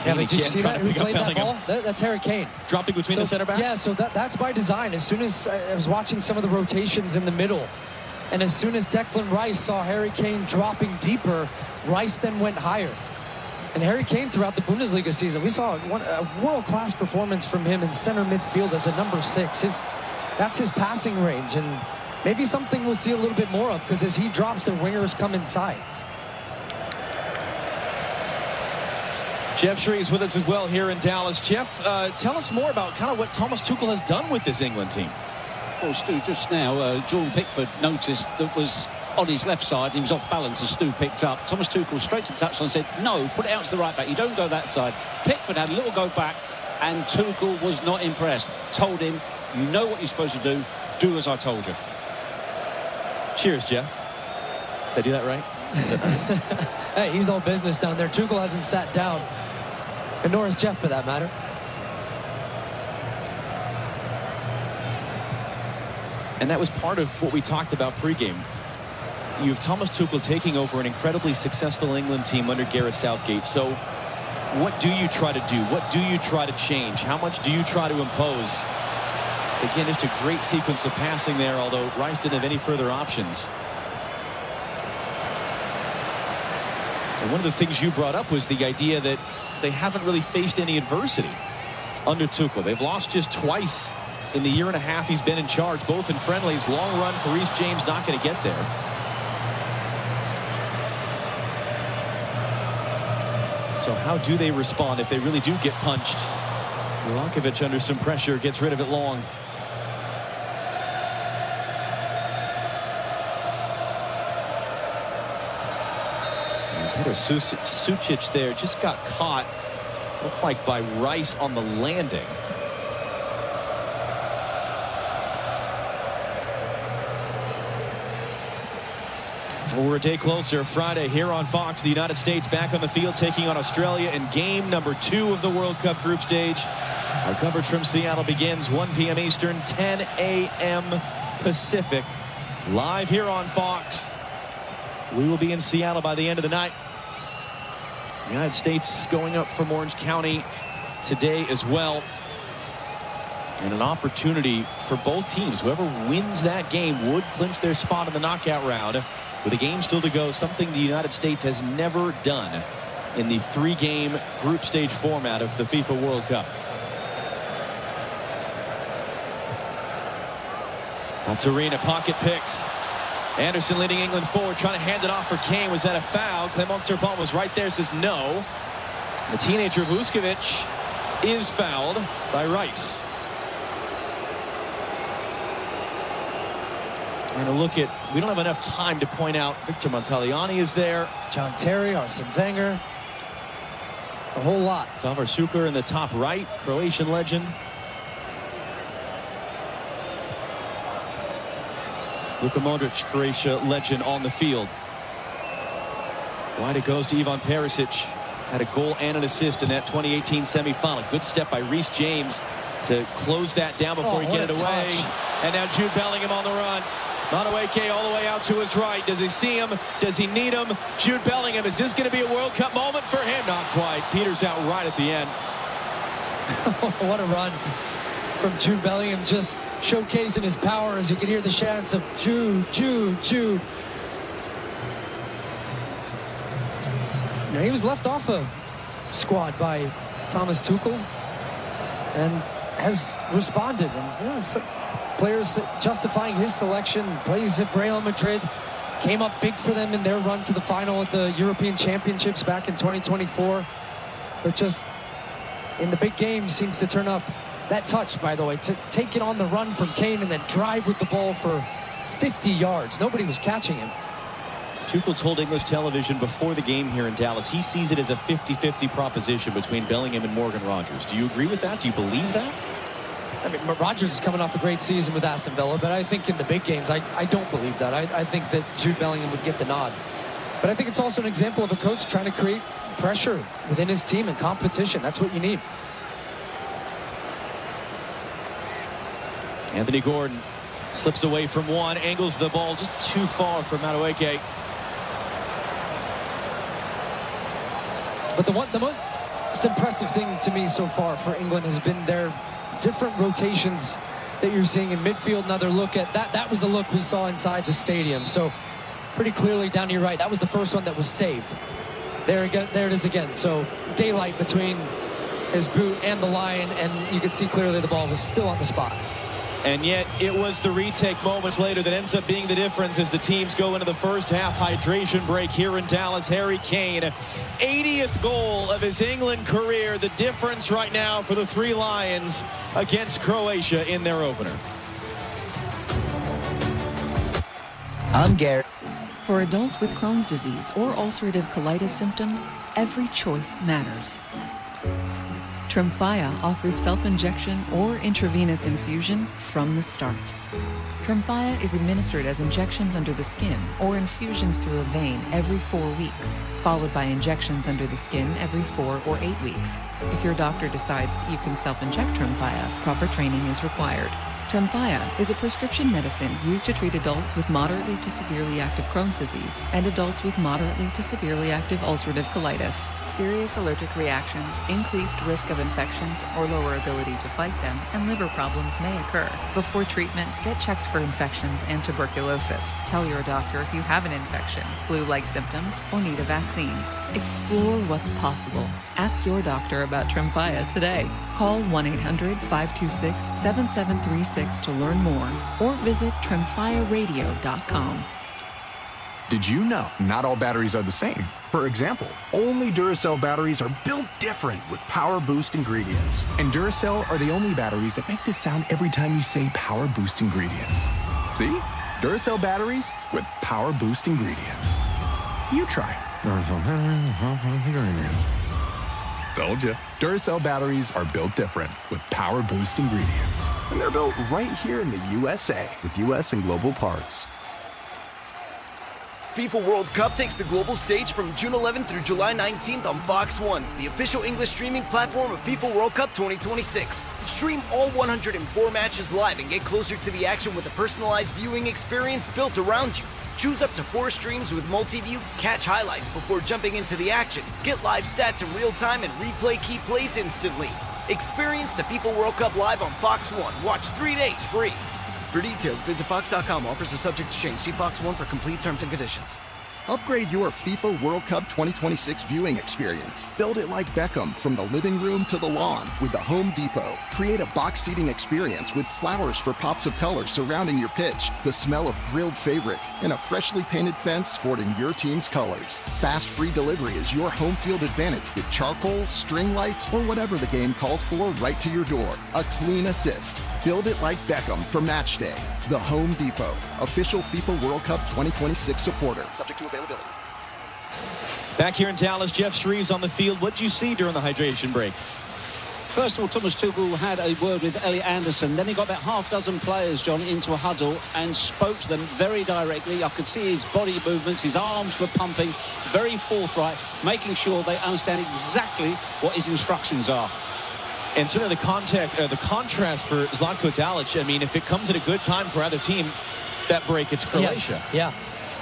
Yeah, but did you see that? Who played that ball? That's Harry Kane. Dropping between the center backs? Yeah, so that's by design. As soon as I was watching some of the rotations in the middle, and as soon as Declan Rice saw Harry Kane dropping deeper, Rice then went higher. And Harry Kane throughout the Bundesliga season, we saw a world-class performance from him in center midfield as a number 6. That's his passing range, and maybe something we'll see a little bit more of, because as he drops, the wingers come inside. Jeff Shree's with us as well here in Dallas. Jeff, tell us more about kind of what Thomas Tuchel has done with this England team. Well, Stu, just now, Jordan Pickford noticed that was on his left side. He was off balance as Stu picked up. Thomas Tuchel straight to the touchline said, no, put it out to the right back. You don't go that side. Pickford had a little go back, and Tuchel was not impressed. Told him, you know what you're supposed to do. Do as I told you. Cheers, Jeff. Did I do that right? Hey, he's all business down there. Tuchel hasn't sat down. And nor is Jeff, for that matter. And that was part of what we talked about pregame. You have Thomas Tuchel taking over an incredibly successful England team under Gareth Southgate. So what do you try to do? What do you try to change? How much do you try to impose? So again, just a great sequence of passing there, although Rice didn't have any further options. And one of the things you brought up was the idea that they haven't really faced any adversity under Tuchel. They've lost just twice in the year and a half he's been in charge, both in friendlies. Long run for Reece James, not going to get there. So how do they respond if they really do get punched? Milankovic under some pressure gets rid of it long. Peter Sucic there just got caught, looked like by Rice on the landing. Well, we're a day closer. Friday here on Fox, the United States back on the field taking on Australia in game number 2 of the World Cup group stage. Our coverage from Seattle begins 1 p.m. Eastern, 10 a.m. Pacific. Live here on Fox. We will be in Seattle by the end of the night. The United States going up from Orange County today as well. And an opportunity for both teams. Whoever wins that game would clinch their spot in the knockout round. With a game still to go, something the United States has never done in the 3-game group stage format of the FIFA World Cup. That's Arena, pocket picks. Anderson leading England forward, trying to hand it off for Kane. Was that a foul? Clement Turpin was right there, says no. The teenager Vuskovic is fouled by Rice. And a look at, we don't have enough time to point out, Victor Montaliani is there. John Terry, Arsene Wenger. A whole lot. Davor Šuker in the top right, Croatian legend. Luka Modric, Croatia legend on the field. Wide it goes to Ivan Perisic. Had a goal and an assist in that 2018 semifinal. Good step by Reece James to close that down before he get it away. And now Jude Bellingham on the run. Madueke all the way out to his right. Does he see him? Does he need him? Jude Bellingham, is this going to be a World Cup moment for him? Not quite. Peters out right at the end. What a run from Jude Bellingham, just showcasing his power as you can hear the chants of Jude, Jude, Jude. Now, he was left off a squad by Thomas Tuchel and has responded. And players justifying his selection. Plays at Real Madrid. Came up big for them in their run to the final at the European Championships back in 2024. But just in the big game seems to turn up. That touch, by the way, to take it on the run from Kane and then drive with the ball for 50 yards. Nobody was catching him. Tuchel told English television before the game here in Dallas he sees it as a 50-50 proposition between Bellingham and Morgan Rogers. Do you agree with that? Do you believe that? I mean, Rogers is coming off a great season with Aston Villa, but I think in the big games, I don't believe that. I think that Jude Bellingham would get the nod. But I think it's also an example of a coach trying to create pressure within his team and competition. That's what you need. Anthony Gordon slips away from one, angles the ball just too far for Madueke. But the most impressive thing to me so far for England has been their different rotations that you're seeing in midfield. Another look at that. That was the look we saw inside the stadium. So pretty clearly down to your right, that was the first one that was saved. There again, there it is again. So daylight between his boot and the line, and you could see clearly the ball was still on the spot. And yet it was the retake moments later that ends up being the difference as the teams go into the first half hydration break here in Dallas. Harry Kane, 80th goal of his England career. The difference right now for the Three Lions against Croatia in their opener. I'm Garrett. For adults with Crohn's disease or ulcerative colitis symptoms, every choice matters. Tremfya offers self-injection or intravenous infusion from the start. Tremfya is administered as injections under the skin or infusions through a vein every 4 weeks, followed by injections under the skin every 4 or 8 weeks. If your doctor decides that you can self-inject Tremfya, proper training is required. Tremfya is a prescription medicine used to treat adults with moderately to severely active Crohn's disease and adults with moderately to severely active ulcerative colitis. Serious allergic reactions, increased risk of infections or lower ability to fight them, and liver problems may occur. Before treatment, get checked for infections and tuberculosis. Tell your doctor if you have an infection, flu-like symptoms, or need a vaccine. Explore what's possible. Ask your doctor about Tremfya today. Call 1-800-526-7736 to learn more or visit tremfyaradio.com. Did you know not all batteries are the same? For example, only Duracell batteries are built different with power boost ingredients. And Duracell are the only batteries that make this sound every time you say power boost ingredients. See? Duracell batteries with power boost ingredients. You try. Told you. Duracell batteries are built different with power boost ingredients. And they're built right here in the USA with US and global parts. FIFA World Cup takes the global stage from June 11th through July 19th on Fox 1, the official English streaming platform of FIFA World Cup 2026. Stream all 104 matches live and get closer to the action with a personalized viewing experience built around you. Choose up to 4 streams with multi-view, catch highlights before jumping into the action, get live stats in real time, and replay key plays instantly. Experience the FIFA World Cup live on Fox 1. Watch 3 days free. For details, visit Fox.com. Offers are subject to change. See Fox 1 for complete terms and conditions. Upgrade your FIFA World Cup 2026 viewing experience. Build it like Beckham from the living room to the lawn with the Home Depot. Create a box seating experience with flowers for pops of color surrounding your pitch, the smell of grilled favorites, and a freshly painted fence sporting your team's colors. Fast free delivery is your home field advantage with charcoal, string lights, or whatever the game calls for right to your door. A clean assist. Build it like Beckham for match day. The Home Depot, official FIFA World Cup 2026 supporter. Subject to availability. Back here in Dallas, Jeff Shreves on the field. What did you see during the hydration break? First of all, Thomas Tuchel had a word with Elliot Anderson. Then he got about half dozen players, John, into a huddle and spoke to them very directly. I could see his body movements, his arms were pumping, very forthright, making sure they understand exactly what his instructions are. And certainly the contrast for Zlatko Dalic, I mean, if it comes at a good time for either team, that break, it's Croatia. Yes, yeah.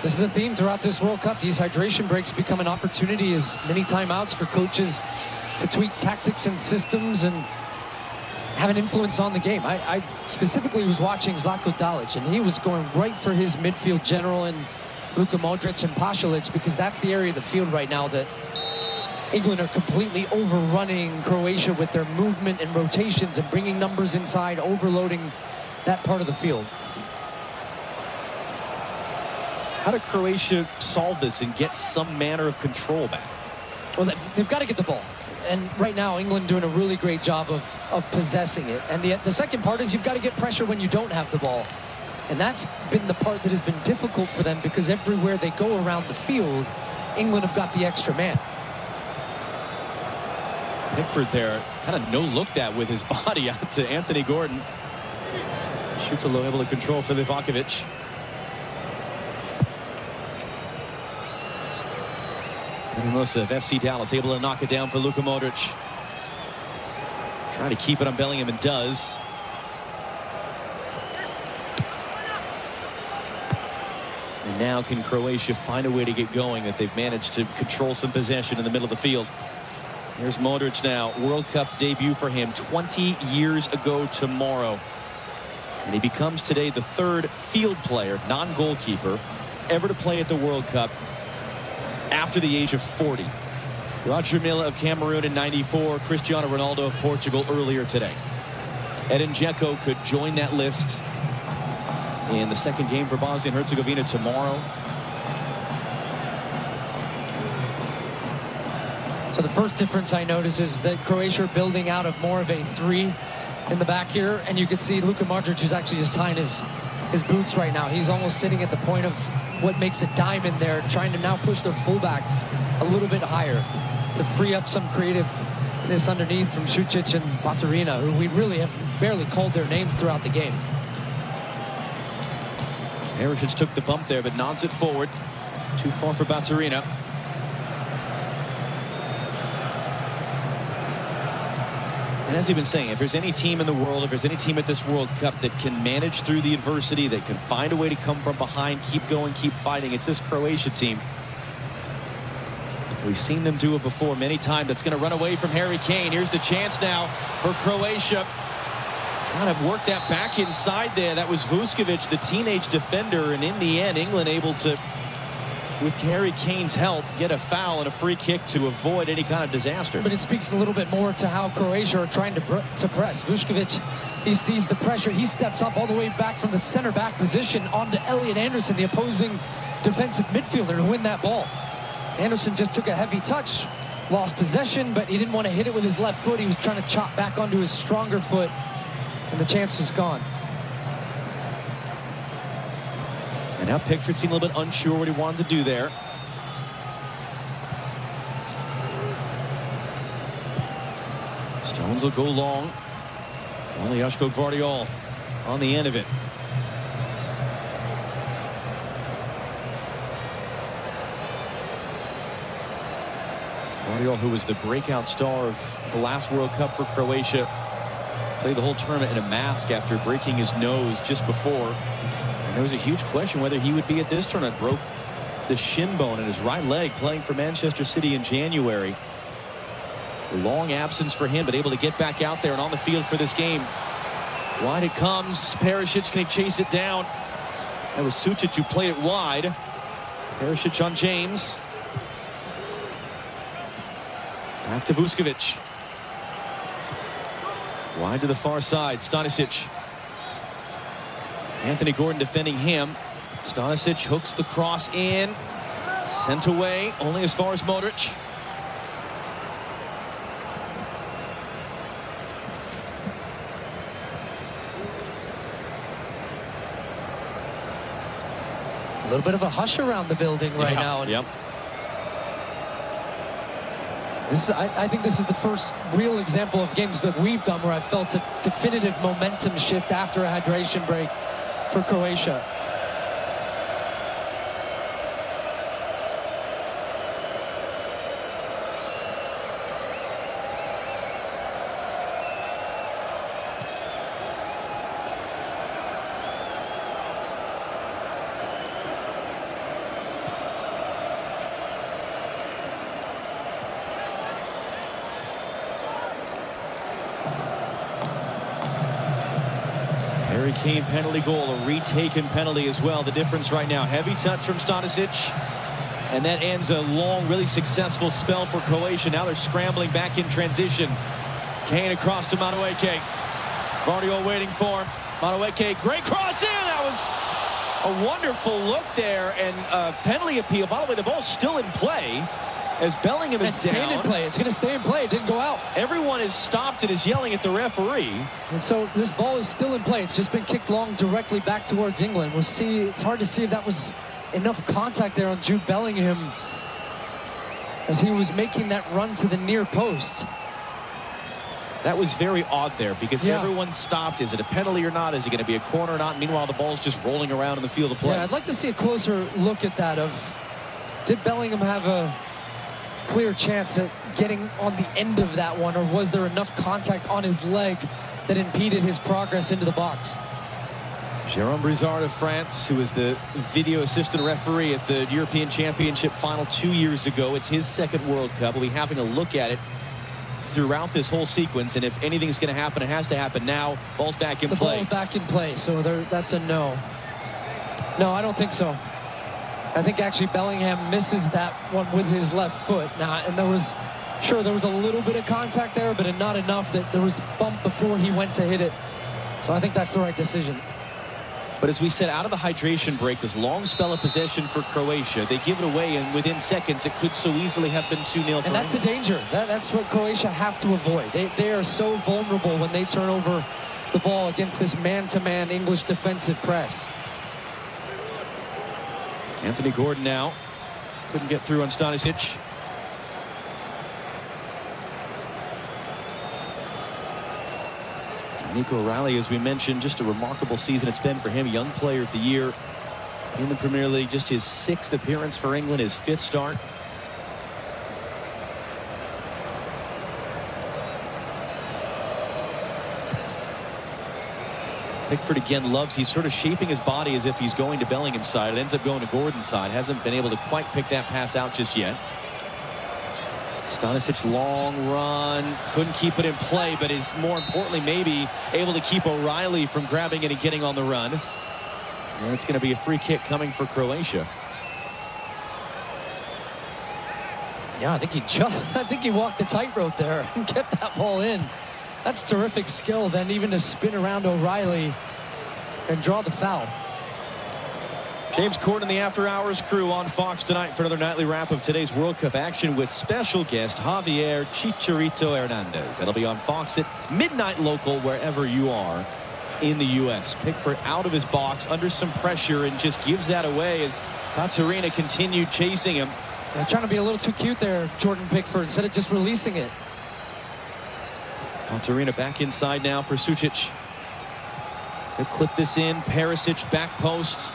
This is a theme throughout this World Cup. These hydration breaks become an opportunity as many timeouts for coaches to tweak tactics and systems and have an influence on the game. I specifically was watching Zlatko Dalic, and he was going right for his midfield general and Luka Modric and Pasalic, because that's the area of the field right now that England are completely overrunning Croatia with their movement and rotations and bringing numbers inside, overloading that part of the field. How did Croatia solve this and get some manner of control back? Well, they've got to get the ball. And right now, England doing a really great job of possessing it. And the second part is you've got to get pressure when you don't have the ball. And that's been the part that has been difficult for them, because everywhere they go around the field, England have got the extra man. Pickford there, kind of no-look that with his body out to Anthony Gordon. Shoots a low, able to control for Livakovic. And Musa of FC Dallas able to knock it down for Luka Modric. Trying to keep it on Bellingham, and does. And now can Croatia find a way to get going, that they've managed to control some possession in the middle of the field. Here's Modric now. World Cup debut for him 20 years ago tomorrow. And he becomes today the third field player, non-goalkeeper, ever to play at the World Cup after the age of 40. Roger Milla of Cameroon in '94, Cristiano Ronaldo of Portugal earlier today. Edin Dzeko could join that list in the second game for Bosnia and Herzegovina tomorrow. So the first difference I notice is that Croatia are building out of more of a 3 in the back here, and you can see Luka Modric, who's actually just tying his boots right now. He's almost sitting at the point of what makes a diamond there, trying to now push their fullbacks a little bit higher to free up some creativeness underneath from Šučić and Baturina, who we really have barely called their names throughout the game. Perisic took the bump there, but nods it forward. Too far for Baturina. And as you've been saying, if there's any team in the world, if there's any team at this World Cup that can manage through the adversity, that can find a way to come from behind, keep going, keep fighting, it's this Croatia team. We've seen them do it before many times. That's going to run away from Harry Kane. Here's the chance now for Croatia. Trying to work that back inside there. That was Vuskovic, the teenage defender. And in the end, England able to, with Harry Kane's help, get a foul and a free kick to avoid any kind of disaster. But it speaks a little bit more to how Croatia are trying to press. Vuskovic, he sees the pressure. He steps up all the way back from the center back position onto Elliot Anderson, the opposing defensive midfielder, to win that ball. Anderson just took a heavy touch, lost possession, but he didn't want to hit it with his left foot. He was trying to chop back onto his stronger foot, and the chance was gone. And now Pickford seemed a little bit unsure what he wanted to do there. Stones will go long. Only Joško Gvardiol on the end of it. Gvardiol, who was the breakout star of the last World Cup for Croatia, played the whole tournament in a mask after breaking his nose just before. And there was a huge question whether he would be at this tournament. Broke the shin bone in his right leg playing for Manchester City in January. A long absence for him, but able to get back out there and on the field for this game. Wide it comes. Perisic can chase it down. That was Šučić who played it wide. Perisic on James. Back to Vuskovic. Wide to the far side. Stanisic. Anthony Gordon defending him. Stanisic hooks the cross in. Sent away only as far as Modric. A little bit of a hush around the building right now. Yep. I think this is the first real example of games that we've done where I felt a definitive momentum shift after a hydration break for Croatia. Harry Kane penalty goal, a retaken penalty as well. The difference right now, heavy touch from Stanisic. And that ends a long, really successful spell for Croatia. Now they're scrambling back in transition. Kane across to Madueke. Vardiol waiting for him. Madueke, great cross in. That was a wonderful look there. And penalty appeal. By the way, the ball's still in play as Bellingham is down. It's staying in play. It's going to stay in play. It didn't go out. Everyone is stopped and is yelling at the referee. And so this ball is still in play. It's just been kicked long directly back towards England. We'll see. It's hard to see if that was enough contact there on Jude Bellingham as he was making that run to the near post. That was very odd there because everyone stopped. Is it a penalty or not? Is it going to be a corner or not? Meanwhile, the ball's just rolling around in the field of play. Yeah, I'd like to see a closer look at that of, did Bellingham have a clear chance at getting on the end of that one, or was there enough contact on his leg that impeded his progress into the box? Jérôme Brizard of France, who was the video assistant referee at the European Championship final 2 years ago. It's his second World Cup. We'll be having a look at it throughout this whole sequence, and if anything's going to happen, it has to happen now. Ball's back in play. The ball back in play, so that's a no. No, I don't think so. I think actually Bellingham misses that one with his left foot. Now, and there was a little bit of contact there, but not enough that there was a bump before he went to hit it. So I think that's the right decision. But as we said, out of the hydration break, this long spell of possession for Croatia, they give it away, and within seconds, it could so easily have been 2-0 for And that's the danger. That's what Croatia have to avoid. They are so vulnerable when they turn over the ball against this man-to-man English defensive press. Anthony Gordon now. Couldn't get through on Stanisic. Nico O'Reilly, as we mentioned, just a remarkable season it's been for him. Young Player of the Year in the Premier League. Just his 6th appearance for England, his 5th start. Pickford again loves, he's sort of shaping his body as if he's going to Bellingham's side. It ends up going to Gordon's side. Hasn't been able to quite pick that pass out just yet. Stanisic, long run, couldn't keep it in play, but is more importantly maybe able to keep O'Reilly from grabbing it and getting on the run. And it's going to be a free kick coming for Croatia. Yeah, I think he walked the tightrope there and kept that ball in. That's terrific skill then, even to spin around O'Reilly and draw the foul. James Corden, the After Hours crew on Fox tonight for another nightly wrap of today's World Cup action with special guest Javier Chicharito Hernandez. That'll be on Fox at midnight local wherever you are in the U.S. Pickford out of his box under some pressure and just gives that away as Katarina continued chasing him. They're trying to be a little too cute there, Jordan Pickford, instead of just releasing it. Katarina back inside now for Sucic. He'll clip this in. Perisic back post.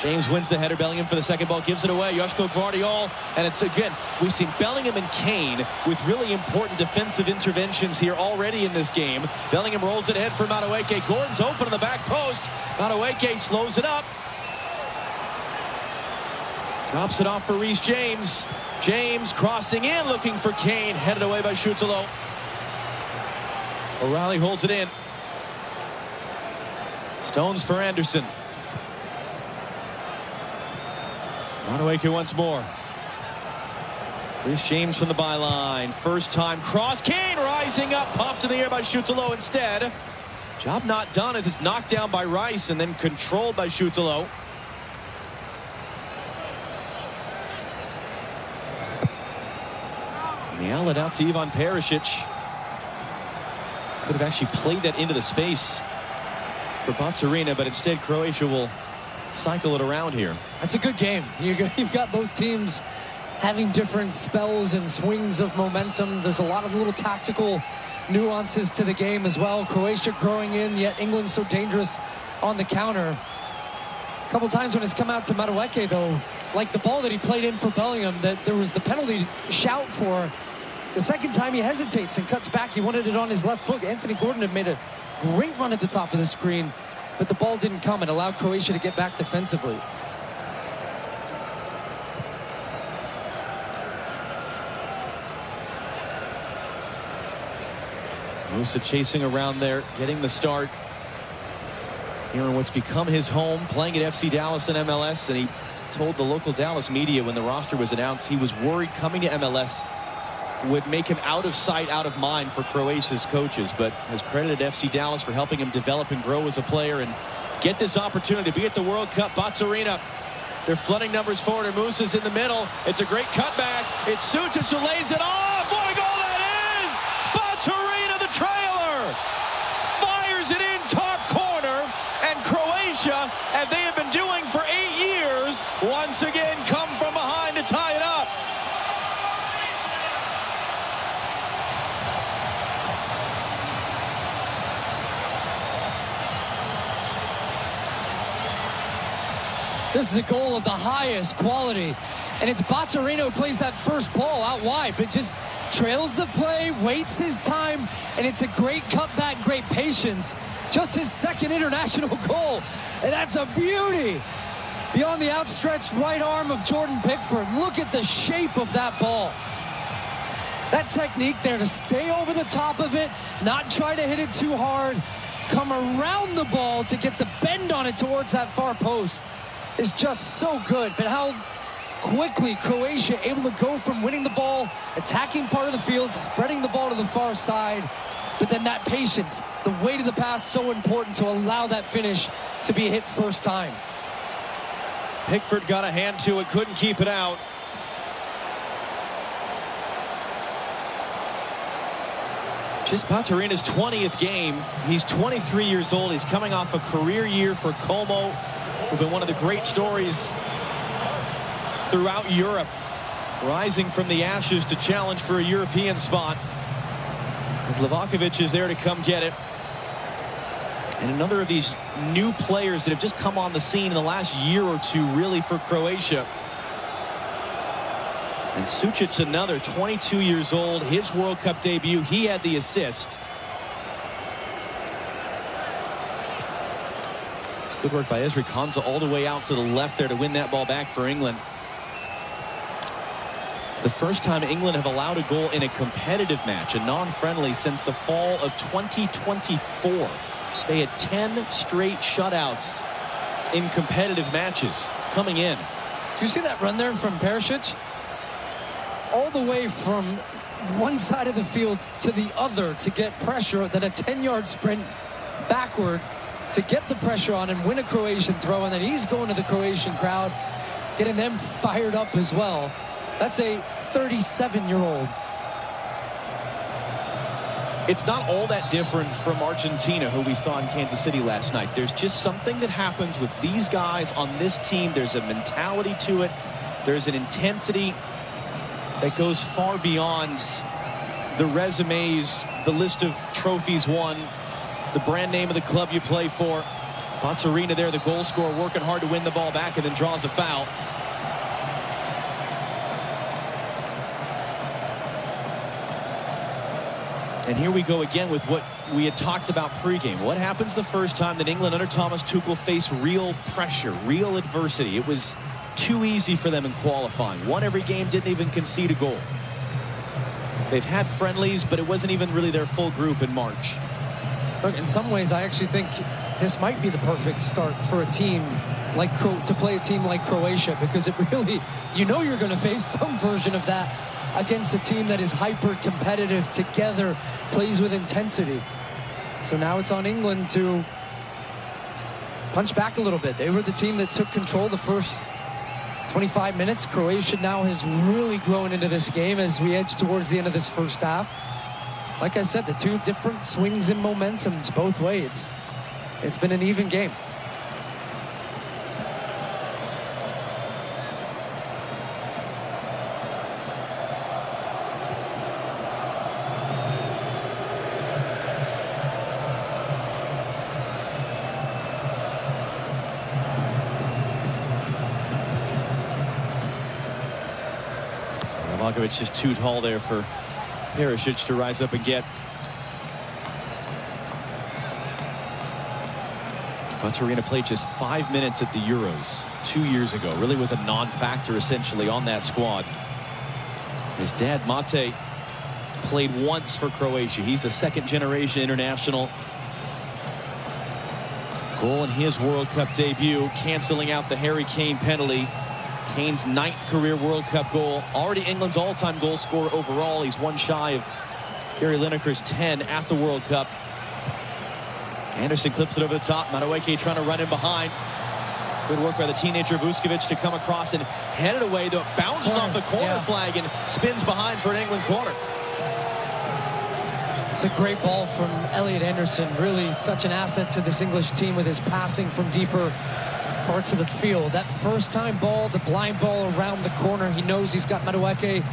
James wins the header. Bellingham for the second ball, gives it away. Joško Gvardiol, and it's again, we've seen Bellingham and Kane with really important defensive interventions here already in this game. Bellingham rolls it ahead for Madueke. Gordon's open on the back post. Madueke slows it up. Drops it off for Reece James. James crossing in, looking for Kane. Headed away by Schutelo. O'Reilly holds it in. Stones for Anderson. Madueke once more. Reece James from the byline. First time cross. Kane rising up. Popped in the air by Schutelo instead. Job not done. It is knocked down by Rice and then controlled by Schutelo. And the outlet out to Ivan Perisic. Could have actually played that into the space for Baturina, but instead Croatia will cycle it around here. That's a good game. You've got both teams having different spells and swings of momentum. There's a lot of little tactical nuances to the game as well. Croatia growing in, yet England so dangerous on the counter. A couple times when it's come out to Madueke, though, like the ball that he played in for Bellingham, that there was the penalty shout for. The second time he hesitates and cuts back. He wanted it on his left foot. Anthony Gordon had made a great run at the top of the screen, but the ball didn't come and allowed Croatia to get back defensively. Musa chasing around there, getting the start here in what's become his home, playing at FC Dallas in MLS, and he told the local Dallas media when the roster was announced he was worried coming to MLS would make him out of sight, out of mind for Croatia's coaches, but has credited FC Dallas for helping him develop and grow as a player and get this opportunity to be at the World Cup. Baturina, they're flooding numbers forward, and Musa's in the middle. It's a great cutback. It's Sucic who lays it off. What a goal that is! Baturina, the trailer, fires it in top corner, and Croatia, as they have been doing for 8 years, once again come from behind to tie it up. This is a goal of the highest quality, and it's Baturina who plays that first ball out wide, but just trails the play, waits his time, and it's a great cutback, great patience. Just his second international goal, and that's a beauty. Beyond the outstretched right arm of Jordan Pickford, look at the shape of that ball. That technique there to stay over the top of it, not try to hit it too hard, come around the ball to get the bend on it towards that far post. Is just so good, but how quickly Croatia able to go from winning the ball, attacking part of the field, spreading the ball to the far side, but then that patience, the weight of the pass, so important to allow that finish to be hit first time. Pickford got a hand to it, couldn't keep it out. Just Baturina's 20th game. He's 23 years old. He's coming off a career year for Como, who've been one of the great stories throughout Europe, rising from the ashes to challenge for a European spot. As Livakovic is there to come get it. And another of these new players that have just come on the scene in the last year or two, really, for Croatia. And Sucic, another 22 years old, his World Cup debut, he had the assist. Good work by Ezri Konsa all the way out to the left there to win that ball back for England. It's the first time England have allowed a goal in a competitive match, a non-friendly, since the fall of 2024. They had 10 straight shutouts in competitive matches coming in. Did you see that run there from Perisic? All the way from one side of the field to the other to get pressure, then a 10-yard sprint backward to get the pressure on and win a Croatian throw, and then he's going to the Croatian crowd, getting them fired up as well. That's a 37-year-old. It's not all that different from Argentina, who we saw in Kansas City last night. There's just something that happens with these guys on this team. There's a mentality to it. There's an intensity that goes far beyond the resumes, the list of trophies won, the brand name of the club you play for. Baturina there, the goal scorer, working hard to win the ball back and then draws a foul. And here we go again with what we had talked about pregame. What happens the first time that England under Thomas Tuchel faced real pressure, real adversity? It was too easy for them in qualifying. Won every game, didn't even concede a goal. They've had friendlies, but it wasn't even really their full group in March. Look, in some ways, I actually think this might be the perfect start for a team to play a team like Croatia, because it really, you know, you're going to face some version of that against a team that is hyper competitive, together, plays with intensity. So now it's on England to punch back a little bit. They were the team that took control the first 25 minutes. Croatia now has really grown into this game as we edge towards the end of this first half. Like I said, the two different swings and momentums both ways. It's been an even game. Just too tall there for Perisic to rise up and get. Arena played just 5 minutes at the Euros 2 years ago. Really was a non-factor essentially on that squad. His dad, Mate, played once for Croatia. He's a second-generation international. Goal in his World Cup debut, canceling out the Harry Kane penalty. Kane's 9th career World Cup goal. Already England's all-time goal scorer overall. He's one shy of Gary Lineker's 10 at the World Cup. Anderson clips it over the top. Madueke trying to run in behind. Good work by the teenager Vuskovic to come across and head it away, though it bounces off the corner flag and spins behind for an England corner. It's a great ball from Elliot Anderson. Really such an asset to this English team with his passing from deeper parts of the field. That first time ball, the blind ball around the corner, he knows he's got Madueke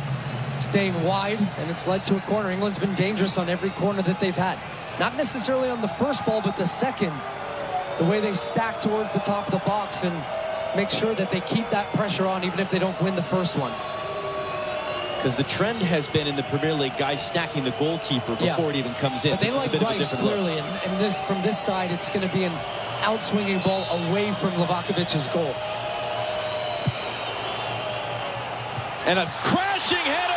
staying wide, and it's led to a corner. England's been dangerous on every corner that they've had. Not necessarily on the first ball, but the second. The way they stack towards the top of the box and make sure that they keep that pressure on even if they don't win the first one. Because the trend has been in the Premier League, guys stacking the goalkeeper before it even comes in. But they like Rice, clearly, and this from this side, it's going to be an outswinging ball away from Livakovic's goal. And a crashing header.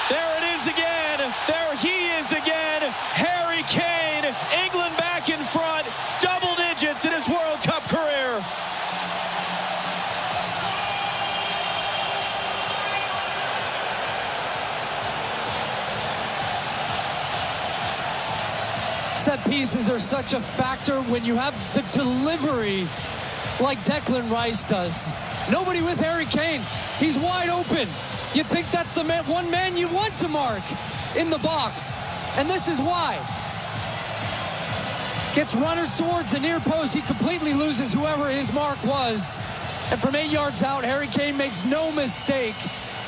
There it is again. There he is again. Harry Kane. England back in front. Double digits in his World Cup career. Set pieces are such a factor when you have the delivery like Declan Rice does. Nobody with Harry Kane. He's wide open. You think that's the one man you want to mark in the box. And this is why. Gets runners towards the near post. He completely loses whoever his mark was. And from 8 yards out, Harry Kane makes no mistake.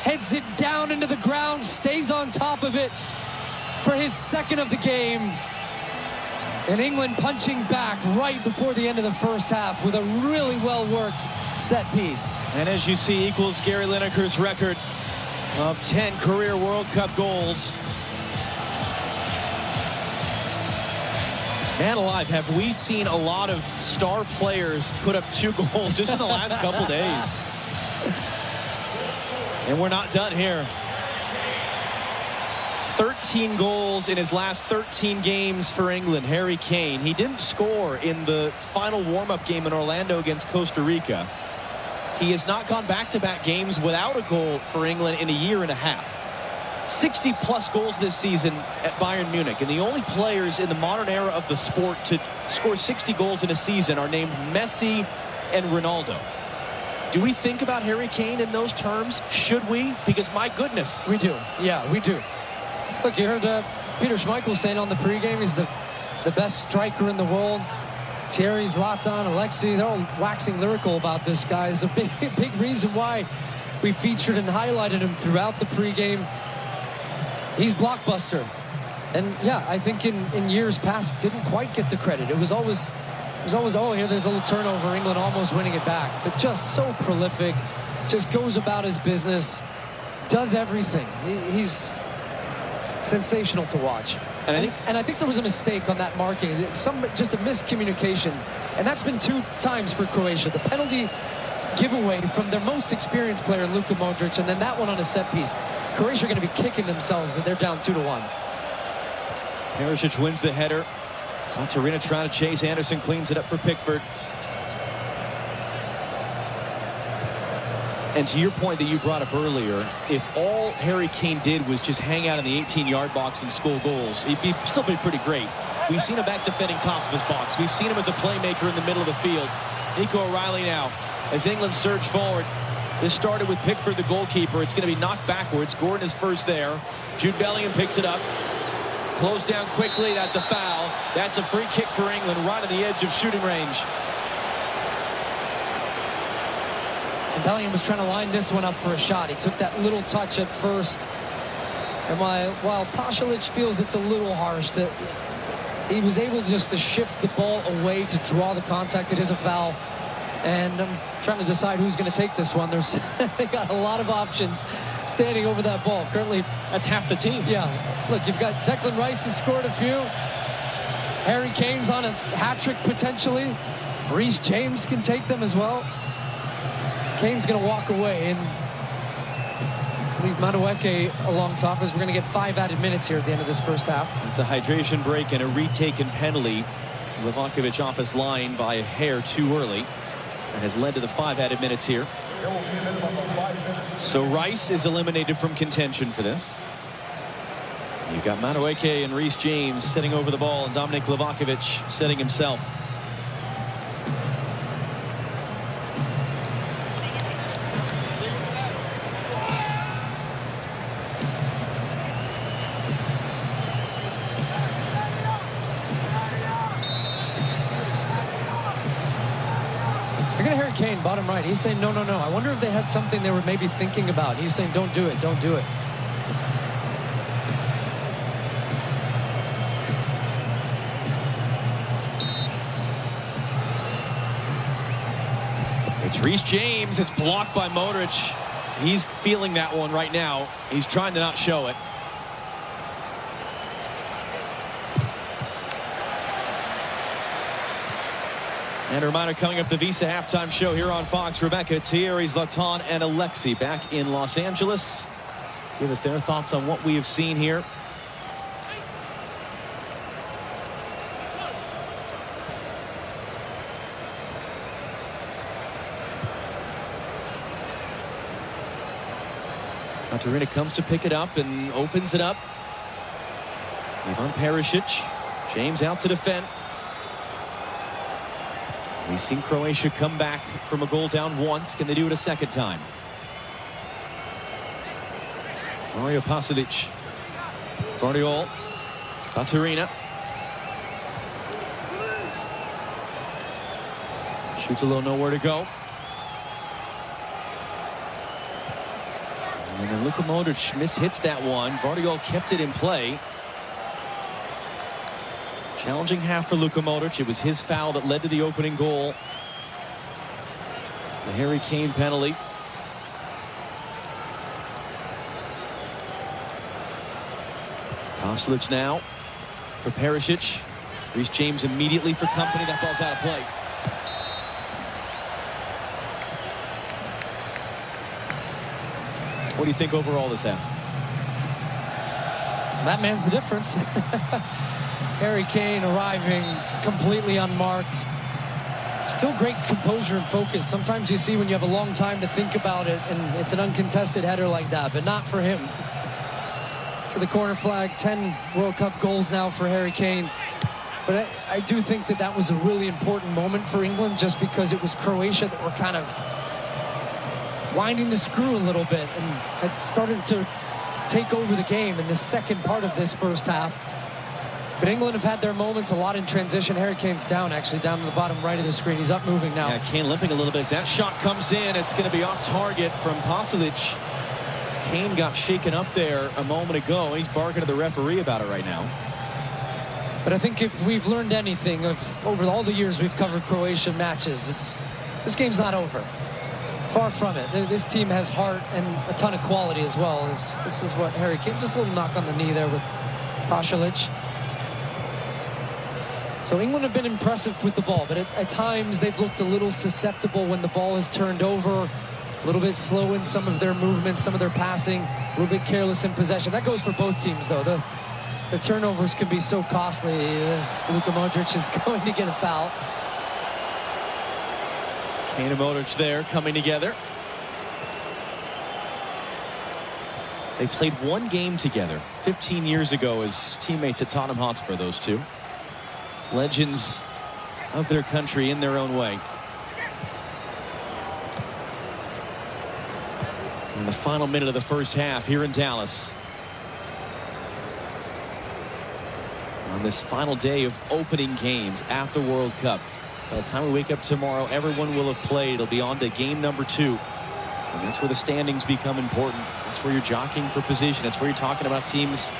Heads it down into the ground, stays on top of it for his second of the game. And England punching back right before the end of the first half with a really well-worked set piece. And as you see, equals Gary Lineker's record of 10 career World Cup goals. Man alive, have we seen a lot of star players put up 2 goals just in the last couple days? And we're not done here. 13 goals in his last 13 games for England. Harry Kane. He didn't score in the final warm-up game in Orlando against Costa Rica. He has not gone back-to-back games without a goal for England in a year and a half. 60-plus goals this season at Bayern Munich. And the only players in the modern era of the sport to score 60 goals in a season are named Messi and Ronaldo. Do we think about Harry Kane in those terms? Should we? Because, my goodness. We do. Yeah, we do. Look, you heard Peter Schmeichel saying on the pregame he's the best striker in the world. Thierry, Zlatan, Alexei, they're all waxing lyrical about this guy. It's a big reason why we featured and highlighted him throughout the pregame. He's blockbuster. And, yeah, I think in years past didn't quite get the credit. It was always, oh, here there's a little turnover, England almost winning it back. But just so prolific, just goes about his business, does everything. He's sensational to watch. And I think there was a mistake on that marking. Just a miscommunication. And that's been 2 times for Croatia. The penalty giveaway from their most experienced player, Luka Modric, and then that one on a set piece. Croatia are going to be kicking themselves that they're down 2-1. Perisic wins the header. Arena trying to chase. Anderson cleans it up for Pickford. And to your point that you brought up earlier, if all Harry Kane did was just hang out in the 18-yard box and score goals, he'd still be pretty great. We've seen him back defending top of his box. We've seen him as a playmaker in the middle of the field. Nico O'Reilly now, as England surge forward. This started with Pickford, the goalkeeper. It's going to be knocked backwards. Gordon is first there. Jude Bellingham picks it up. Closed down quickly. That's a foul. That's a free kick for England right on the edge of shooting range. And Bellingham was trying to line this one up for a shot. He took that little touch at first. And while Pasalic feels it's a little harsh, that he was able just to shift the ball away to draw the contact. It is a foul. And I'm trying to decide who's going to take this one. They got a lot of options standing over that ball. Currently, that's half the team. Yeah. Look, you've got Declan Rice has scored a few. Harry Kane's on a hat trick potentially. Reece James can take them as well. Kane's going to walk away and leave Madueke along top as we're going to get 5 added minutes here at the end of this first half. It's a hydration break and a retaken penalty. Livakovic off his line by a hair too early. And has led to the 5 added minutes here. So Rice is eliminated from contention for this. You've got Madueke and Reece James sitting over the ball, and Dominic Livakovic setting himself. Kane, bottom right, he's saying no. I wonder if they had something they were maybe thinking about. He's saying don't do it, don't do it. It's Reece James. It's blocked by Modric. He's feeling that one right now. He's trying to not show it. And a reminder, coming up the Visa halftime show here on Fox. Rebecca, Thierry, Zlatan, and Alexi back in Los Angeles. Give us their thoughts on what we have seen here. Katarina comes to pick it up and opens it up. Ivan Perisic. James out to defend. We've seen Croatia come back from a goal down once. Can they do it a second time? Mario Pasalic. Guardiol. Katarina. Shoots a little, nowhere to go. And then Luka Modric mishits that one. Guardiol kept it in play. Challenging half for Luka Modric. It was his foul that led to the opening goal. The Harry Kane penalty. Pasalic now for Perisic. Reece James immediately for company. That ball's out of play. What do you think overall this half? That man's the difference. Harry Kane arriving completely unmarked. Still great composure and focus. Sometimes you see when you have a long time to think about it and it's an uncontested header like that, but not for him. To the corner flag, 10 World Cup goals now for Harry Kane. But I do think that that was a really important moment for England just because it was Croatia that were kind of winding the screw a little bit and had started to take over the game in the second part of this first half. But England have had their moments, a lot in transition. Harry Kane's down, actually, down to the bottom right of the screen. He's up moving now. Yeah, Kane limping a little bit. As that shot comes in, it's going to be off target from Pasalic. Kane got shaken up there a moment ago. He's barking to the referee about it right now. But I think if we've learned anything over all the years we've covered Croatian matches, this game's not over. Far from it. This team has heart and a ton of quality as well. This is what Harry Kane, just a little knock on the knee there with Pasalic. So England have been impressive with the ball, but at times they've looked a little susceptible when the ball is turned over, a little bit slow in some of their movements, some of their passing, a little bit careless in possession. That goes for both teams, though. The turnovers can be so costly as Luka Modric is going to get a foul. Kane and Modric there coming together. They played one game together 15 years ago as teammates at Tottenham Hotspur, those two. Legends of their country in their own way. In the final minute of the first half here in Dallas. On this final day of opening games at the World Cup. By the time we wake up tomorrow, everyone will have played. It'll be on to game number 2. And that's where the standings become important. That's where you're jockeying for position. That's where you're talking about teams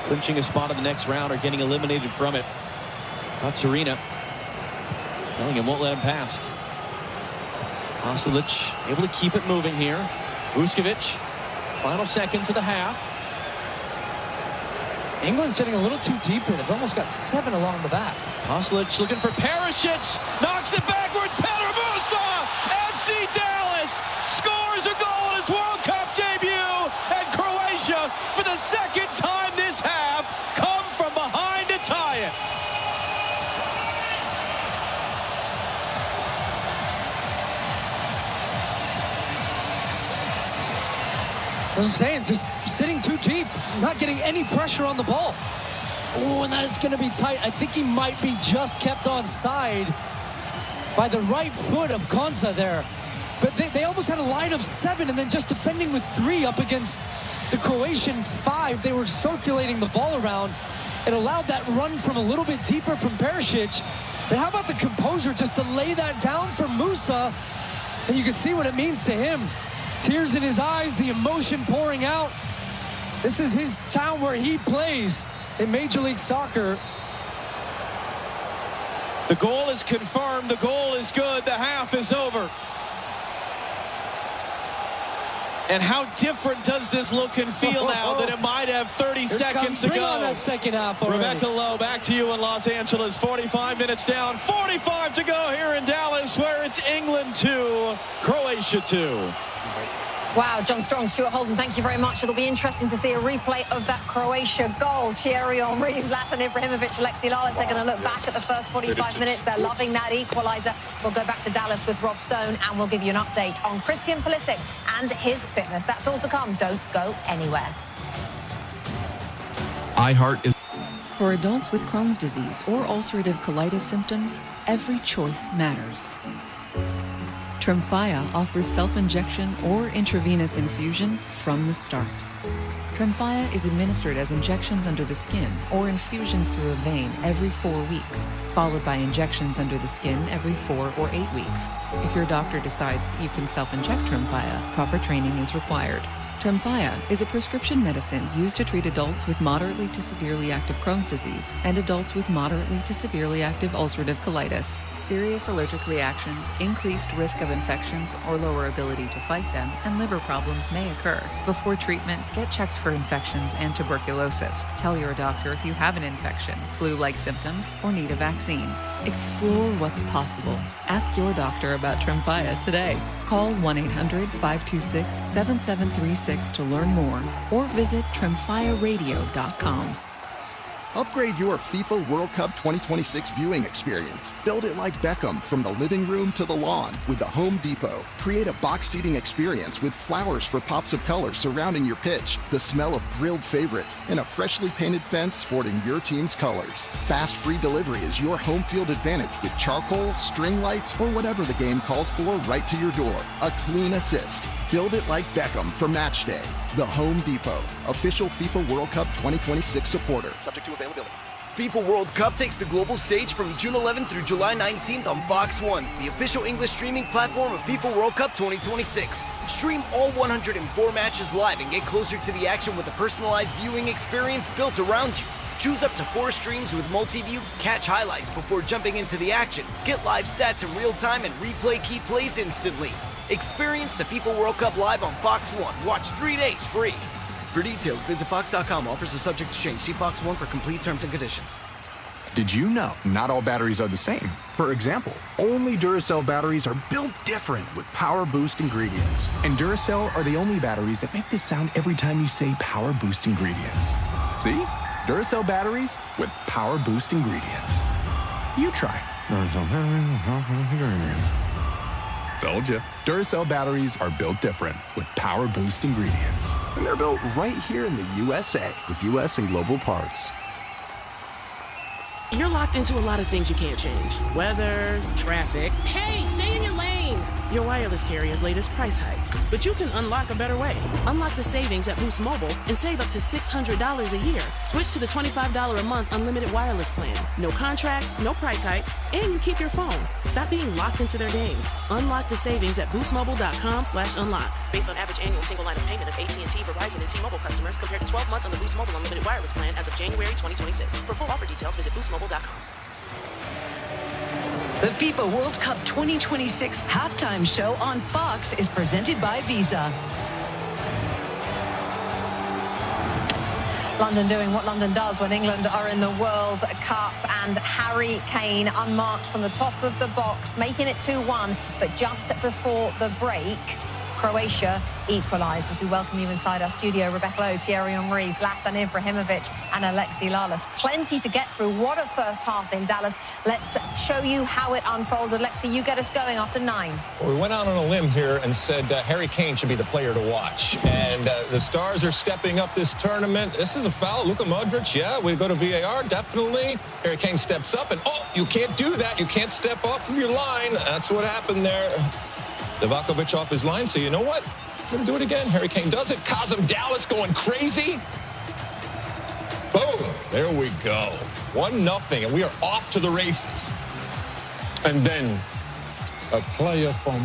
clinching a spot in the next round or getting eliminated from it. Not Serena. Bellingham won't let him pass. Pasalic able to keep it moving here. Vuskovic, final seconds of the half. England's getting a little too deep here. They've almost got 7 along the back. Pasalic looking for Perisic. Knocks it backward. Peter Musa. FC Dallas scores a goal in his World Cup debut. And Croatia, for the second time this half, come from behind to tie it. I was saying, just sitting too deep, not getting any pressure on the ball. Oh, and that is going to be tight. I think he might be just kept onside by the right foot of Konsa there. But they almost had a line of 7 and then just defending with 3 up against the Croatian 5. They were circulating the ball around. It allowed that run from a little bit deeper from Perisic. But how about the composure just to lay that down for Musa? And you can see what it means to him. Tears in his eyes, the emotion pouring out. This is his town where he plays in Major League Soccer. The goal is confirmed. The goal is good. The half is over. And how different does this look and feel now than it might have 30 seconds ago? Bring on that second half already. Rebecca Lowe, back to you in Los Angeles. 45 minutes down, 45 to go here in Dallas, where it's England 2, Croatia 2. Wow, John Strong, Stuart Holden, thank you very much. It'll be interesting to see a replay of that Croatia goal. Thierry Henry, Zlatan Ibrahimovic, Alexi Lalas, they're going to look back at the first 45 minutes. They're loving that equaliser. We'll go back to Dallas with Rob Stone and we'll give you an update on Christian Pulisic and his fitness. That's all to come. Don't go anywhere. iHeart is... For adults with Crohn's disease or ulcerative colitis symptoms, every choice matters. Tremfya offers self-injection or intravenous infusion from the start. Tremfya is administered as injections under the skin or infusions through a vein every 4 weeks, followed by injections under the skin every 4 or 8 weeks. If your doctor decides that you can self-inject Tremfya, proper training is required. Tremfya is a prescription medicine used to treat adults with moderately to severely active Crohn's disease and adults with moderately to severely active ulcerative colitis. Serious allergic reactions, increased risk of infections or lower ability to fight them, and liver problems may occur. Before treatment, get checked for infections and tuberculosis. Tell your doctor if you have an infection, flu-like symptoms, or need a vaccine. Explore what's possible. Ask your doctor about Tremfya today. Call 1-800-526-7736 to learn more or visit tremfyaradio.com. Upgrade your FIFA World Cup 2026 viewing experience. Build it like Beckham from the living room to the lawn with the Home Depot. Create a box seating experience with flowers for pops of color surrounding your pitch, the smell of grilled favorites, and a freshly painted fence sporting your team's colors. Fast free delivery is your home field advantage with charcoal, string lights, or whatever the game calls for right to your door. A clean assist. Build it like Beckham for match day. The Home Depot, official FIFA World Cup 2026 supporter. Subject to availability. FIFA World Cup takes the global stage from June 11th through July 19th on Fox 1, the official English streaming platform of FIFA World Cup 2026. Stream all 104 matches live and get closer to the action with a personalized viewing experience built around you. Choose up to 4 streams with multi-view, catch highlights before jumping into the action, get live stats in real time, and replay key plays instantly. Experience the FIFA World Cup live on Fox 1. Watch 3 days free. For details, visit Fox.com. Offers are subject to change. See Fox 1 for complete terms and conditions. Did you know not all batteries are the same? For example, only Duracell batteries are built different with power boost ingredients. And Duracell are the only batteries that make this sound every time you say power boost ingredients. See? Duracell batteries with power boost ingredients. You try. Told ya. Duracell batteries are built different with power boost ingredients. And they're built right here in the USA with US and global parts. You're locked into a lot of things you can't change. Weather, traffic. Hey, stay in your lane. Your wireless carrier's latest price hike. But you can unlock a better way. Unlock the savings at Boost Mobile and save up to $600 a year. Switch to the $25 a month unlimited wireless plan. No contracts, no price hikes, and you keep your phone. Stop being locked into their games. Unlock the savings at boostmobile.com/unlock. Based on average annual single line of payment of AT&T, Verizon, and T-Mobile customers compared to 12 months on the Boost Mobile unlimited wireless plan as of January 2026. For full offer details, visit boostmobile.com. The FIFA World Cup 2026 halftime show on Fox is presented by Visa. London doing what London does when England are in the World Cup, and Harry Kane unmarked from the top of the box, making it 2-1, but just before the break, Croatia equalised. As we welcome you inside our studio, Rebecca Lowe, Thierry Henry, Zlatan Ibrahimovic and Alexi Lalas. Plenty to get through. What a first half in Dallas. Let's show you how it unfolded. Alexi, you get us going after 9. Well, we went out on a limb here and said Harry Kane should be the player to watch. And the stars are stepping up this tournament. This is a foul. Luka Modric, yeah, we go to VAR, definitely. Harry Kane steps up and, oh, you can't do that. You can't step up from your line. That's what happened there. Livakovic off his line, so you know what? We're going to do it again. Harry Kane does it. Kazim Dallas going crazy. Boom. There we go. 1-0, and we are off to the races. And then a player from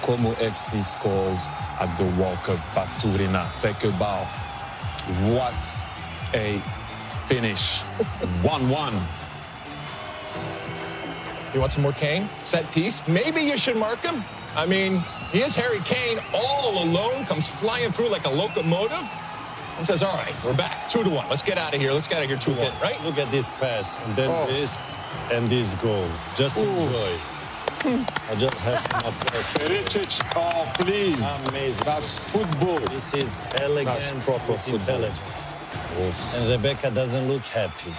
Como FC scores at the World Cup at Turina. Take a bow. What a finish. 1-1. You want some more Kane? Set piece? Maybe you should mark him. I mean, he is Harry Kane all alone, comes flying through like a locomotive and says, all right, we're back. 2-1. Let's get out of here. Let's get out of here 2-1, right? Look at this pass, and then this, and this goal. Just enjoy. I just have some applause. Perisic, oh, please. Amazing. That's football. This is elegance, That's proper with intelligence. And Rebecca doesn't look happy.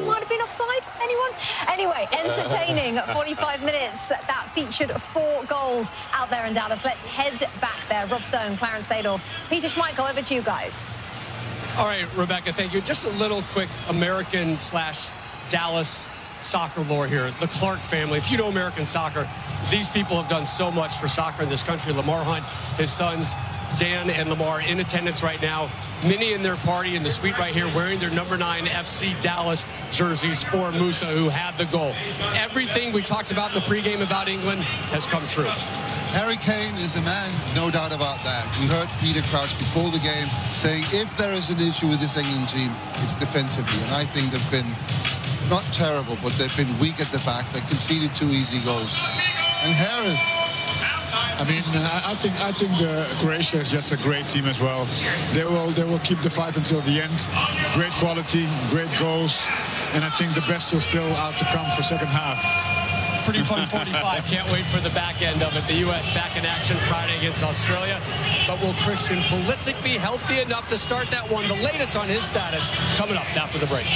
Might have been offside. Anyone? Anyway, entertaining 45 minutes that featured 4 goals out there in Dallas. Let's head back there. Rob Stone, Clarence Seedorf, Peter Schmeichel, over to you guys. All right, Rebecca, thank you. Just a little quick American/Dallas soccer lore here. The Clark family. If you know American soccer, these people have done so much for soccer in this country. Lamar Hunt, his sons, Dan and Lamar, in attendance right now. Many in their party in the suite right here wearing their number 9 FC Dallas jerseys for Musa, who had the goal. Everything we talked about in the pregame about England has come true. Harry Kane is a man, no doubt about that. We heard Peter Crouch before the game saying if there is an issue with this England team, it's defensively. And I think they've been not terrible, but they've been weak at the back. They conceded 2 easy goals. And Harry, I mean, I think the Croatia is just a great team as well. They will keep the fight until the end. Great quality, great goals, and I think the best is still out to come for second half. Pretty fun 45. Can't wait for the back end of it. The U.S. back in action Friday against Australia. But will Christian Pulisic be healthy enough to start that one? The latest on his status coming up after the break.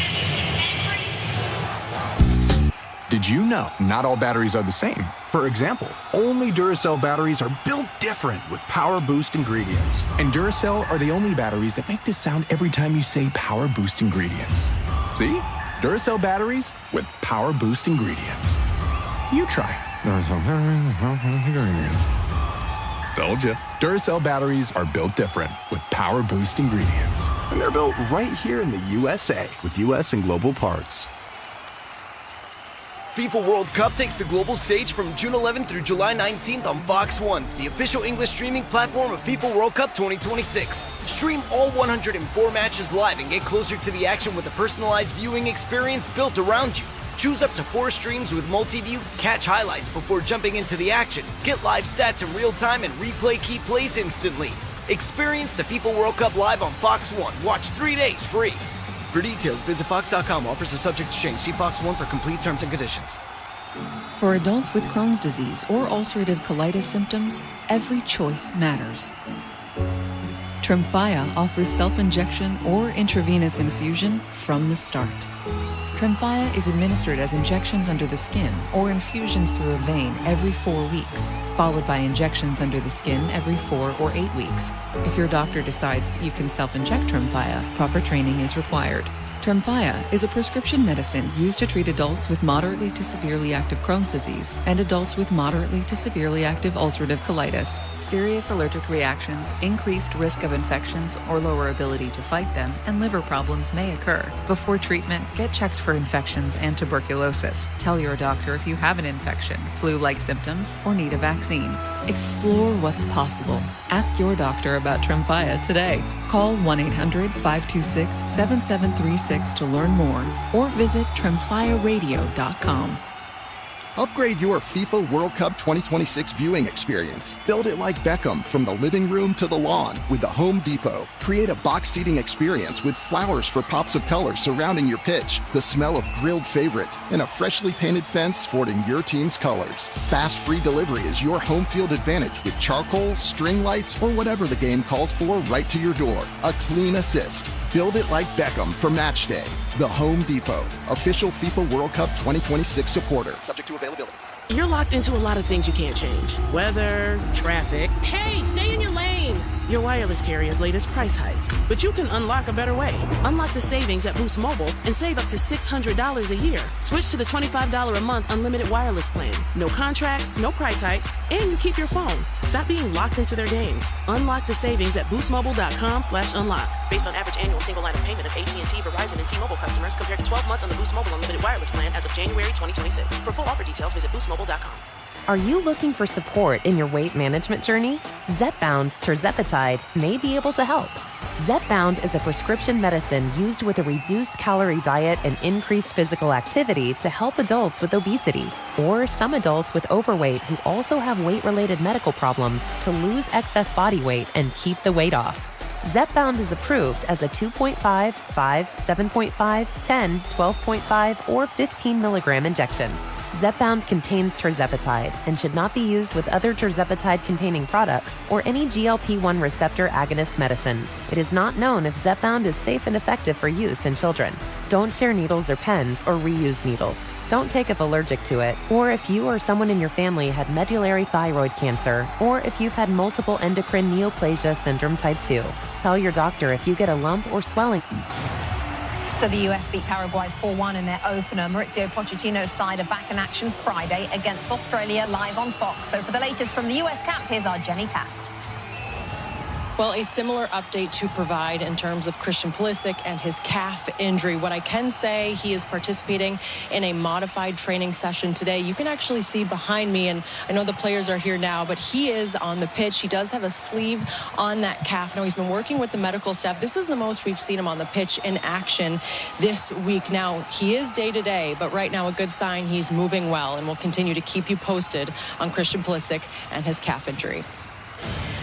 Did you know not all batteries are the same? For example, only Duracell batteries are built different with Power Boost ingredients. And Duracell are the only batteries that make this sound every time you say Power Boost ingredients. See? Duracell batteries with Power Boost ingredients. You try. Told ya. Duracell batteries are built different with Power Boost ingredients. And they're built right here in the USA with US and global parts. FIFA World Cup takes the global stage from June 11th through July 19th on Fox 1, the official English streaming platform of FIFA World Cup 2026. Stream all 104 matches live and get closer to the action with a personalized viewing experience built around you. Choose up to 4 streams with multi-view, catch highlights before jumping into the action, get live stats in real time, and replay key plays instantly. Experience the FIFA World Cup live on Fox 1. Watch 3 days free. For details, visit Fox.com. Offers are subject to change. See Fox 1 for complete terms and conditions. For adults with Crohn's disease or ulcerative colitis symptoms, every choice matters. Tremfya offers self-injection or intravenous infusion from the start. Tremfya is administered as injections under the skin or infusions through a vein every 4 weeks, followed by injections under the skin every 4 or 8 weeks. If your doctor decides that you can self-inject Tremfya, proper training is required. Tremfya is a prescription medicine used to treat adults with moderately to severely active Crohn's disease and adults with moderately to severely active ulcerative colitis. Serious allergic reactions, increased risk of infections or lower ability to fight them, and liver problems may occur. Before treatment, get checked for infections and tuberculosis. Tell your doctor if you have an infection, flu-like symptoms, or need a vaccine. Explore what's possible. Ask your doctor about Tremfya today. Call 1-800-526-7736 to learn more or visit tremfyaradio.com. Upgrade your FIFA World Cup 2026 viewing experience. Build it like Beckham from the living room to the lawn with the Home Depot. Create a box seating experience with flowers for pops of color surrounding your pitch, the smell of grilled favorites, and a freshly painted fence sporting your team's colors. Fast free delivery is your home field advantage with charcoal, string lights, or whatever the game calls for right to your door. A clean assist. Build it like Beckham for match day. The Home Depot, official FIFA World Cup 2026 supporter. Subject to availability. You're locked into a lot of things you can't change. Weather, traffic. Hey, stay in your lane. Your wireless carrier's latest price hike. But you can unlock a better way. Unlock the savings at Boost Mobile and save up to $600 a year. Switch to the $25 a month unlimited wireless plan. No contracts, no price hikes, and you keep your phone. Stop being locked into their games. Unlock the savings at boostmobile.com/unlock. Based on average annual single line of payment of AT&T, Verizon, and T-Mobile customers compared to 12 months on the Boost Mobile unlimited wireless plan as of January 2026. For full offer details, visit boostmobile.com. Are you looking for support in your weight management journey? Zepbound tirzepatide may be able to help. Zepbound is a prescription medicine used with a reduced calorie diet and increased physical activity to help adults with obesity or some adults with overweight who also have weight-related medical problems to lose excess body weight and keep the weight off. Zepbound is approved as a 2.5, 5, 7.5, 10, 12.5, or 15 milligram injection. Zepbound contains tirzepatide and should not be used with other tirzepatide-containing products or any GLP-1 receptor agonist medicines. It is not known if Zepbound is safe and effective for use in children. Don't share needles or pens or reuse needles. Don't take if allergic to it, or if you or someone in your family had medullary thyroid cancer, or if you've had multiple endocrine neoplasia syndrome type 2. Tell your doctor if you get a lump or swelling. So the US beat Paraguay 4-1 in their opener. Mauricio Pochettino's side are back in action Friday against Australia live on Fox. So for the latest from the US camp, here's our Jenny Taft. Well, a similar update to provide in terms of Christian Pulisic and his calf injury. What I can say, he is participating in a modified training session today. You can actually see behind me, and I know the players are here now, but he is on the pitch. He does have a sleeve on that calf. Now, he's been working with the medical staff. This is the most we've seen him on the pitch in action this week. Now, he is day-to-day, but right now a good sign he's moving well, and we'll continue to keep you posted on Christian Pulisic and his calf injury.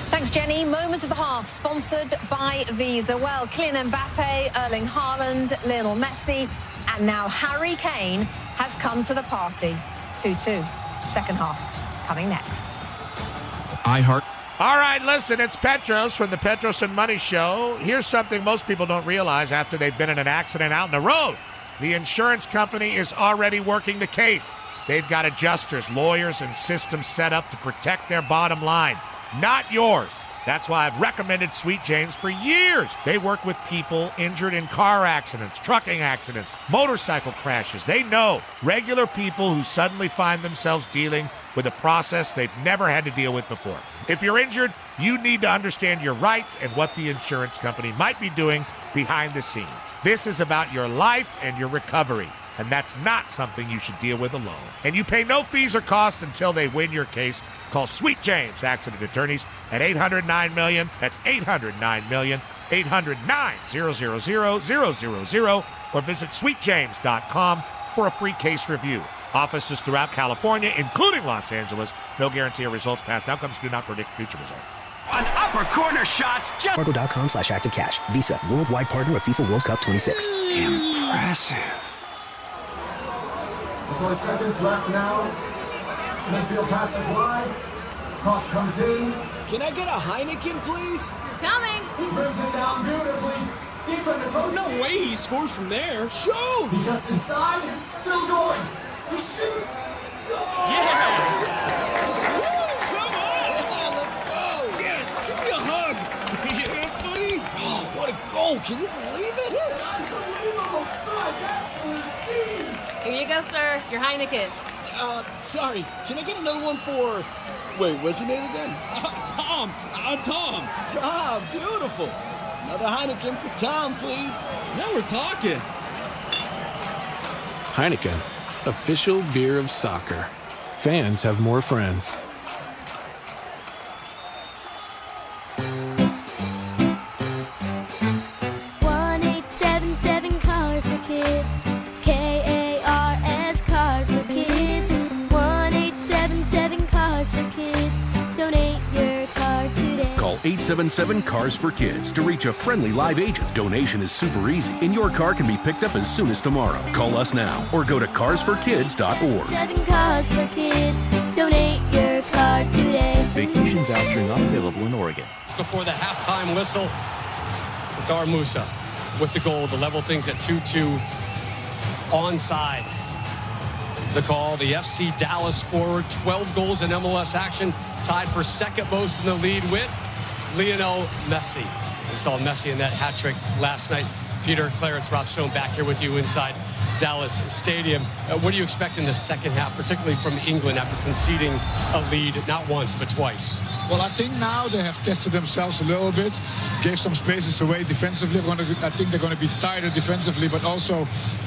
Thanks, Jenny. Moment of the half, sponsored by Visa. Well, Kylian Mbappe, Erling Haaland, Lionel Messi, and now Harry Kane has come to the party. 2-2. Second half coming next. All right, listen, it's Petros from the Petros and Money Show. Here's something most people don't realize after they've been in an accident out on the road. The insurance company is already working the case. They've got adjusters, lawyers, and systems set up to protect their bottom line. Not yours. That's why I've recommended Sweet James for years. They work with people injured in car accidents, trucking accidents, motorcycle crashes. They know regular people who suddenly find themselves dealing with a process they've never had to deal with before. If you're injured, you need to understand your rights and what the insurance company might be doing behind the scenes. This is about your life and your recovery, and that's not something you should deal with alone. And you pay no fees or costs until they win your case. Call Sweet James Accident Attorneys at 800-9-million. That's 800-9-million, 800-9-000-000, or visit sweetjames.com for a free case review. Offices throughout California, including Los Angeles. No guarantee of results. Past outcomes do not predict future results. On upper corner shots, just Fargo.com/activecash. Visa, worldwide partner of FIFA World Cup 26. Impressive. 4 seconds left now. Midfield pass is wide. Cross comes in. Can I get a Heineken, please? Coming. He brings it down beautifully. No way he scores from there. Shoot! He cuts inside, still going. He shoots. Oh, can you believe it? Here you go, sir. Your Heineken. Sorry. Can I get another one for... Wait, what's your name again? Tom. Tom. Tom, beautiful. Another Heineken for Tom, please. Now we're talking. Heineken, official beer of soccer. Fans have more friends. Call 877-CARS-FOR-KIDS to reach a friendly live agent. Donation is super easy, and your car can be picked up as soon as tomorrow. Call us now or go to carsforkids.org. 7 Cars for Kids. Donate your car today. Vacation voucher not available in Oregon. Before the halftime whistle, it's Ar Musa with the goal to level things at 2-2. Onside. The call, the FC Dallas forward, 12 goals in MLS action, tied for second most in the lead with Lionel Messi. We saw Messi in that hat trick last night. Peter, Clarence, Rob Stone back here with you inside Dallas Stadium. What do you expect in the second half, particularly from England after conceding a lead not once but twice? Well, I think now they have tested themselves a little bit, gave some spaces away defensively. I think they're going to be tighter defensively, but also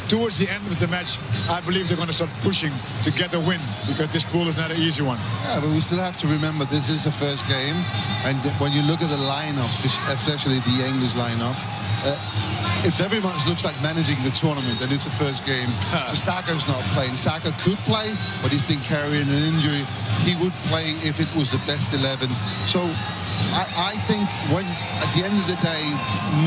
towards the end of the match, I believe they're going to start pushing to get a win, because this pool is not an easy one. Yeah, but we still have to remember this is the first game, and when you look at the lineup, especially the English lineup, it very much looks like managing the tournament, and it's the first game. Saka's not playing. Saka could play, but he's been carrying an injury. He would play if it was the best 11. So I think when, at the end of the day,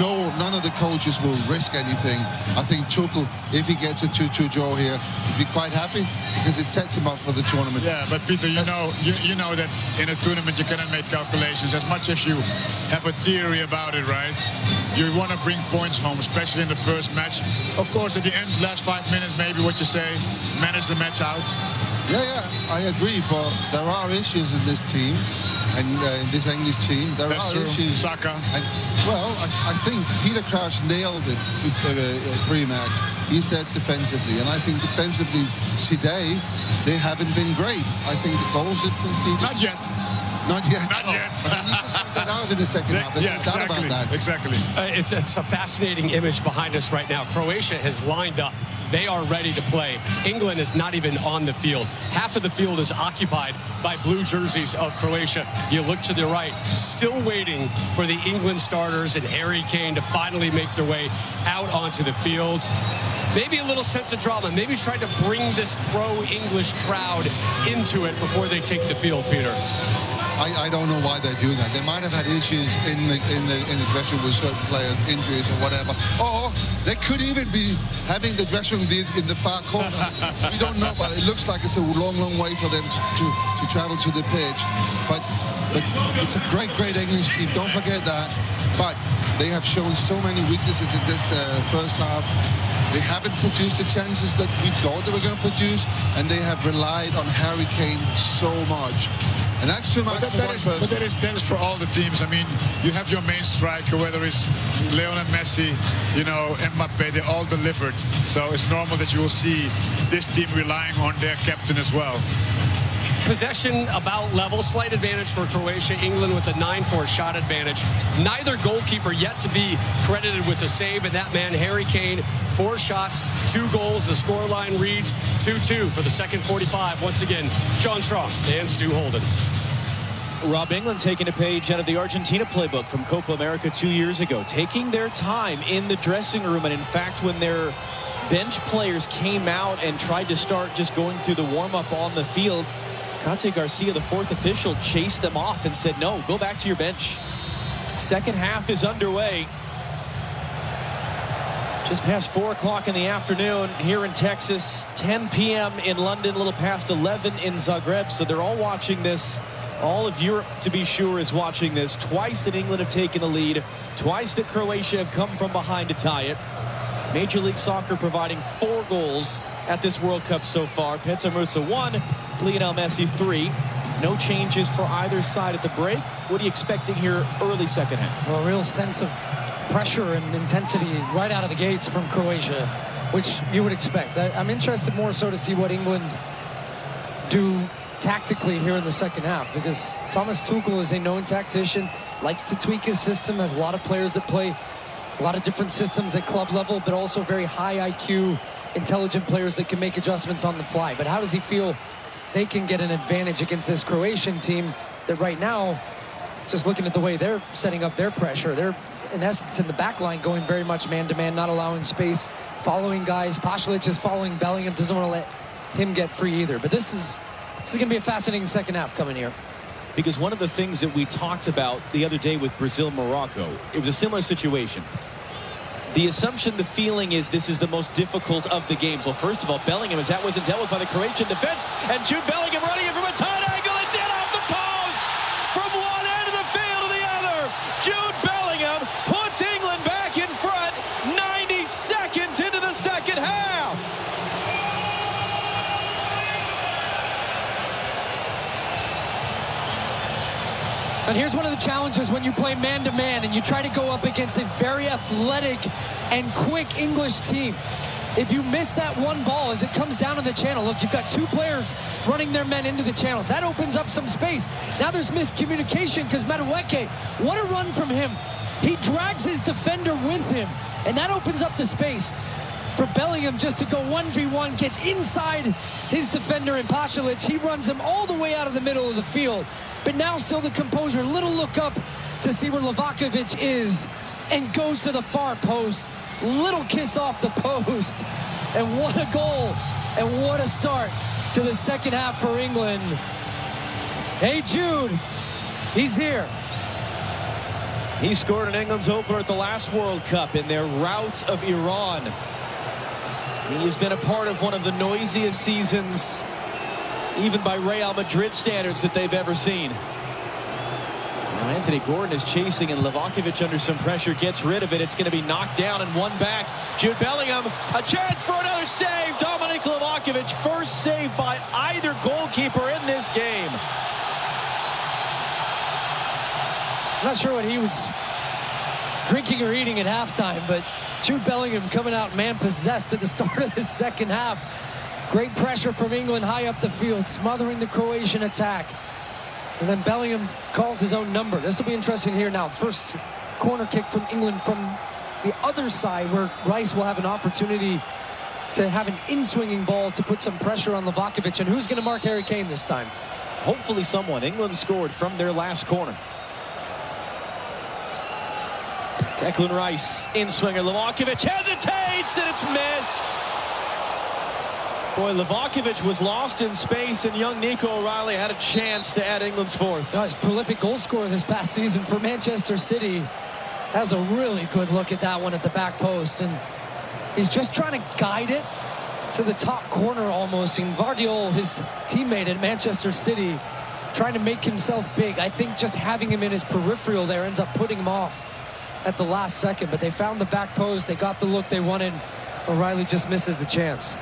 none of the coaches will risk anything. I think Tuchel, if he gets a 2-2 draw here, he'd be quite happy, because it sets him up for the tournament. Yeah, but Peter, you know that in a tournament you cannot make calculations as much as you have a theory about it, right? You want to bring points home, especially in the first match. Of course, at the end, last 5 minutes, maybe what you say, manage the match out. Yeah, I agree, but there are issues in this team. And in this English team, there are issues. Saka. And, well, I think Peter Crouch nailed it pre-match. He said defensively, and I think defensively today they haven't been great. I think the goals they've conceded. Not yet. Not yet. Not yet. You just sent that out in the second half. There's no doubt about that. Exactly. It's a fascinating image behind us right now. Croatia has lined up. They are ready to play. England is not even on the field. Half of the field is occupied by blue jerseys of Croatia. You look to the right, still waiting for the England starters and Harry Kane to finally make their way out onto the field. Maybe a little sense of drama. Maybe trying to bring this pro-English crowd into it before they take the field, Peter. I don't know why they're doing that. They might have had issues in the dressing room with certain players, injuries or whatever. Or they could even be having the dressing room in the far corner. We don't know, but it looks like it's a long way for them to travel to the pitch. But it's a great English team. Don't forget that. But they have shown so many weaknesses in this first half. They haven't produced the chances that we thought they were going to produce, and they have relied on Harry Kane so much. And that's too much for one person. But that is for all the teams. I mean, you have your main striker, whether it's Lionel Messi, Mbappe, they all delivered. So it's normal that you will see this team relying on their captain as well. Possession about level, slight advantage for Croatia. England with a 9-4 shot advantage. Neither goalkeeper yet to be credited with a save, and that man, Harry Kane, 4 shots, 2 goals. The scoreline reads 2-2 for the second 45. Once again, John Strong and Stu Holden. Rob, England taking a page out of the Argentina playbook from Copa America 2 years ago, taking their time in the dressing room. And in fact, when their bench players came out and tried to start just going through the warm-up on the field, Conte Garcia, the 4th official, chased them off and said, no, go back to your bench. Second half is underway. Just past 4 o'clock in the afternoon here in Texas, 10 p.m. in London, a little past 11 in Zagreb. So they're all watching this All of Europe, to be sure, is watching this. Twice that England have taken the lead. Twice that Croatia have come from behind to tie it. Major League Soccer providing 4 goals at this World Cup so far. Petar Musa 1, Lionel Messi 3. No changes for either side at the break. What are you expecting here early second half? Well, a real sense of pressure and intensity right out of the gates from Croatia, which you would expect. I'm interested more so to see what England do tactically here in the second half, because Thomas Tuchel is a known tactician, likes to tweak his system, has a lot of players that play a lot of different systems at club level, but also very high IQ, intelligent players that can make adjustments on the fly. But how does he feel they can get an advantage against this Croatian team that right now, just looking at the way they're setting up their pressure, they're in essence in the back line going very much man-to-man, not allowing space, following guys. Pasalic is following Bellingham, doesn't want to let him get free either. But this is going to be a fascinating second half coming here. Because one of the things that we talked about the other day with Brazil-Morocco, it was a similar situation. The assumption, the feeling is this is the most difficult of the games. Well, first of all, Bellingham, as that wasn't dealt with by the Croatian defense, and Jude Bellingham running in from a tight angle, and dead off the post from one end of the field to the other. Jude Bellingham puts England back in front 90 seconds into the second half. And here's one of the challenges when you play man-to-man and you try to go up against a very athletic and quick English team. If you miss that one ball as it comes down to the channel, look, you've got 2 players running their men into the channels. That opens up some space. Now there's miscommunication because Madueke, what a run from him. He drags his defender with him, and that opens up the space for Bellingham just to go 1v1, gets inside his defender in Pasalic. He runs him all the way out of the middle of the field. But now still the composure, little look up to see where Livakovic is, and goes to the far post. Little kiss off the post. And what a goal, and what a start to the second half for England. Hey, Jude, he's here. He scored an England's opener at the last World Cup in their rout of Iran. He's been a part of one of the noisiest seasons, even by Real Madrid standards, that they've ever seen. Now Anthony Gordon is chasing, and Livakovic under some pressure gets rid of it. It's going to be knocked down and one back. Jude Bellingham, a chance for another save. Dominik Livakovic, first save by either goalkeeper in this game. I'm not sure what he was drinking or eating at halftime, but Jude Bellingham coming out man-possessed at the start of the second half. Great pressure from England high up the field, smothering the Croatian attack. And then Bellingham calls his own number. This will be interesting here now. First corner kick from England from the other side, where Rice will have an opportunity to have an in-swinging ball to put some pressure on Livakovic. And who's going to mark Harry Kane this time? Hopefully someone. England scored from their last corner. Declan Rice, in-swinger. Livakovic hesitates, and it's missed. Boy, Livakovic was lost in space, and young Nico O'Reilly had a chance to add England's fourth. Guys, prolific goal scorer this past season for Manchester City. Has a really good look at that one at the back post, and he's just trying to guide it to the top corner almost. And Vardiol, his teammate at Manchester City, trying to make himself big. I think just having him in his peripheral there ends up putting him off at the last second. But they found the back post. They got the look they wanted. O'Reilly just misses the chance.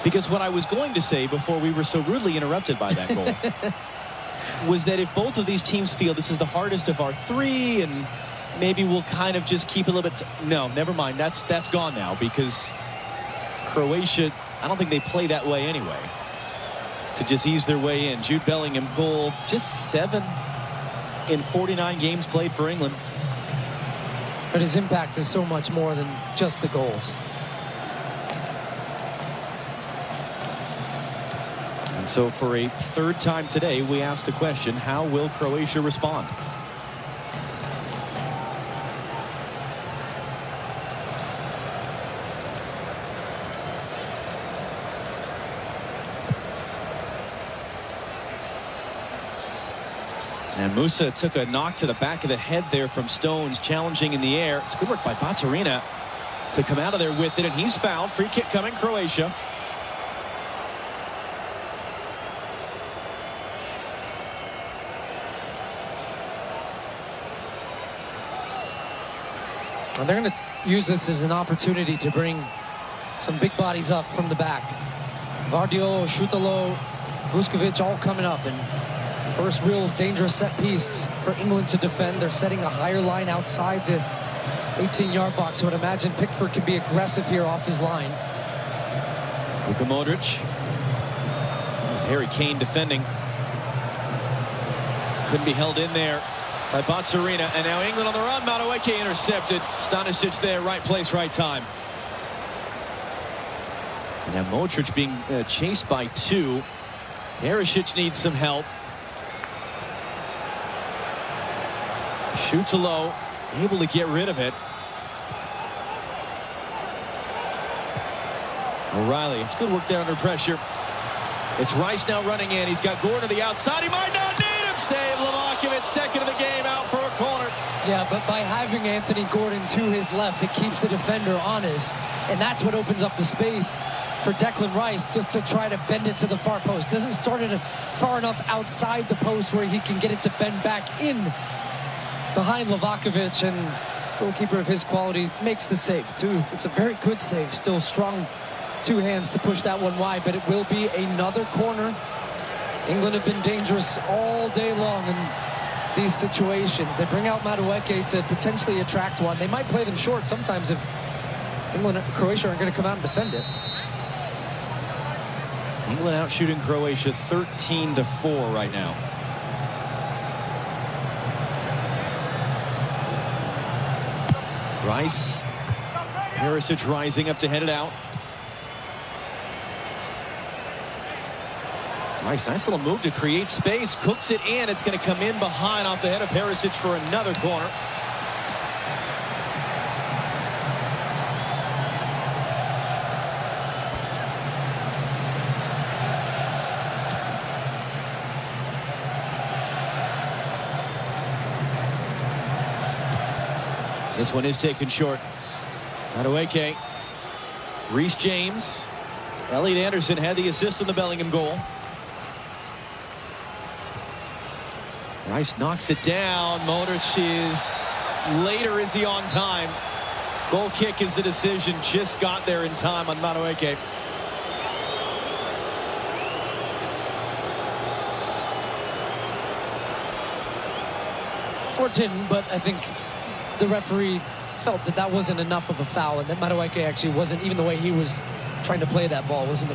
Because what I was going to say before we were so rudely interrupted by that goal was that if both of these teams feel this is the hardest of our 3 and maybe we'll kind of just keep a little bit... No, never mind. That's gone now, because Croatia, I don't think they play that way anyway, to just ease their way in. Jude Bellingham goal, just 7 in 49 games played for England. But his impact is so much more than just the goals. And so for a third time today, we asked the question, how will Croatia respond? And Musa took a knock to the back of the head there from Stones, challenging in the air. It's good work by Baturina to come out of there with it, and he's fouled. Free kick coming, Croatia. And they're going to use this as an opportunity to bring some big bodies up from the back. Vardiol, Šutalo, Vuskovic all coming up. And first real dangerous set piece for England to defend. They're setting a higher line outside the 18-yard box. I would imagine Pickford can be aggressive here off his line. Luka Modric. There's Harry Kane defending. Couldn't be held in there by Baturina. And now England on the run. Madueke intercepted. Stanisic there, right place, right time. And now Modric being chased by two. Perisic needs some help. Shoots low, able to get rid of it. O'Reilly, it's good work there under pressure. It's Rice now running in. He's got Gordon to the outside. He might not need him. Save Livakovic, second of the game, out for a corner. Yeah, but by having Anthony Gordon to his left, it keeps the defender honest. And that's what opens up the space for Declan Rice just to try to bend it to the far post. Doesn't start it far enough outside the post where he can get it to bend back in behind Livakovic, and goalkeeper of his quality makes the save too. It's a very good save. Still strong two hands to push that one wide, but it will be another corner. England have been dangerous all day long in these situations. They bring out Madueke to potentially attract one. They might play them short sometimes if England and Croatia aren't going to come out and defend it. England out shooting Croatia 13-4 right now. Rice. Perisic rising up to head it out. Rice, nice little move to create space. Cooks it in. It's going to come in behind off the head of Perisic for another corner. This one is taken short. Madueke. Reece James. Elliot Anderson had the assist in the Bellingham goal. Rice knocks it down. Modric is later. Is he on time? Goal kick is the decision. Just got there in time on Madueke. Or didn't, but I think the referee felt that that wasn't enough of a foul, and that Madueke actually wasn't, even the way he was trying to play that ball, wasn't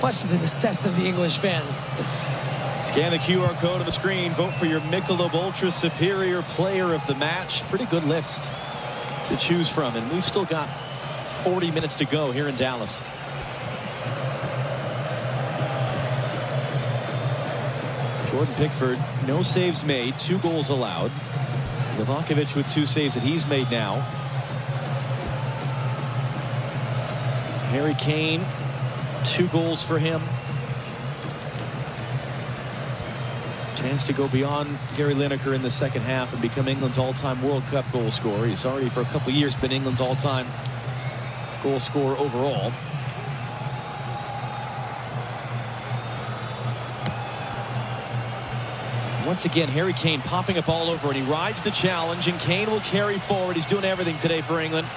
much to the disgust of the English fans. Scan the QR code on the screen. Vote for your Michelob Ultra Superior Player of the Match. Pretty good list to choose from, and we've still got 40 minutes to go here in Dallas. Jordan Pickford, no saves made, 2 goals allowed. Livakovic with 2 saves that he's made now. Harry Kane, 2 goals for him. Chance to go beyond Gary Lineker in the second half and become England's all-time World Cup goal scorer. He's already for a couple years been England's all-time goal scorer overall. Once again, Harry Kane popping up all over, and he rides the challenge, and Kane will carry forward. He's doing everything today for England.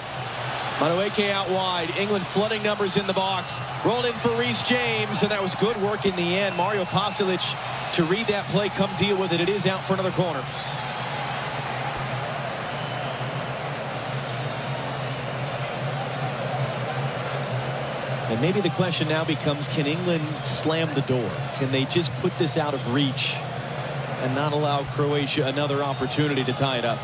Madueke out wide. England flooding numbers in the box. Rolled in for Reece James, and that was good work in the end. Mario Pasalic to read that play, come deal with it. It is out for another corner. And maybe the question now becomes, can England slam the door? Can they just put this out of reach and not allow Croatia another opportunity to tie it up?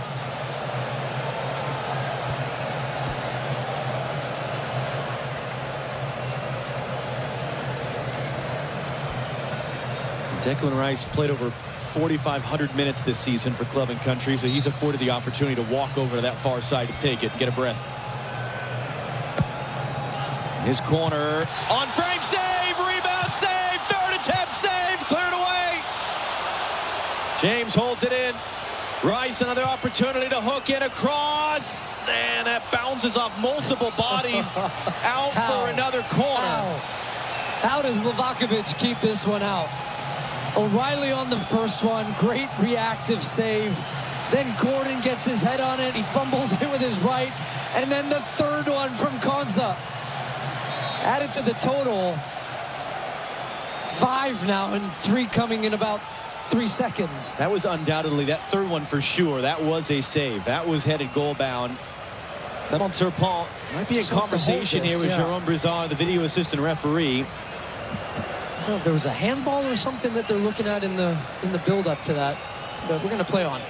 Declan Rice played over 4,500 minutes this season for club and country, so he's afforded the opportunity to walk over to that far side to take it and get a breath. His corner on frame, save, rebound, save, third attempt, save, cleared away. James holds it in. Rice, another opportunity to hook in across, and that bounces off multiple bodies out for another corner. How does Livakovic keep this one out? O'Reilly on the first one, great reactive save. Then Gordon gets his head on it, he fumbles it with his right, and then the third one from Konza. Added to the total. 5 now, and 3 coming in about 3 seconds. That was undoubtedly, that third one for sure, that was a save. That was headed goal bound. Clement Turpin might be in conversation here with Jérôme Brizard, the video assistant referee. I don't know if there was a handball or something that they're looking at in the build-up to that, but we're going to play on.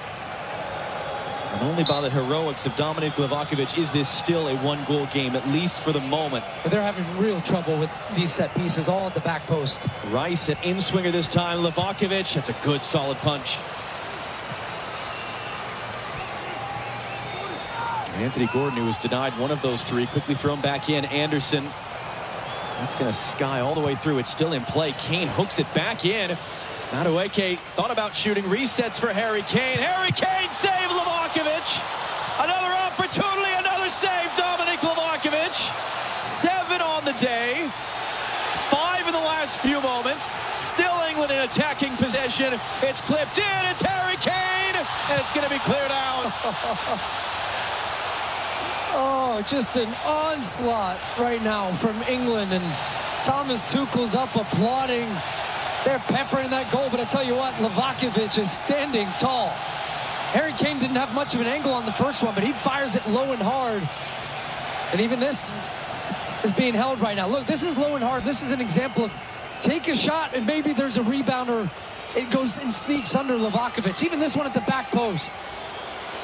And only by the heroics of Dominik Livakovic is this still a one-goal game, at least for the moment. But they're having real trouble with these set pieces, all at the back post. Rice an in-swinger this time. Livakovic, that's a good, solid punch. And Anthony Gordon, who was denied one of those 3, quickly thrown back in. Anderson, that's going to sky all the way through. It's still in play. Kane hooks it back in. Madueke thought about shooting, resets for Harry Kane. Harry Kane save Livakovic. Another opportunity, another save, Dominik Livakovic. 7 on the day. 5 in the last few moments. Still England in attacking possession. It's clipped in, it's Harry Kane, and it's going to be cleared out. Oh, just an onslaught right now from England, and Thomas Tuchel's up applauding. They're peppering that goal, but I tell you what, Livakovic is standing tall. Harry Kane didn't have much of an angle on the first one, but he fires it low and hard. And even this is being held right now. Look, this is low and hard. This is an example of take a shot and maybe there's a rebound or it goes and sneaks under Livakovic. Even this one at the back post.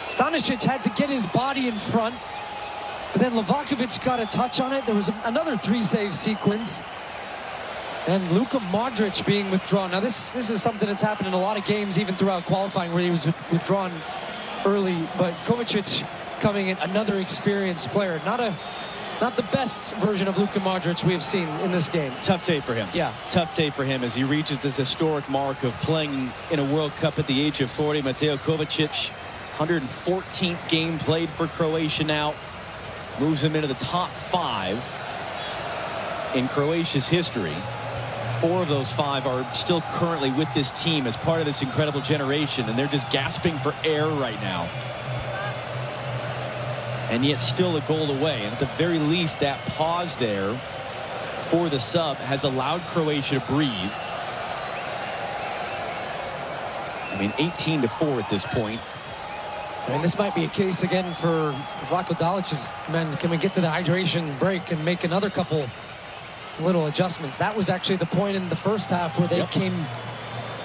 Stanisic had to get his body in front, but then Livakovic got a touch on it. There was another 3-save sequence. And Luka Modric being withdrawn. Now this is something that's happened in a lot of games, even throughout qualifying, where he was withdrawn early. But Kovacic coming in, another experienced player. Not the best version of Luka Modric we have seen in this game. Tough day for him. Yeah. Tough day for him as he reaches this historic mark of playing in a World Cup at the age of 40. Mateo Kovacic, 114th game played for Croatia now. Moves him into the top 5 in Croatia's history. 4 of those 5 are still currently with this team as part of this incredible generation, and they're just gasping for air right now. And yet still a goal away, and at the very least that pause there for the sub has allowed Croatia to breathe. I mean, 18-4 at this point. I mean, this might be a case again for Zlatko Dalic's men. Can we get to the hydration break and make another couple little adjustments? That was actually the point in the first half where they came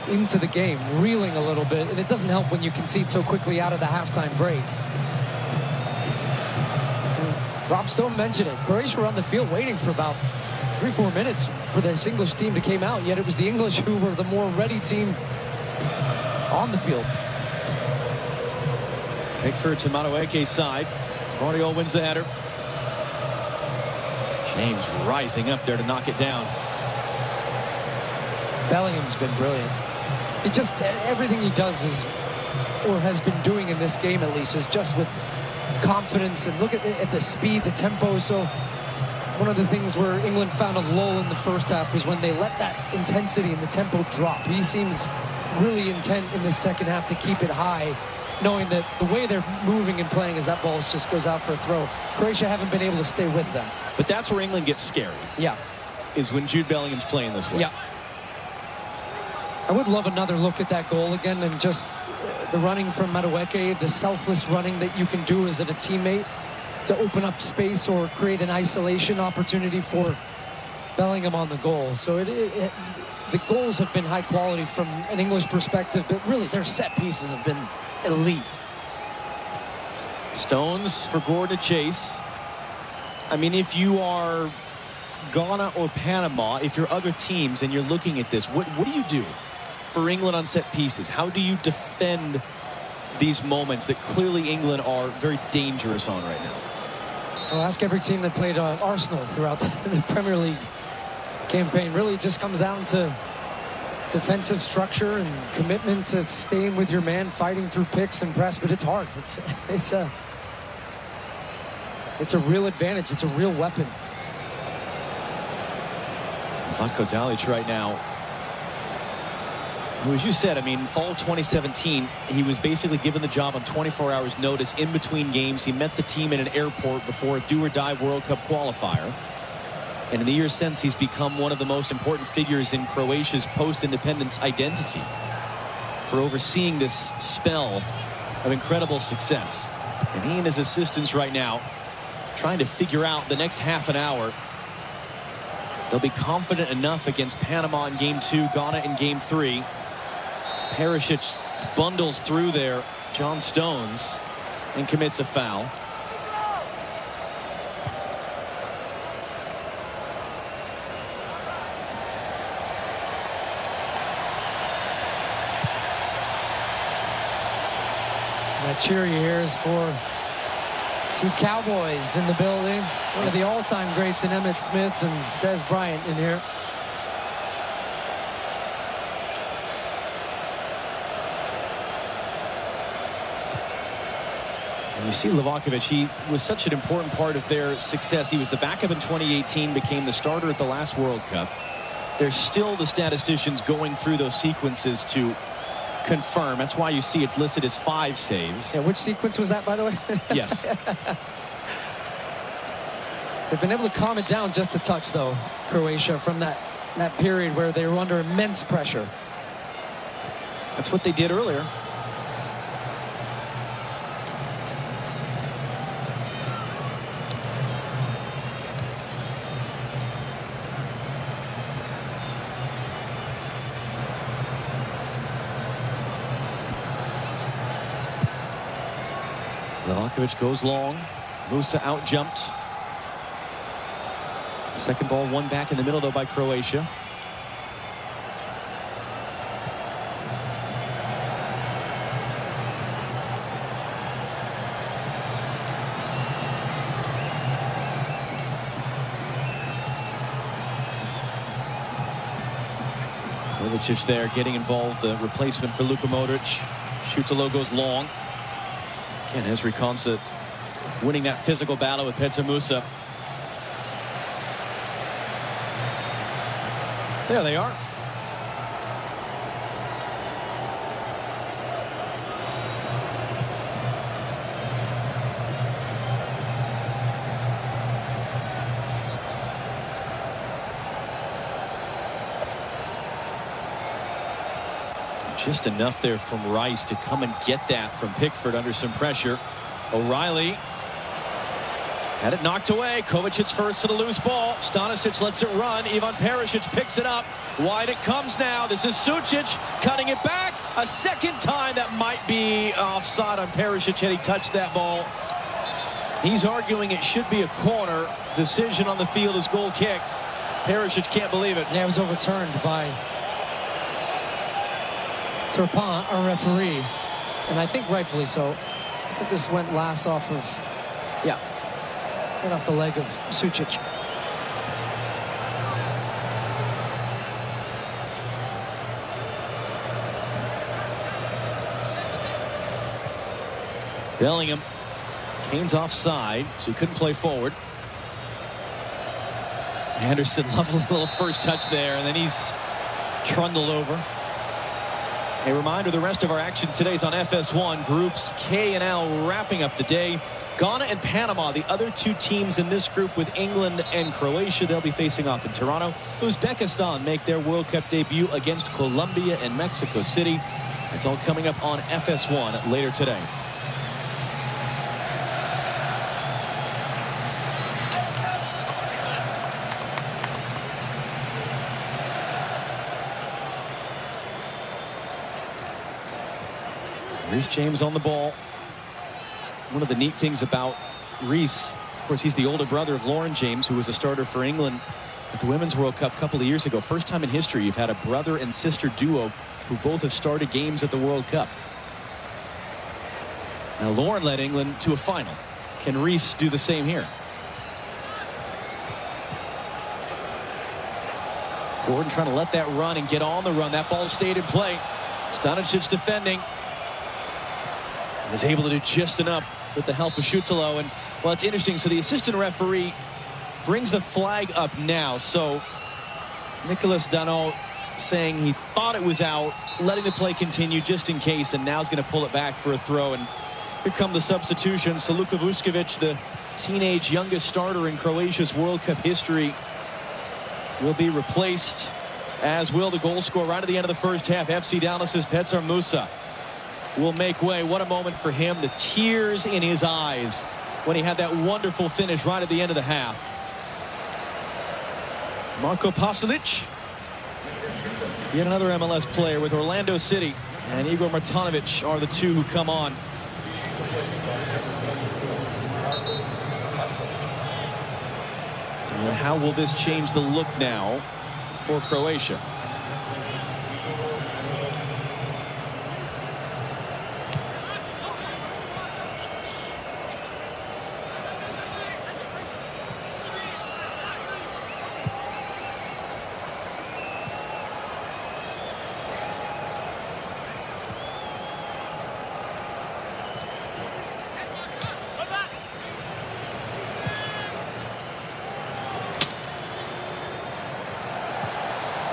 into the game reeling a little bit, and it doesn't help when you concede so quickly out of the halftime break. Rob Stone mentioned it. Croatia were on the field waiting for about 3-4 minutes for this English team to came out, yet it was the English who were the more ready team on the field. Pickford to Madueke's side. Guardiola wins the header. James rising up there to knock it down. Bellingham's been brilliant. It just, everything he does is, or has been doing in this game at least, is just with confidence, and look at the speed, the tempo. So one of the things where England found a lull in the first half was when they let that intensity and the tempo drop. He seems really intent in the second half to keep it high, knowing that the way they're moving and playing is that ball just goes out for a throw. Croatia haven't been able to stay with them. But that's where England gets scary. Yeah. Is when Jude Bellingham's playing this way. Yeah. I would love another look at that goal again, and just the running from Madueke, the selfless running that you can do as a teammate to open up space or create an isolation opportunity for Bellingham on the goal. So the goals have been high quality from an English perspective, but really their set pieces have been elite. Stones for Gordon to chase. I mean, if you are Ghana or Panama, if you're other teams and you're looking at this, what do you do for England on set pieces? How do you defend these moments that clearly England are very dangerous on right now? I'll ask every team that played Arsenal throughout the Premier League campaign. Really, it just comes down to defensive structure and commitment to staying with your man, fighting through picks and press, but it's hard. It's a real advantage. It's a real weapon. Zlatko Dalic right now, who, as you said, I mean, fall of 2017, he was basically given the job on 24 hours notice in between games. He met the team in an airport before a do-or-die World Cup qualifier. And in the years since, he's become one of the most important figures in Croatia's post-independence identity for overseeing this spell of incredible success. And he and his assistants right now trying to figure out the next half an hour. They'll be confident enough against Panama in Game 2, Ghana in Game 3. Perisic bundles through there, John Stones, and commits a foul. That cheer you hear is for two Cowboys in the building. One of the all-time greats in Emmitt Smith and Des Bryant in here. And you see Livakovic, he was such an important part of their success. He was the backup in 2018, became the starter at the last World Cup. There's still the statisticians going through those sequences to confirm. That's why you see it's listed as 5 saves. Yeah, which sequence was that, by the way? Yes. They've been able to calm it down just a touch, though, Croatia, from that period where they were under immense pressure. That's what they did earlier. Livakovic goes long. Musa out jumped. Second ball, one back in the middle, though, by Croatia. Milicic there getting involved, the replacement for Luka Modric. Šutalo goes long. And Ezri Konsa winning that physical battle with Petar Musa. There they are. Just enough there from Rice to come and get that from Pickford under some pressure. O'Reilly had it knocked away. Kovacic's first to the loose ball. Stanisic lets it run. Ivan Perisic picks it up. Wide it comes now. This is Sucic cutting it back. A second time that might be offside on Perisic had he touched that ball. He's arguing it should be a corner. Decision on the field is goal kick. Perisic can't believe it. Yeah, it was overturned by Turpin, our referee, and I think rightfully so. I think this went last off of, yeah, right off the leg of Sucic. Bellingham, Kane's offside, so he couldn't play forward. Anderson, lovely little first touch there, and then he's trundled over. A reminder, the rest of our action today is on FS1. Groups K and L wrapping up the day. Ghana and Panama, the other two teams in this group with England and Croatia. They'll be facing off in Toronto. Uzbekistan make their World Cup debut against Colombia and Mexico City. It's all coming up on FS1 later today. Reece James on the ball. One of the neat things about Reece, of course, he's the older brother of Lauren James, who was a starter for England at the Women's World Cup a couple of years ago. First time in history you've had a brother and sister duo who both have started games at the World Cup. Now Lauren led England to a final. Can Reece do the same here? Gordon trying to let that run and get on the run. That ball stayed in play. Stanisic defending. Is able to do just enough with the help of Schutelo. And, well, it's interesting. So the assistant referee brings the flag up now. So Nicolas Danot saying he thought it was out, letting the play continue just in case, and now is going to pull it back for a throw. And here come the substitutions. Luka Vuskovic, the teenage youngest starter in Croatia's World Cup history, will be replaced, as will the goal scorer right at the end of the first half. FC Dallas's Petar Musa will make way. What a moment for him. The tears in his eyes when he had that wonderful finish right at the end of the half. Marko Pasalic, yet another MLS player with Orlando City, and Igor Martinovic are the two who come on. And how will this change the look now for Croatia?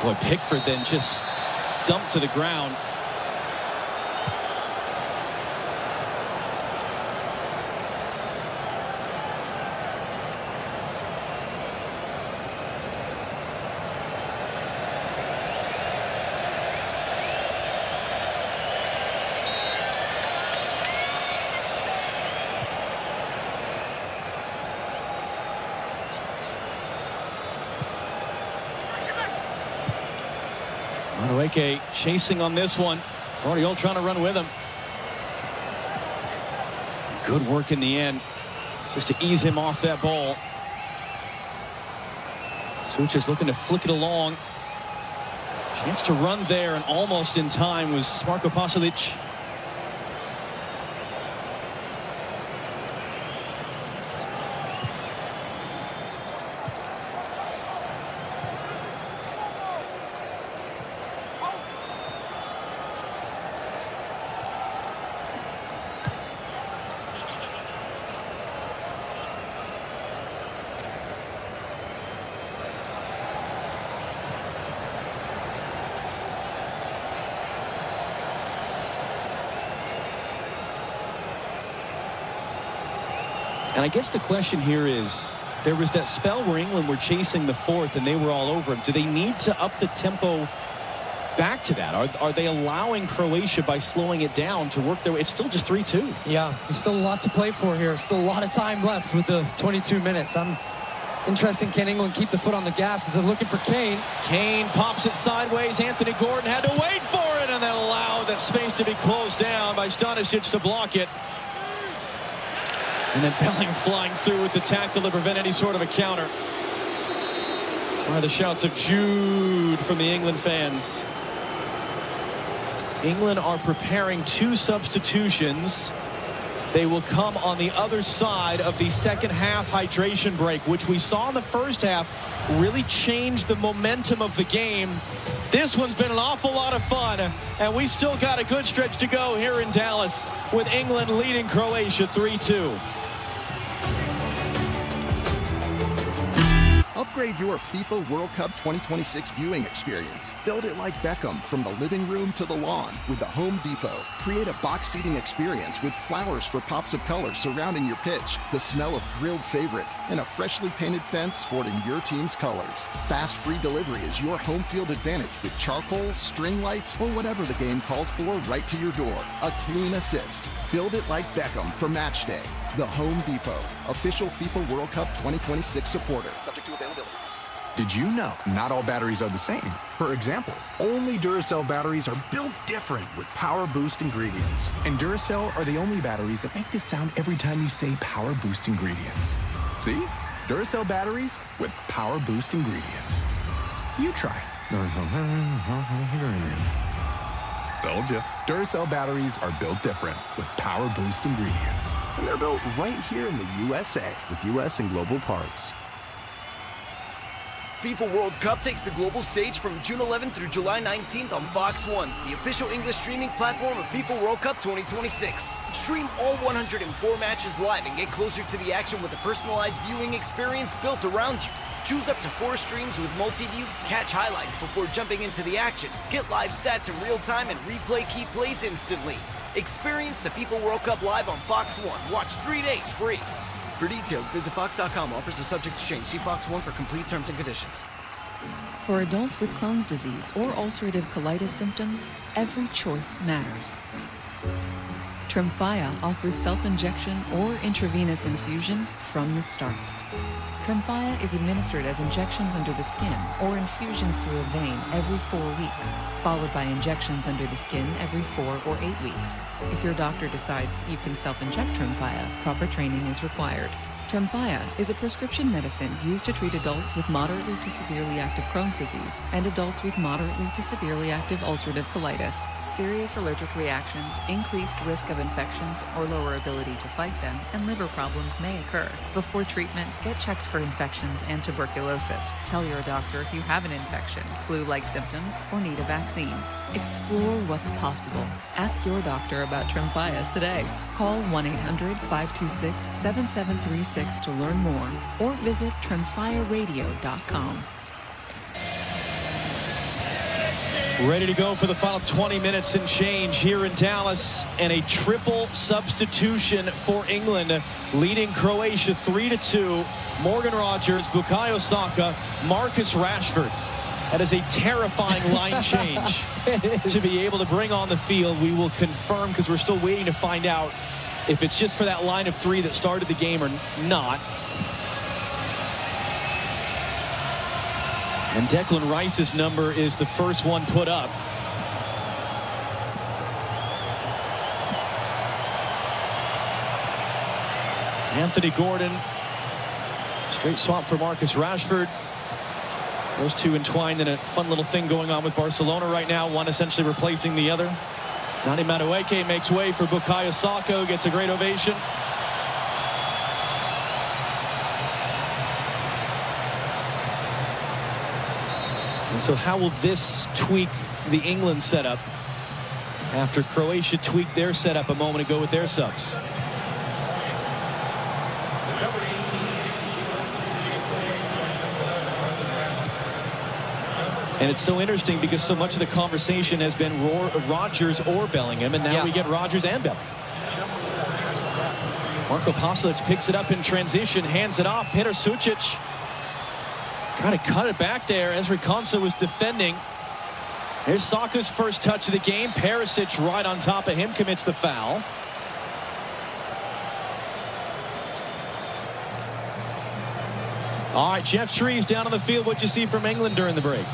Boy, Pickford then just dumped to the ground. Madueke chasing on this one. Guardiola trying to run with him. Good work in the end, just to ease him off that ball. Such is looking to flick it along. Chance to run there, and almost in time was Marko Pasalic. And I guess the question here is, there was that spell where England were chasing the fourth and they were all over him. Do they need to up the tempo back to that? Are they allowing Croatia, by slowing it down, to work their way? It's still just 3-2. Yeah, there's still a lot to play for here. Still a lot of time left with the 22 minutes. I'm interested. Can England keep the foot on the gas as they're looking for Kane? Kane pops it sideways. Anthony Gordon had to wait for it, and that allowed that space to be closed down by Stanisic to block it. And then Bellingham flying through with the tackle to prevent any sort of a counter. That's one of the shouts of Jude from the England fans. England are preparing 2 substitutions. They will come on the other side of the second half hydration break, which we saw in the first half really changed the momentum of the game. This one's been an awful lot of fun, and we still got a good stretch to go here in Dallas with England leading Croatia 3-2. Upgrade your FIFA World Cup 2026 viewing experience. Build it like Beckham, from the living room to the lawn with the Home Depot. Create a box seating experience with flowers for pops of color surrounding your pitch, the smell of grilled favorites, and a freshly painted fence sporting your team's colors. Fast free delivery is your home field advantage with charcoal, string lights, or whatever the game calls for right to your door. A clean assist. Build it like Beckham for match day. The Home Depot, official FIFA World Cup 2026 supporter. Subject to availability. Did you know not all batteries are the same? For example, only Duracell batteries are built different with Power Boost ingredients. And Duracell are the only batteries that make this sound every time you say Power Boost ingredients. See? Duracell batteries with Power Boost ingredients. You try. Told you. Duracell batteries are built different with Power Boost ingredients. And they're built right here in the USA with US and global parts. FIFA World Cup takes the global stage from June 11th through July 19th on Fox 1, the official English streaming platform of FIFA World Cup 2026. Stream all 104 matches live and get closer to the action with a personalized viewing experience built around you. Choose up to 4 streams with multi-view, catch highlights before jumping into the action, get live stats in real time, and replay key plays instantly. Experience the FIFA World Cup live on Fox 1. Watch 3 days free. For details, visit Fox.com. Offers are subject to change. See Fox 1 for complete terms and conditions. For adults with Crohn's disease or ulcerative colitis symptoms, every choice matters. Tremfya offers self-injection or intravenous infusion from the start. Tremfya is administered as injections under the skin or infusions through a vein every 4 weeks, followed by injections under the skin every 4 or 8 weeks. If your doctor decides that you can self-inject Tremfya, proper training is required. Tremfya is a prescription medicine used to treat adults with moderately to severely active Crohn's disease and adults with moderately to severely active ulcerative colitis. Serious allergic reactions, increased risk of infections or lower ability to fight them, and liver problems may occur. Before treatment, get checked for infections and tuberculosis. Tell your doctor if you have an infection, flu-like symptoms, or need a vaccine. Explore what's possible. Ask your doctor about Tremfya today. Call 1-800-526-7736 to learn more or visit tremfyaradio.com. Ready to go for the final 20 minutes and change here in Dallas, and a triple substitution for England, leading Croatia 3-2. Morgan Rogers, Bukayo Saka, Marcus Rashford. That is a terrifying line change to be able to bring on the field. We will confirm, because we're still waiting to find out if it's just for that line of 3 that started the game or not. And Declan Rice's number is the first one put up. Anthony Gordon, straight swap for Marcus Rashford. Those two entwined in a fun little thing going on with Barcelona right now, one essentially replacing the other. Nani Madueke makes way for Bukayo Saka, gets a great ovation. And so how will this tweak the England setup after Croatia tweaked their setup a moment ago with their subs? And it's so interesting because so much of the conversation has been Rodgers or Bellingham, and now we get Rodgers and Bellingham. Marko Pasalic picks it up in transition, hands it off. Petar Sucic trying to cut it back there. Ezri Konsa was defending. Here's Saka's first touch of the game. Perisic right on top of him, commits the foul. All right, Jeff Shreves down on the field. What'd you see from England during the break?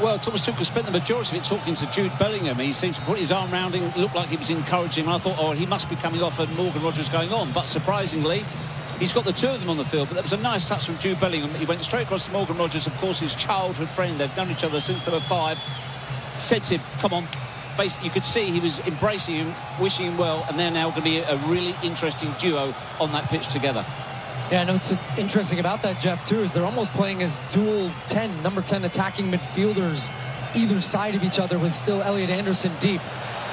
Well, Thomas Tuchel spent the majority of it talking to Jude Bellingham. He seemed to put his arm around him, looked like he was encouraging him. I thought, oh, he must be coming off and Morgan Rogers going on. But surprisingly, he's got the two of them on the field. But that was a nice touch from Jude Bellingham. He went straight across to Morgan Rogers, of course, his childhood friend. They've known each other since they were 5. Said to him, come on. Basically, you could see he was embracing him, wishing him well. And they're now going to be a really interesting duo on that pitch together. Yeah, I know what's interesting about that, Jeff, too, is they're almost playing as dual 10, number 10 attacking midfielders either side of each other with still Elliot Anderson deep.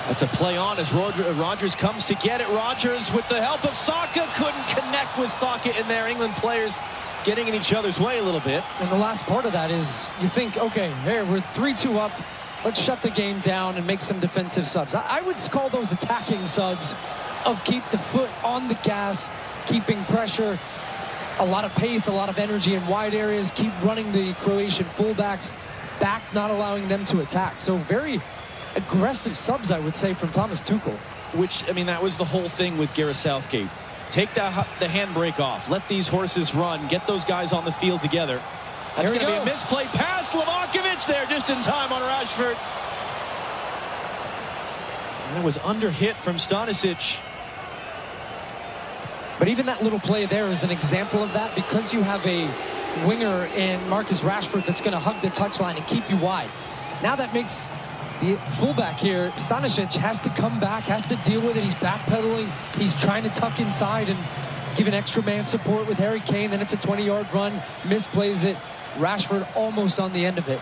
That's a play on as Rodgers comes to get it. Rodgers with the help of Saka couldn't connect with Saka in there. England players getting in each other's way a little bit. And the last part of that is you think, okay, here we're 3-2 up. Let's shut the game down and make some defensive subs. I would call those attacking subs of keep the foot on the gas, keeping pressure, a lot of pace, a lot of energy in wide areas, keep running the Croatian fullbacks back, not allowing them to attack. So very aggressive subs, I would say, from Thomas Tuchel. Which, I mean, that was the whole thing with Gareth Southgate. Take the handbrake off. Let these horses run. Get those guys on the field together. That's going to be a misplayed pass. Livakovic there just in time on Rashford. And it was under hit from Stanisic. But even that little play there is an example of that, because you have a winger in Marcus Rashford that's going to hug the touchline and keep you wide. Now that makes the fullback here, Stanisic, has to come back, has to deal with it. He's backpedaling. He's trying to tuck inside and give an extra man support with Harry Kane. Then it's a 20-yard run, misplays it. Rashford almost on the end of it.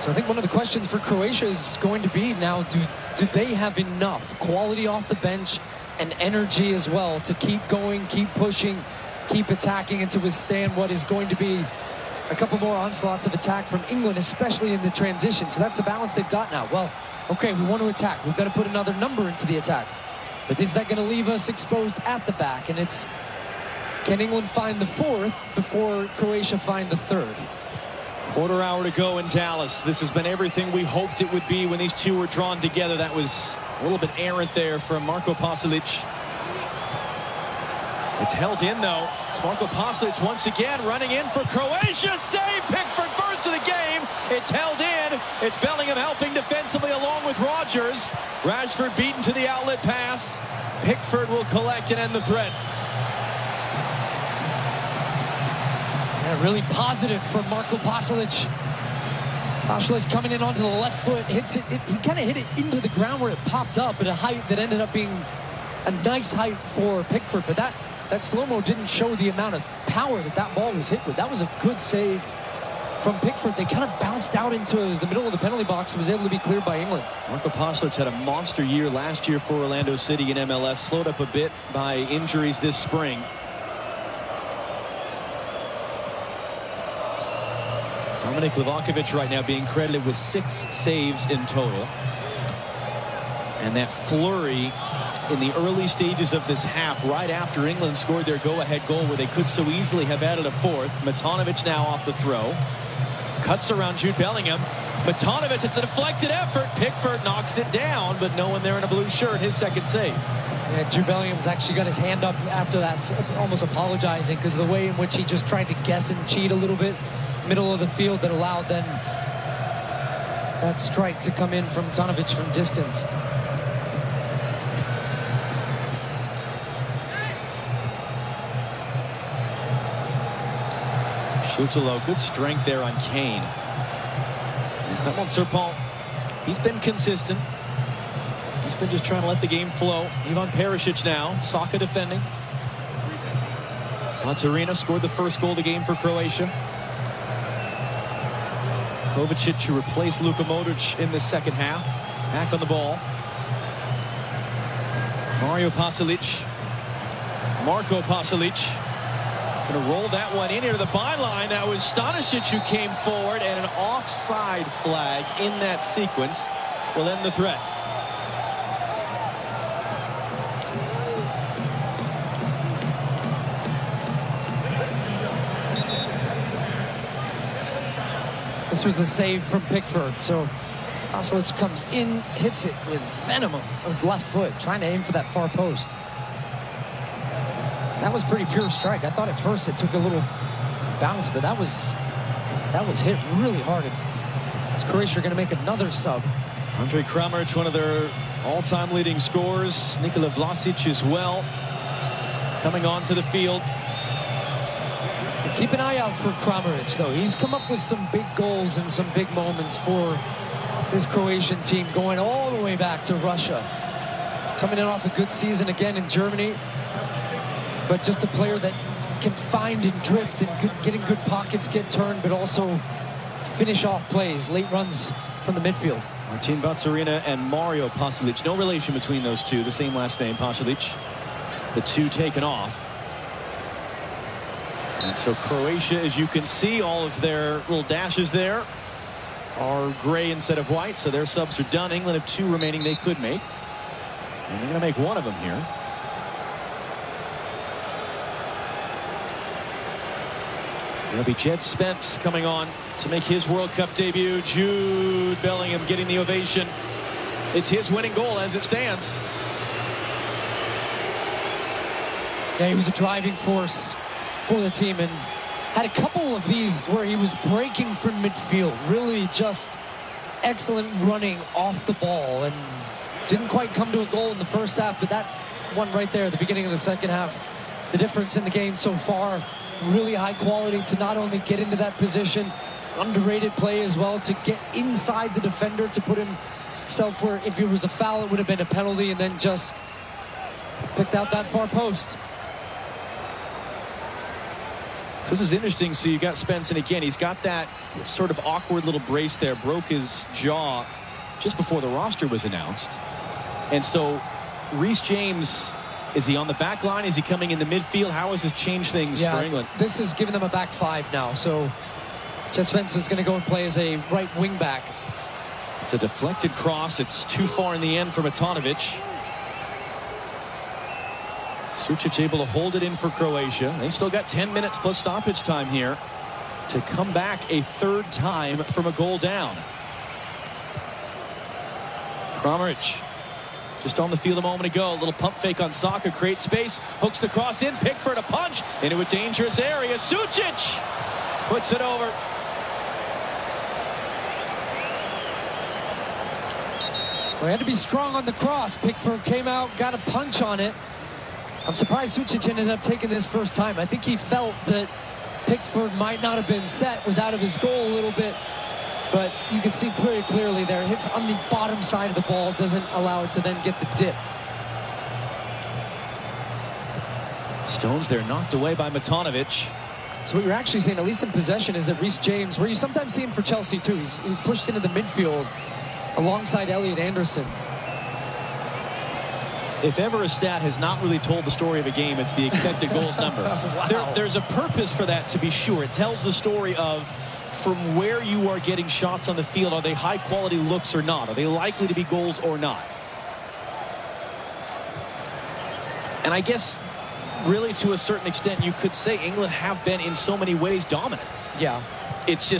So I think one of the questions for Croatia is going to be now, do they have enough quality off the bench and energy as well to keep going, keep pushing, keep attacking, and to withstand what is going to be a couple more onslaughts of attack from England, especially in the transition. So that's the balance they've got now. Well, okay, we want to attack. We've got to put another number into the attack. But is that going to leave us exposed at the back? And it's, can England find the fourth before Croatia find the third? Quarter hour to go in Dallas. This has been everything we hoped it would be when these two were drawn together. That was a little bit errant there from Marko Pasalic. It's held in, though. It's Marko Pasalic once again running in for Croatia. Save! Pickford first of the game. It's held in. It's Bellingham helping defensively along with Rodgers. Rashford beaten to the outlet pass. Pickford will collect and end the threat. Yeah, really positive from Marko Pasalic. Pasalic coming in onto the left foot, hits it. He kind of hit it into the ground where it popped up at a height that ended up being a nice height for Pickford. But that slow-mo didn't show the amount of power that ball was hit with. That was a good save from Pickford. They kind of bounced out into the middle of the penalty box and was able to be cleared by England. Marko Pasalic had a monster year last year for Orlando City in MLS, slowed up a bit by injuries this spring. Dominik Livakovic right now being credited with 6 saves in total. And that flurry in the early stages of this half, right after England scored their go-ahead goal where they could so easily have added a fourth. Matanovic now off the throw. Cuts around Jude Bellingham. Matanovic, it's a deflected effort. Pickford knocks it down, but no one there in a blue shirt. His second save. Yeah, Jude Bellingham's actually got his hand up after that, almost apologizing because of the way in which he just tried to guess and cheat a little bit. Middle of the field that allowed then that strike to come in from Matanovic from distance. Schutelo, good strength there on Kane. And Clement Turpin, he's been consistent. He's been just trying to let the game flow. Ivan Perisic now, Saka defending. Maturina scored the first goal of the game for Croatia. Kovacic to replace Luka Modric in the second half. Back on the ball. Mario Pasalic. Marko Pasalic. Going to roll that one in here to the byline. That was Stanisic who came forward, and an offside flag in that sequence will end the threat. This was the save from Pickford. So Pasalic comes in, hits it with venom of left foot, trying to aim for that far post. That was pretty pure strike. I thought at first it took a little bounce, but that was hit really hard. Is Croatia going to make another sub? Andre Kramaric, one of their all-time leading scorers. Nikola Vlasic as well, coming onto the field. Keep an eye out for Kramaric, though. He's come up with some big goals and some big moments for this Croatian team, going all the way back to Russia. Coming in off a good season again in Germany, but just a player that can find and drift and getting good pockets, get turned, but also finish off plays, late runs from the midfield. Martin Vatsarina and Mario Pasalic. No relation between those two, the same last name, Pasalic. The two taken off. And so Croatia, as you can see, all of their little dashes there are gray instead of white, so their subs are done. England have 2 remaining they could make. And they're going to make one of them here. It'll be Jed Spence coming on to make his World Cup debut. Jude Bellingham getting the ovation. It's his winning goal as it stands. Yeah, he was a driving force for the team and had a couple of these where he was breaking from midfield. Really just excellent running off the ball, and didn't quite come to a goal in the first half, but that one right there at the beginning of the second half, the difference in the game so far. Really high quality to not only get into that position, underrated play as well, to get inside the defender, to put himself where if it was a foul it would have been a penalty, and then just Picked out that far post. So this is interesting. So you got Svensson again. He's got that sort of awkward little brace there. Broke his jaw just before the roster was announced. And so Reece James, is he on the back line? Is he coming in the midfield? How has this changed things for England? This is giving them a back five now. So Jet Svensson is going to go and play as a right wing back. It's a deflected cross. It's too far in the end for Matanovic. Sučić able to hold it in for Croatia. They still got 10 minutes plus stoppage time here to come back a third time from a goal down. Kramaric just on the field a moment ago. A little pump fake on Saka, creates space, hooks the cross in, Pickford a punch into a dangerous area. Sučić puts it over. Well, he had to be strong on the cross. Pickford came out, got a punch on it. I'm surprised Sučić ended up taking this first time. I think he felt that Pickford might not have been set, was out of his goal a little bit. But you can see pretty clearly there. It hits on the bottom side of the ball, doesn't allow it to then get the dip. Stones there knocked away by Matanovic. So what you're actually seeing, at least in possession, is that Reece James, where you sometimes see him for Chelsea too, he's pushed into the midfield alongside Elliot Anderson. If ever a stat has not really told the story of a game, it's the expected goals number. Wow. There's a purpose for that, to be sure. It tells the story of from where you are getting shots on the field. Are they high quality looks or not? Are they likely to be goals or not? And I guess really to a certain extent you could say England have been in so many ways dominant. Yeah. It's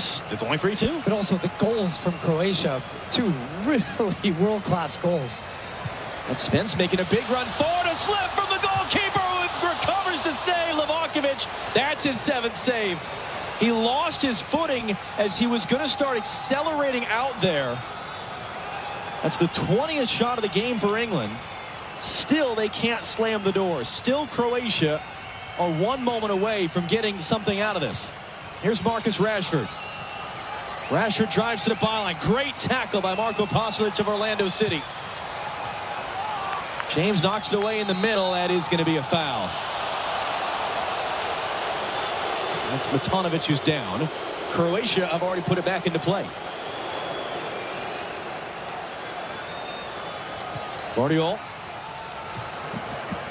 only 3-2. But also the goals from Croatia, two really world-class goals. And Spence making a big run forward, a slip from the goalkeeper who recovers to save Livakovic. That's his 7th save. He lost his footing as he was going to start accelerating out there. That's the 20th shot of the game for England. Still, they can't slam the door. Still, Croatia are one moment away from getting something out of this. Here's Marcus Rashford. Rashford drives to the byline. Great tackle by Marko Pasalic of Orlando City. James knocks it away in the middle. That is going to be a foul. That's Matanovic who's down. Croatia have already put it back into play. Guardiol.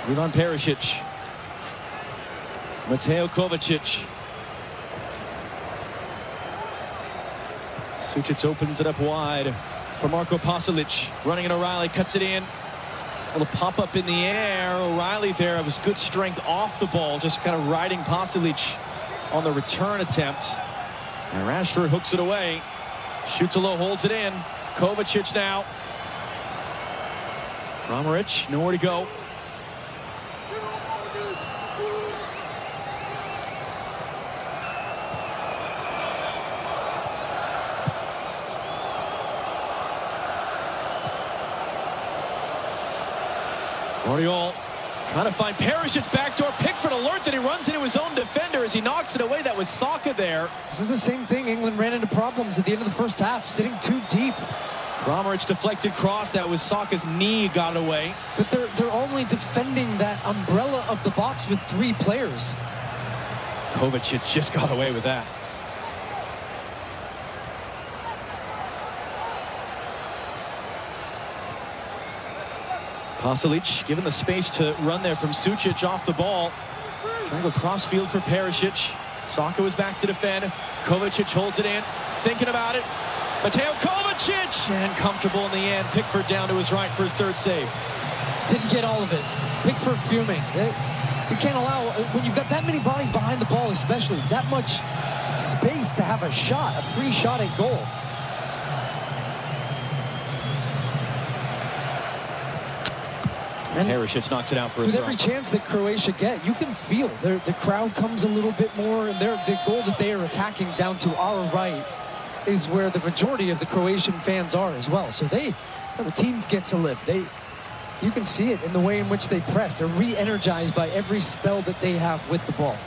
Ivan Perisic. Mateo Kovacic. Sučić opens it up wide for Marko Pasalic. Running in O'Reilly, cuts it in. A little pop up in the air. O'Reilly there. It was good strength off the ball, just kind of riding Pasalic on the return attempt. And Rashford hooks it away. Shoots a low, holds it in. Kovacic now. Kramaric, nowhere to go. Guardiol trying to find Perisic's backdoor. Pickford alert that he runs into his own defender as he knocks it away. That was Saka there. This is the same thing. England ran into problems at the end of the first half, sitting too deep. Kramaric deflected cross. That was Saka's knee, got away. But they're only defending that umbrella of the box with 3 players. Kovacic just got away with that. Pasalic given the space to run there from Sučić off the ball. Trying to go cross field for Perisic. Saka was back to defend. Kovacic holds it in. Thinking about it. Mateo Kovacic! And comfortable in the end. Pickford down to his right for his 3rd save. Didn't get all of it. Pickford fuming. You can't allow, when you've got that many bodies behind the ball especially, that much space to have a shot, a free shot at goal. And Perisic knocks it out for a with throw. every chance that Croatia get, you can feel the crowd comes a little bit more, and the goal that they are attacking down to our right is where the majority of the Croatian fans are as well. So the team gets a lift. You can see it in the way in which they press. They're re-energized by every spell that they have with the ball.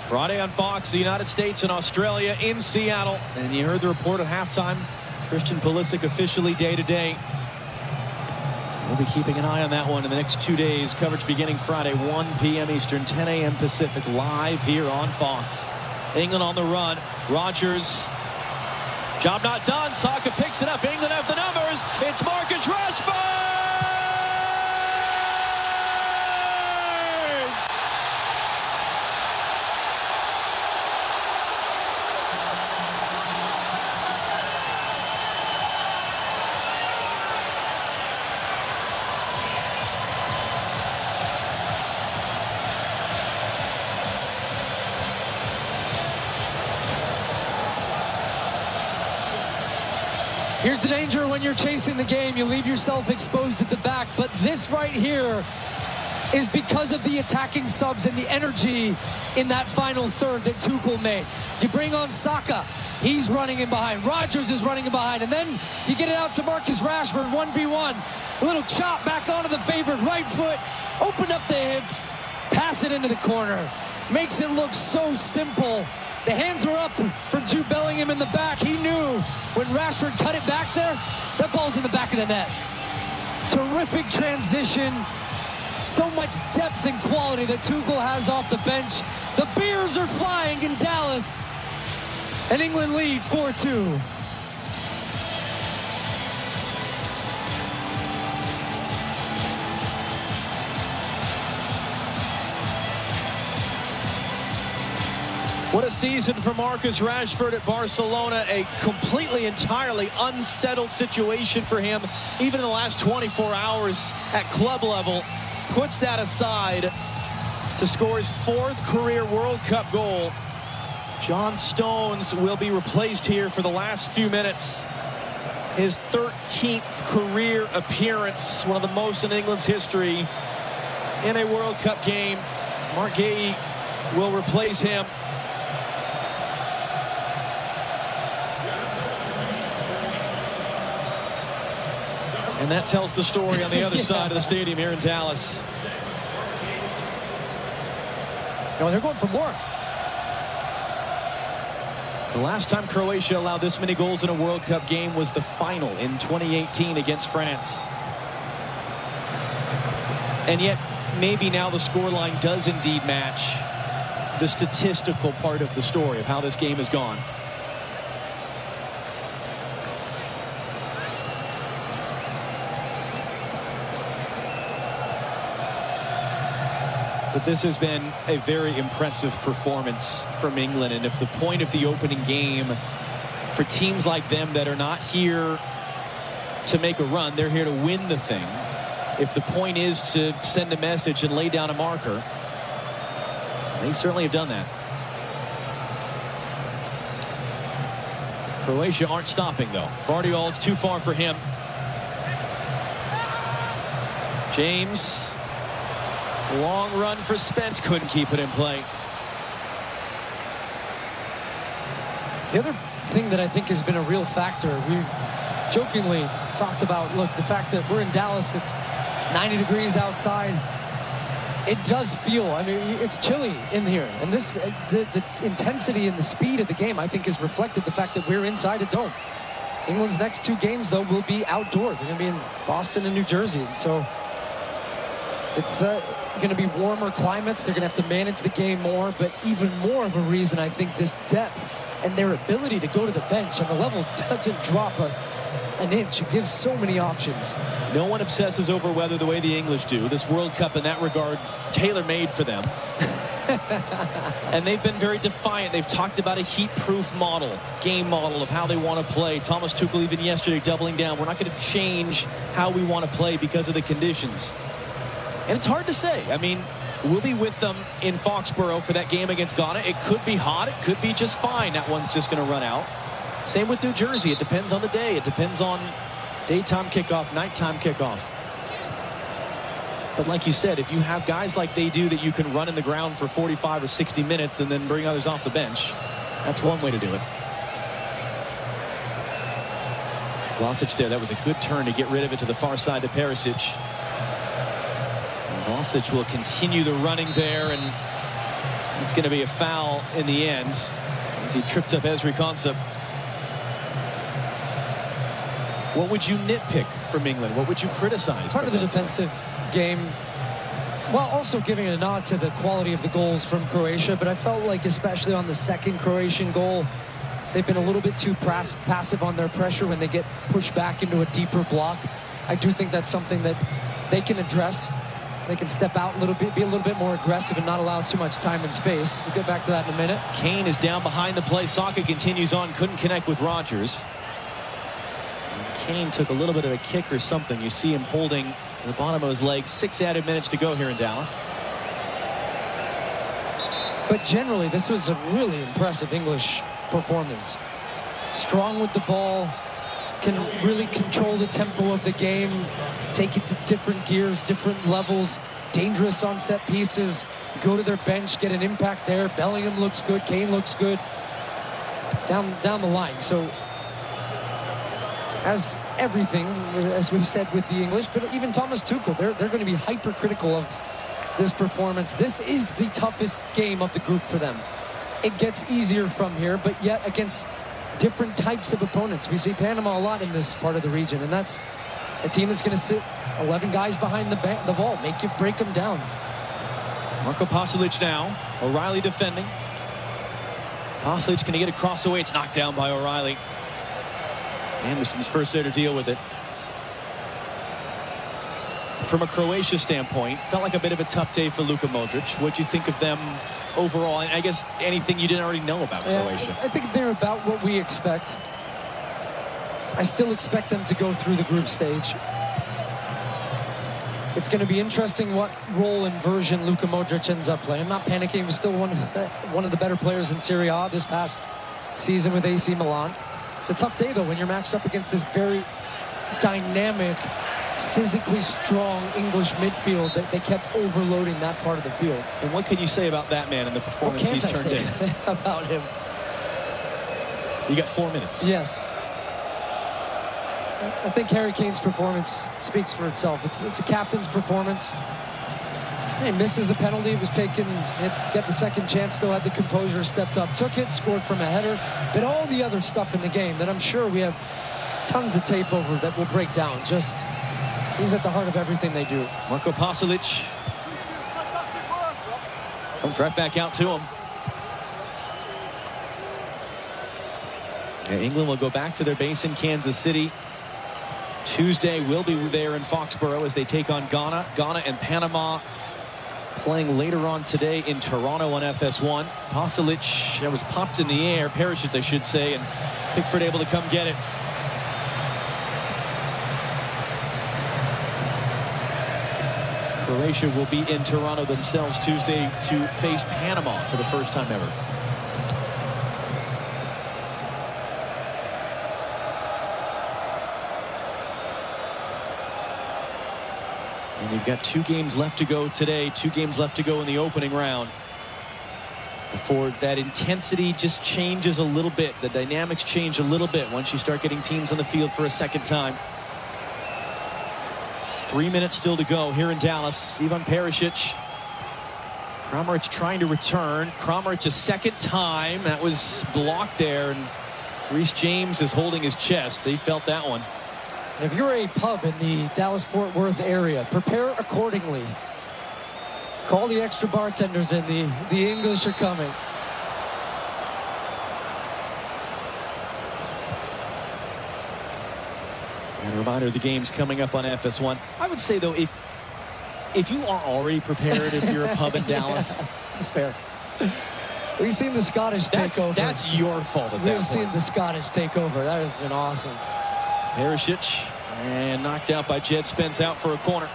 Friday on Fox, the United States and Australia in Seattle. And you heard the report at halftime. Christian Pulisic officially day-to-day. We'll be keeping an eye on that one in the next 2 days. Coverage beginning Friday, 1 p.m. Eastern, 10 a.m. Pacific, live here on Fox. England on the run. Rodgers. Job not done. Saka picks it up. England have the numbers. It's Marcus Rashford! Here's the danger when you're chasing the game. You leave yourself exposed at the back. But this right here is because of the attacking subs and the energy in that final third that Tuchel made. You bring on Saka. He's running in behind. Rodgers is running in behind. And then you get it out to Marcus Rashford, 1v1. A little chop back onto the favored right foot. Open up the hips. Pass it into the corner. Makes it look so simple. The hands were up from Jude Bellingham in the back. He knew when Rashford cut it back there, that ball's in the back of the net. Terrific transition. So much depth and quality that Tuchel has off the bench. The beers are flying in Dallas. And England lead 4-2. What a season for Marcus Rashford at Barcelona. A completely, entirely unsettled situation for him. Even in the last 24 hours at club level. Puts that aside to score his 4th career World Cup goal. John Stones will be replaced here for the last few minutes. His 13th career appearance. One of the most in England's history in a World Cup game. Mark Guéhi will replace him. And that tells the story on the other side of the stadium here in Dallas. No, they're going for more. The last time Croatia allowed this many goals in a World Cup game was the final in 2018 against France. And yet, maybe now the scoreline does indeed match the statistical part of the story of how this game has gone. But this has been a very impressive performance from England. And if the point of the opening game for teams like them that are not here to make a run, they're here to win the thing. If the point is to send a message and lay down a marker, they certainly have done that. Croatia aren't stopping, though. Vardiol's too far for him. James. Long run for Spence. Couldn't keep it in play. The other thing that I think has been a real factor, we jokingly talked about, look, the fact that we're in Dallas, it's 90 degrees outside. It does feel, I mean, it's chilly in here. And this, the intensity and the speed of the game, I think, has reflected the fact that we're inside a dome. England's next 2 games, though, will be outdoor. They're going to be in Boston and New Jersey. And so it's going to be warmer climates. They're going to have to manage the game more. But even more of a reason, I think, this depth and their ability to go to the bench. And the level doesn't drop an inch. It gives so many options. No one obsesses over weather the way the English do. This World Cup, in that regard, tailor-made for them. And they've been very defiant. They've talked about a heat-proof model, game model of how they want to play. Thomas Tuchel even yesterday doubling down. We're not going to change how we want to play because of the conditions. And it's hard to say. I mean, we'll be with them in Foxborough for that game against Ghana. It could be hot. It could be just fine. That one's just going to run out. Same with New Jersey. It depends on the day. It depends on daytime kickoff, nighttime kickoff. But like you said, if you have guys like they do that you can run in the ground for 45 or 60 minutes and then bring others off the bench, that's one way to do it. Vlasic there. That was a good turn to get rid of it to the far side to Perisic. Vlasic will continue the running there, and it's going to be a foul in the end as he tripped up Ezri Konsa. What would you nitpick from England? What would you criticize? Part of the defensive game, while also giving a nod to the quality of the goals from Croatia, but I felt like especially on the second Croatian goal, they've been a little bit too passive on their pressure when they get pushed back into a deeper block. I do think that's something that they can address. They can step out a little bit, be a little bit more aggressive and not allow too much time and space. We'll get back to that in a minute. Kane is down behind the play. Saka continues on, couldn't connect with Rodgers. And Kane took a little bit of a kick or something. You see him holding the bottom of his leg. 6 added minutes to go here in Dallas. But generally, this was a really impressive English performance. Strong with the ball, can really control the tempo of the game, take it to different gears, different levels, dangerous on set pieces, go to their bench, get an impact there. Bellingham looks good, Kane looks good, down the line. So, as everything, as we've said with the English, but even Thomas Tuchel, they're going to be hypercritical of this performance. This is the toughest game of the group for them. It gets easier from here, but yet against different types of opponents. We see Panama a lot in this part of the region, and that's a team that's going to sit 11 guys behind the ball, make you break them down. Marco Pasalic now. O'Reilly defending. Pasalic, can he get a cross away? It's knocked down by O'Reilly. Anderson's first there to deal with it. From a Croatia standpoint, felt like a bit of a tough day for Luka Modric. What'd you think of them overall? And I guess anything you didn't already know about Croatia. I think they're about what we expect. I still expect them to go through the group stage. It's going to be interesting what role and version Luka Modric ends up playing. I'm not panicking. He's still one of the better players in Serie A this past season with AC Milan. It's a tough day, though, when you're matched up against this very dynamic, physically strong English midfield that they kept overloading that part of the field. And what can you say about that man and the performance he's turned in? About him? You got 4 minutes. Yes. I think Harry Kane's performance speaks for itself. It's a captain's performance. He misses a penalty. It was taken. Get the second chance. Still had the composure. Stepped up, took it, scored from a header. But all the other stuff in the game that I'm sure we have tons of tape over that will break down. Just he's at the heart of everything they do. Marco Pasalic comes right back out to him. And England will go back to their base in Kansas City. Tuesday will be there in Foxborough as they take on Ghana. Ghana and Panama playing later on today in Toronto on FS1. Pasalic, that was popped in the air, parachutes I should say, and Pickford able to come get it. Croatia will be in Toronto themselves Tuesday to face Panama for the first time ever. And you've got 2 games left to go today, 2 games left to go in the opening round before that intensity just changes a little bit. The dynamics change a little bit once you start getting teams on the field for a second time. 3 minutes still to go here in Dallas. Ivan Perisic. Kramaric trying to return. Kramaric a second time. That was blocked there, and Reece James is holding his chest. He felt that one. If you're a pub in the Dallas-Fort Worth area, prepare accordingly. Call the extra bartenders in. The English are coming. And a reminder, the game's coming up on FS1. I would say, though, if you are already prepared, if you're a pub in Dallas. Yeah, that's fair. We've seen the Scottish take over. That's your fault at that point. We've seen the Scottish take over. That has been awesome. Perisic, and knocked out by Jed Spence out for a corner.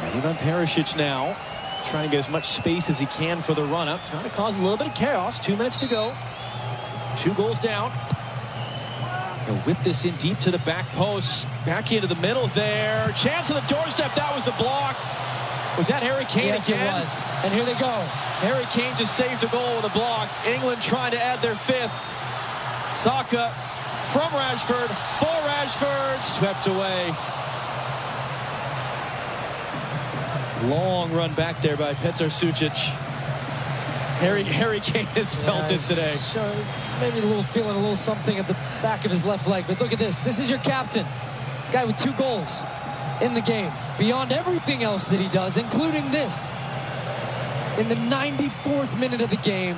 And Ivan Perisic now trying to get as much space as he can for the run-up, trying to cause a little bit of chaos. 2 minutes to go. 2 goals down. He'll whip this in deep to the back post. Back into the middle there. Chance on the doorstep. That was a block. Was that Harry Kane yes, again? Yes, it was. And here they go. Harry Kane just saved a goal with a block. England trying to add their 5th. Saka from Rashford, for Rashford, swept away. Long run back there by Petar Sucic. Harry Kane has felt it today. Sure, maybe feeling a little something at the back of his left leg. But look at this. This is your captain. Guy with 2 goals in the game. Beyond everything else that he does, including this. In the 94th minute of the game,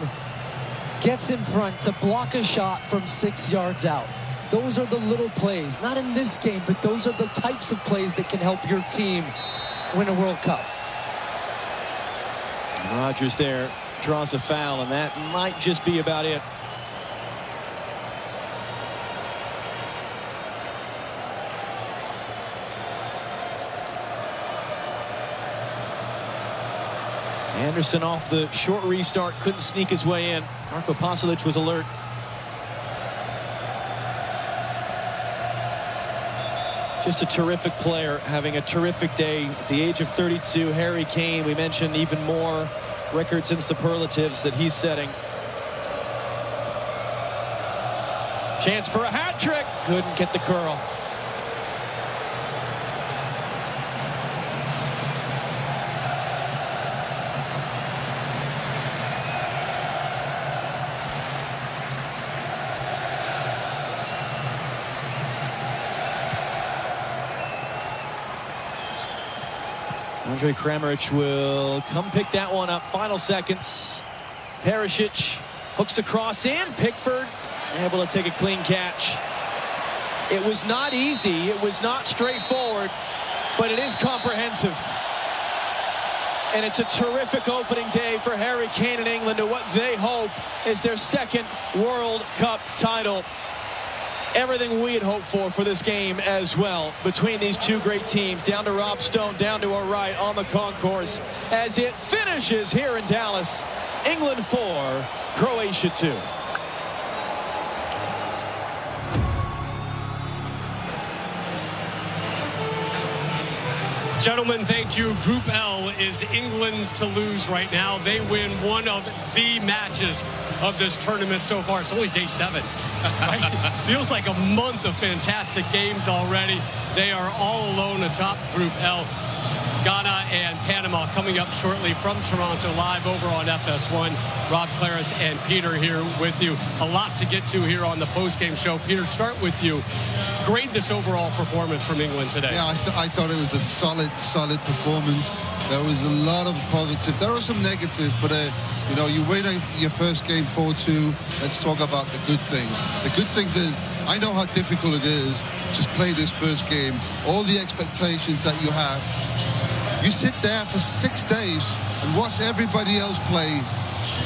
gets in front to block a shot from 6 yards out. Those are the little plays. Not in this game, but those are the types of plays that can help your team win a World Cup. Rodgers there draws a foul, and that might just be about it. Anderson off the short restart, couldn't sneak his way in. Marko Pasalic was alert. Just a terrific player, having a terrific day at the age of 32. Harry Kane, we mentioned even more records and superlatives that he's setting. Chance for a hat trick. Couldn't get the curl. Andre Kramaric will come pick that one up. Final seconds. Perisic hooks the cross in. Pickford able to take a clean catch. It was not easy. It was not straightforward, but it is comprehensive. And it's a terrific opening day for Harry Kane and England to what they hope is their 2nd World Cup title. Everything we had hoped for this game as well between these 2 great teams. Down to Rob Stone, down to our right on the concourse as it finishes here in Dallas. England 4, Croatia 2. Gentlemen, thank you. Group L is England's to lose right now. They win one of the matches of this tournament so far. It's only day 7. Right? Feels like a month of fantastic games already. They are all alone atop Group L. Ghana and Panama coming up shortly from Toronto, live over on FS1. Rob Clarence and Peter here with you. A lot to get to here on the post-game show. Peter, start with you. Grade this overall performance from England today. Yeah, I thought it was a solid performance. There was a lot of positive. There are some negatives, but you know, you win your first game 4-2. Let's talk about the good things. The good things is, I know how difficult it is to play this first game. All the expectations that you have. You sit there for 6 days and watch everybody else play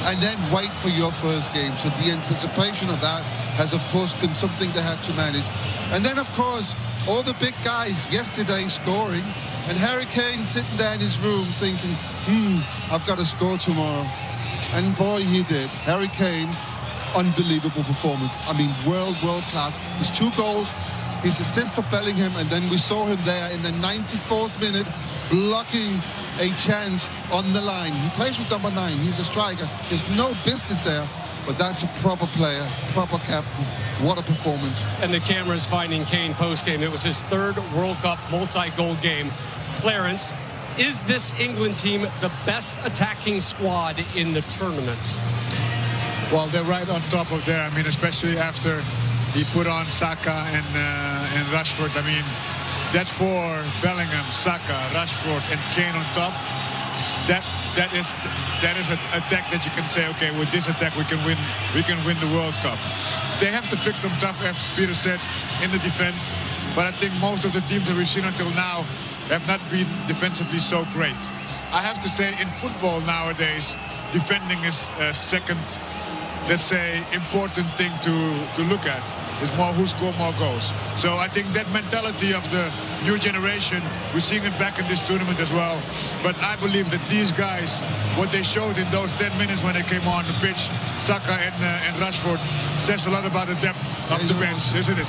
and then wait for your first game. So the anticipation of that has, of course, been something they had to manage. And then, of course, all the big guys yesterday scoring, and Harry Kane sitting there in his room thinking, I've got to score tomorrow. And boy, he did. Harry Kane, unbelievable performance. I mean, world class. His 2 goals, his assist for Bellingham, and then we saw him there in the 94th minute blocking a chance on the line. He plays with number 9. He's a striker. There's no business there, but that's a proper player, proper captain. What a performance. And the camera's finding Kane post-game. It was his 3rd World Cup multi-goal game. Clarence, is this England team the best attacking squad in the tournament? Well, they're right on top of there. I mean, especially after he put on Saka and Rashford. I mean, that 4, Bellingham, Saka, Rashford, and Kane on top. That is an attack that you can say, okay, with this attack we can win the World Cup. They have to fix some stuff, as Peter said, in the defense. But I think most of the teams that we've seen until now have not been defensively so great. I have to say, in football nowadays, defending is second, let's say, important thing to look at. Is more who score more goals. So I think that mentality of the new generation, we're seeing it back in this tournament as well. But I believe that these guys, what they showed in those 10 minutes when they came on the pitch, Saka and Rashford, says a lot about the depth of the bench, isn't it?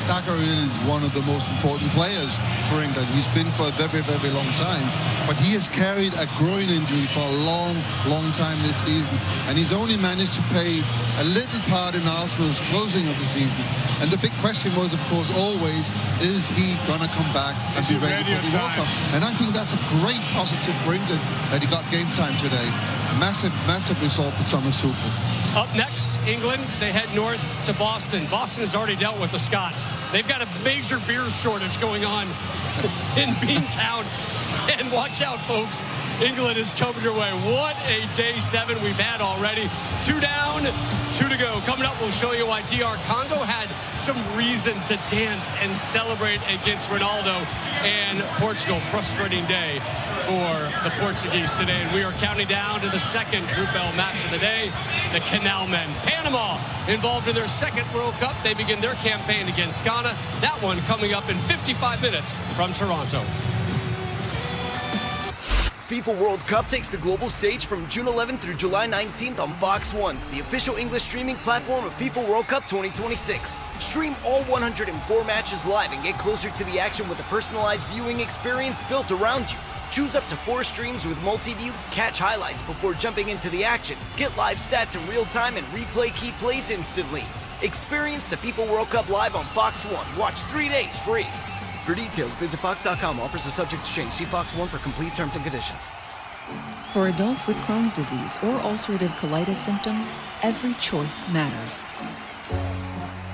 Saka is one of the most important players for England. He's been for a very, very long time, but he has carried a groin injury for a long, long time this season, and he's only managed to play a little part in Arsenal's closing of the season. And the big question was, of course, always, is he going to come back and be ready for the World Cup? And I think that's a great positive for England that he got game time today. Massive, massive result for Thomas Tuchel. Up next, England, they head north to Boston. Boston has already dealt with the Scots. They've got a major beer shortage going on in Beantown. And watch out, folks. England is coming your way. What a day 7 we've had already. 2 down, 2 to go. Coming up, we'll show you why DR Congo had some reason to dance and celebrate against Ronaldo. And Portugal, frustrating day for the Portuguese today. And we are counting down to the second Group L match of the day. The Canal Men. Panama involved in their second World Cup. They begin their campaign against Ghana. That one coming up in 55 minutes from Toronto. FIFA World Cup takes the global stage from June 11th through July 19th on Fox 1, the official English streaming platform of FIFA World Cup 2026. Stream all 104 matches live and get closer to the action with a personalized viewing experience built around you. Choose up to 4 streams with multi-view, catch highlights before jumping into the action, get live stats in real time, and replay key plays instantly. Experience the FIFA World Cup live on Fox 1. Watch 3 days free. For details, visit Fox.com. Offers are subject to change. See Fox 1 for complete terms and conditions. For adults with Crohn's disease or ulcerative colitis symptoms, every choice matters.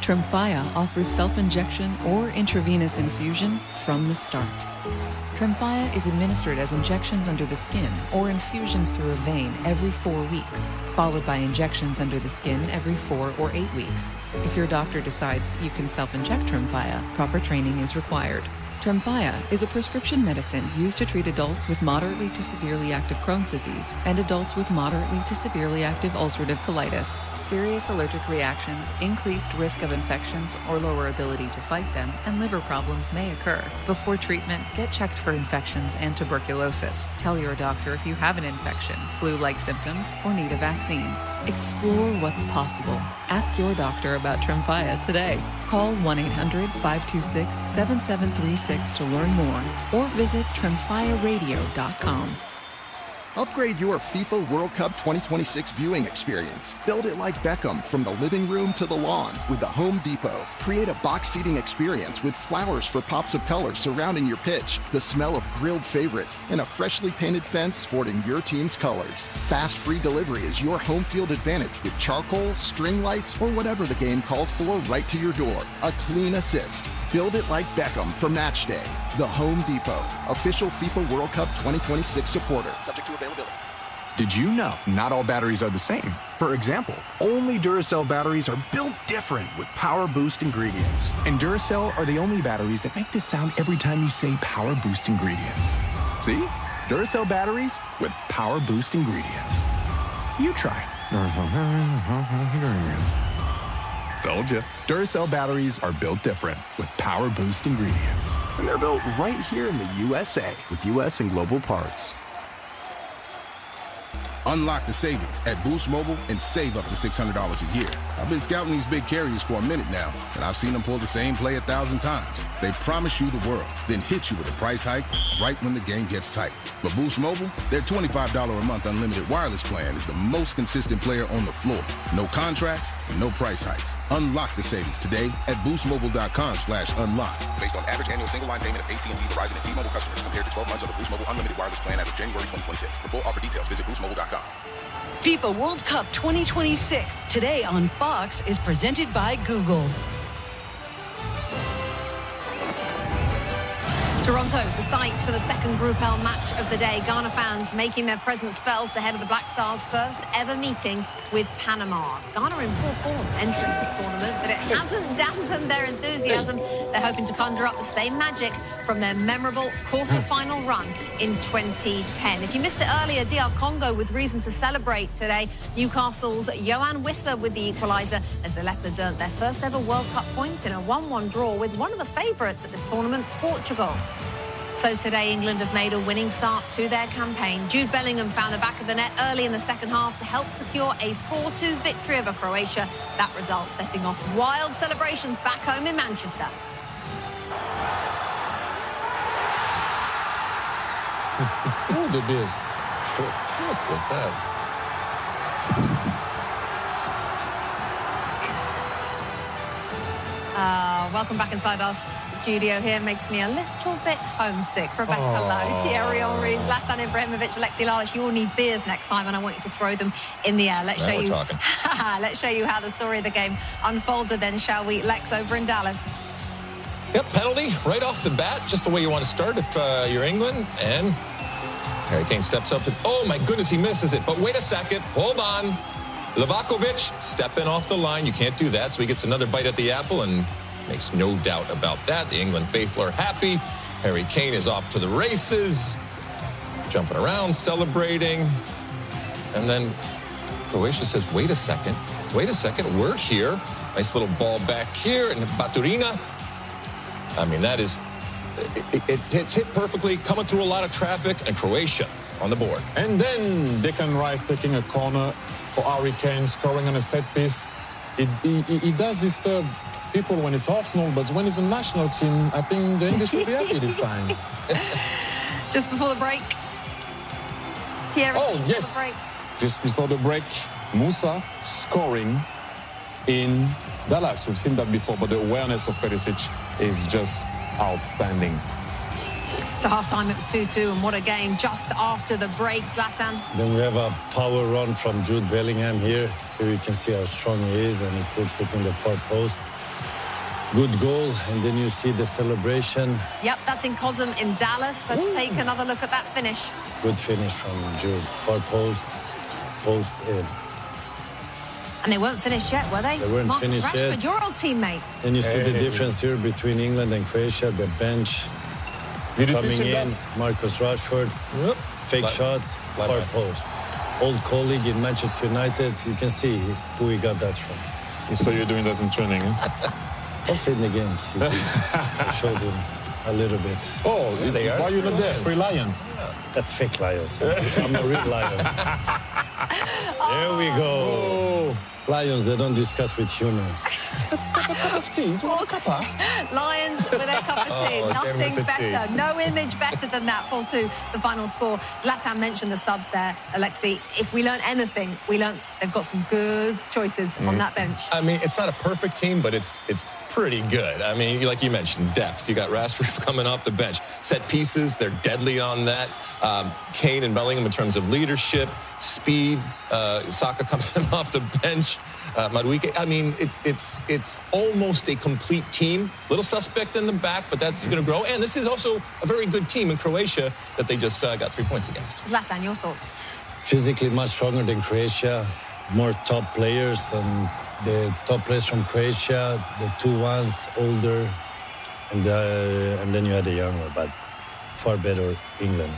Tremfya offers self-injection or intravenous infusion from the start. Tremfya is administered as injections under the skin or infusions through a vein every 4 weeks, followed by injections under the skin every 4 or 8 weeks. If your doctor decides that you can self-inject Tremfya, proper training is required. Tremfya is a prescription medicine used to treat adults with moderately to severely active Crohn's disease and adults with moderately to severely active ulcerative colitis. Serious allergic reactions, increased risk of infections or lower ability to fight them, and liver problems may occur. Before treatment, get checked for infections and tuberculosis. Tell your doctor if you have an infection, flu-like symptoms, or need a vaccine. Explore what's possible. Ask your doctor about Tremfya today. Call 1-800-526-7736 to learn more or visit tremfyaradio.com. Upgrade your FIFA World Cup 2026 viewing experience. Build it like Beckham from the living room to the lawn with the Home Depot. Create a box seating experience with flowers for pops of color surrounding your pitch, the smell of grilled favorites, and a freshly painted fence sporting your team's colors. Fast free delivery is your home field advantage with charcoal, string lights, or whatever the game calls for right to your door. A clean assist. Build it like Beckham for match day. The Home Depot, official FIFA World Cup 2026 supporter. Subject to availability. Did you know not all batteries are the same? For example, only Duracell batteries are built different with power boost ingredients. And Duracell are the only batteries that make this sound every time you say power boost ingredients. See? Duracell batteries with power boost ingredients. You try. Told you. Duracell batteries are built different with power boost ingredients. And they're built right here in the USA with US and global parts. Unlock the savings at Boost Mobile and save up to $600 a year. I've been scouting these big carriers for a minute now, and I've seen them pull the same play 1,000 times. They promise you the world, then hit you with a price hike right when the game gets tight. But Boost Mobile, their $25 a month unlimited wireless plan is the most consistent player on the floor. No contracts, no price hikes. Unlock the savings today at boostmobile.com/unlock. Based on average annual single line payment of AT&T, Verizon, and T-Mobile customers compared to 12 months of the Boost Mobile unlimited wireless plan as of January 2026. For full offer details, visit boostmobile.com. FIFA World Cup 2026, today on Fox, is presented by Google. Toronto, the site for the second Group L match of the day. Ghana fans making their presence felt ahead of the Black Stars' first ever meeting with Panama. Ghana in poor form entering this tournament, but it hasn't dampened their enthusiasm. They're hoping to conjure up the same magic from their memorable quarter-final run in 2010. If you missed it earlier, DR Congo with reason to celebrate today. Newcastle's Yohan Wissa with the equaliser as the Leopards earned their first ever World Cup point in a 1-1 draw with one of the favourites at this tournament, Portugal. So today, England have made a winning start to their campaign. Jude Bellingham found the back of the net early in the second half to help secure a 4-2 victory over Croatia. That result setting off wild celebrations back home in Manchester. Oh, the Bears. Look at that. Welcome back inside our studio here. Makes me a little bit homesick. Rebecca Lowe, Thierry Henry, Zlatan Ibrahimovic, Alexi Lalas. You all need beers next time, and I want you to throw them in the air. Let's show you. Let's show you how the story of the game unfolded. Then, shall we, Lex, over in Dallas? Yep, penalty right off the bat, just the way you want to start if you're England. And Harry Kane steps up. Oh, my goodness, he misses it. But wait a second. Hold on. Livakovic, stepping off the line. You can't do that, so he gets another bite at the apple, and makes no doubt about that. The England faithful are happy. Harry Kane is off to the races, jumping around, celebrating. And then Croatia says, wait a second, we're here. Nice little ball back here, and Baturina. I mean, that is, it's hit perfectly, coming through a lot of traffic, and Croatia on the board. And then Declan Rice taking a corner for Harry Kane, scoring on a set piece. He does disturb people when it's Arsenal, but when it's a national team, I think the English will be happy this time. Just before the break. Thierry, just before the break, Musa scoring in Dallas. We've seen that before, but the awareness of Perisic is just outstanding. So half-time, it was 2-2, and what a game just after the break, Zlatan. Then we have a power run from Jude Bellingham here. Here you can see how strong he is, and he puts it in the far post. Good goal, and then you see the celebration. Yep, that's in Cosm in Dallas. Let's take another look at that finish. Good finish from Jude. Far post, post in. And they weren't finished yet, were they? They weren't Marcus finished Rashford, yet. your old teammate. And you see the difference here between England and Croatia. The bench coming in. Marcus Rashford, fake shot, far post. Old colleague in Manchester United. You can see who he got that from. So you're doing that in training, eh? Also in the games. I showed him a little bit. Oh, they are. Why are you not there? Free Lions. That's fake Lions. I'm a real Lion. There we go. Lions, they don't discuss with humans. A cup of tea. Lions with a cup of tea. Nothing better. No image better than that. 4-2, the final score. Zlatan mentioned the subs there, Alexi. If we learn anything, we learn they've got some good choices on that bench. I mean, it's not a perfect team, but it's pretty good. I mean, like you mentioned, depth. You got Rashford coming off the bench. Set pieces, they're deadly on that. Kane and Bellingham in terms of leadership, speed. Saka coming off the bench. Madueke. I mean, it's almost a complete team. Little suspect in the back, but that's going to grow. And this is also a very good team in Croatia that they just got 3 points against. Zlatan, your thoughts? Physically much stronger than Croatia. More top players, and the top players from Croatia, the two ones older, and then you had the younger, but far better England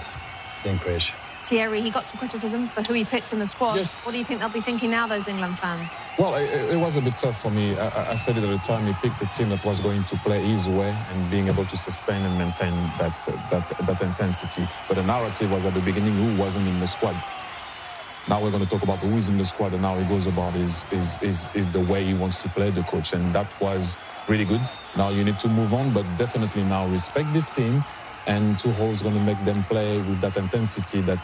than Croatia. Thierry, he got some criticism for who he picked in the squad. Yes. What do you think they'll be thinking now, those England fans? Well, it was a bit tough for me. I said it at the time. He picked a team that was going to play his way and being able to sustain and maintain that intensity. But the narrative was at the beginning who wasn't in the squad. Now we're going to talk about who is in the squad and how he goes about is the way he wants to play, the coach. And that was really good. Now you need to move on, but definitely now respect this team. And Tuchel is going to make them play with that intensity that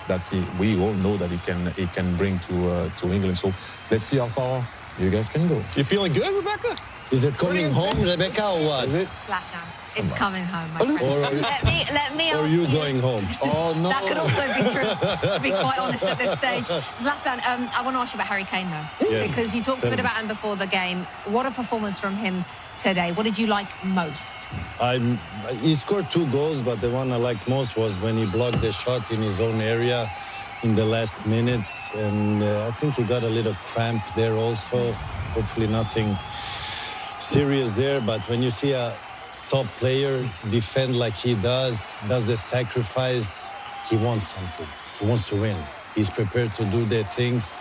we all know that he can bring to England. So let's see how far you guys can go. You feeling good, Rebecca? Is it coming home, Rebecca, or what? Zlatan, it's coming home, my friend. Let me or ask you going home? Oh, no. That could also be true, to be quite honest at this stage. Zlatan, I want to ask you about Harry Kane, though. Yes, because you talked a bit about him before the game. What a performance from him today. What did you like most? He scored 2 goals, but the one I liked most was when he blocked the shot in his own area in the last minutes. And I think he got a little cramp there also. Hopefully nothing serious there. But when you see a top player defend like he does the sacrifice, he wants something. He wants to win. He's prepared to do the things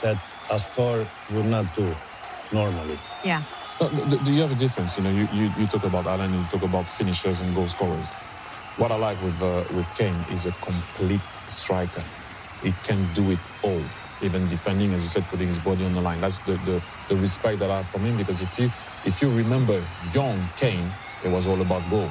that a star would not do normally. Yeah. Do you have a difference? You know, you talk about Alan, you talk about finishers and goal scorers. What I like with Kane is a complete striker. He can do it all, even defending, as you said, putting his body on the line. That's the respect that I have from him, because if you remember young Kane, it was all about goal.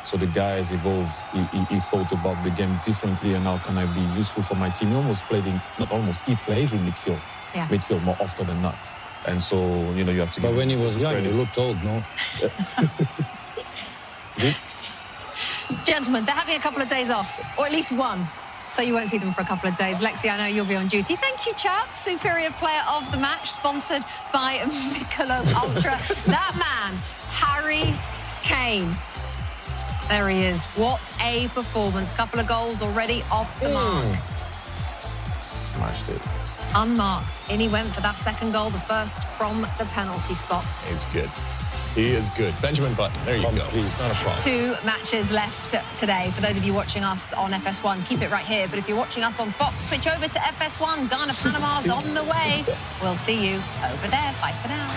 So the guy has evolved. He thought about the game differently, and how can I be useful for my team? He almost played he plays in midfield. Yeah. Midfield more often than not. And so, you have to. But when he was young, he looked old, no? Gentlemen, they're having a couple of days off, or at least one. So you won't see them for a couple of days. Lexi, I know you'll be on duty. Thank you, chaps. Superior player of the match, sponsored by Michelob Ultra. That man, Harry Kane. There he is. What a performance. Couple of goals already off the mark. Smashed it. Unmarked. In he went for that second goal, the first from the penalty spot. He's good. He is good. Benjamin Button, there you go. Please, not a problem. 2 matches left today. For those of you watching us on FS1, keep it right here. But if you're watching us on Fox, switch over to FS1. Ghana, Panama's on the way. We'll see you over there. Bye for now.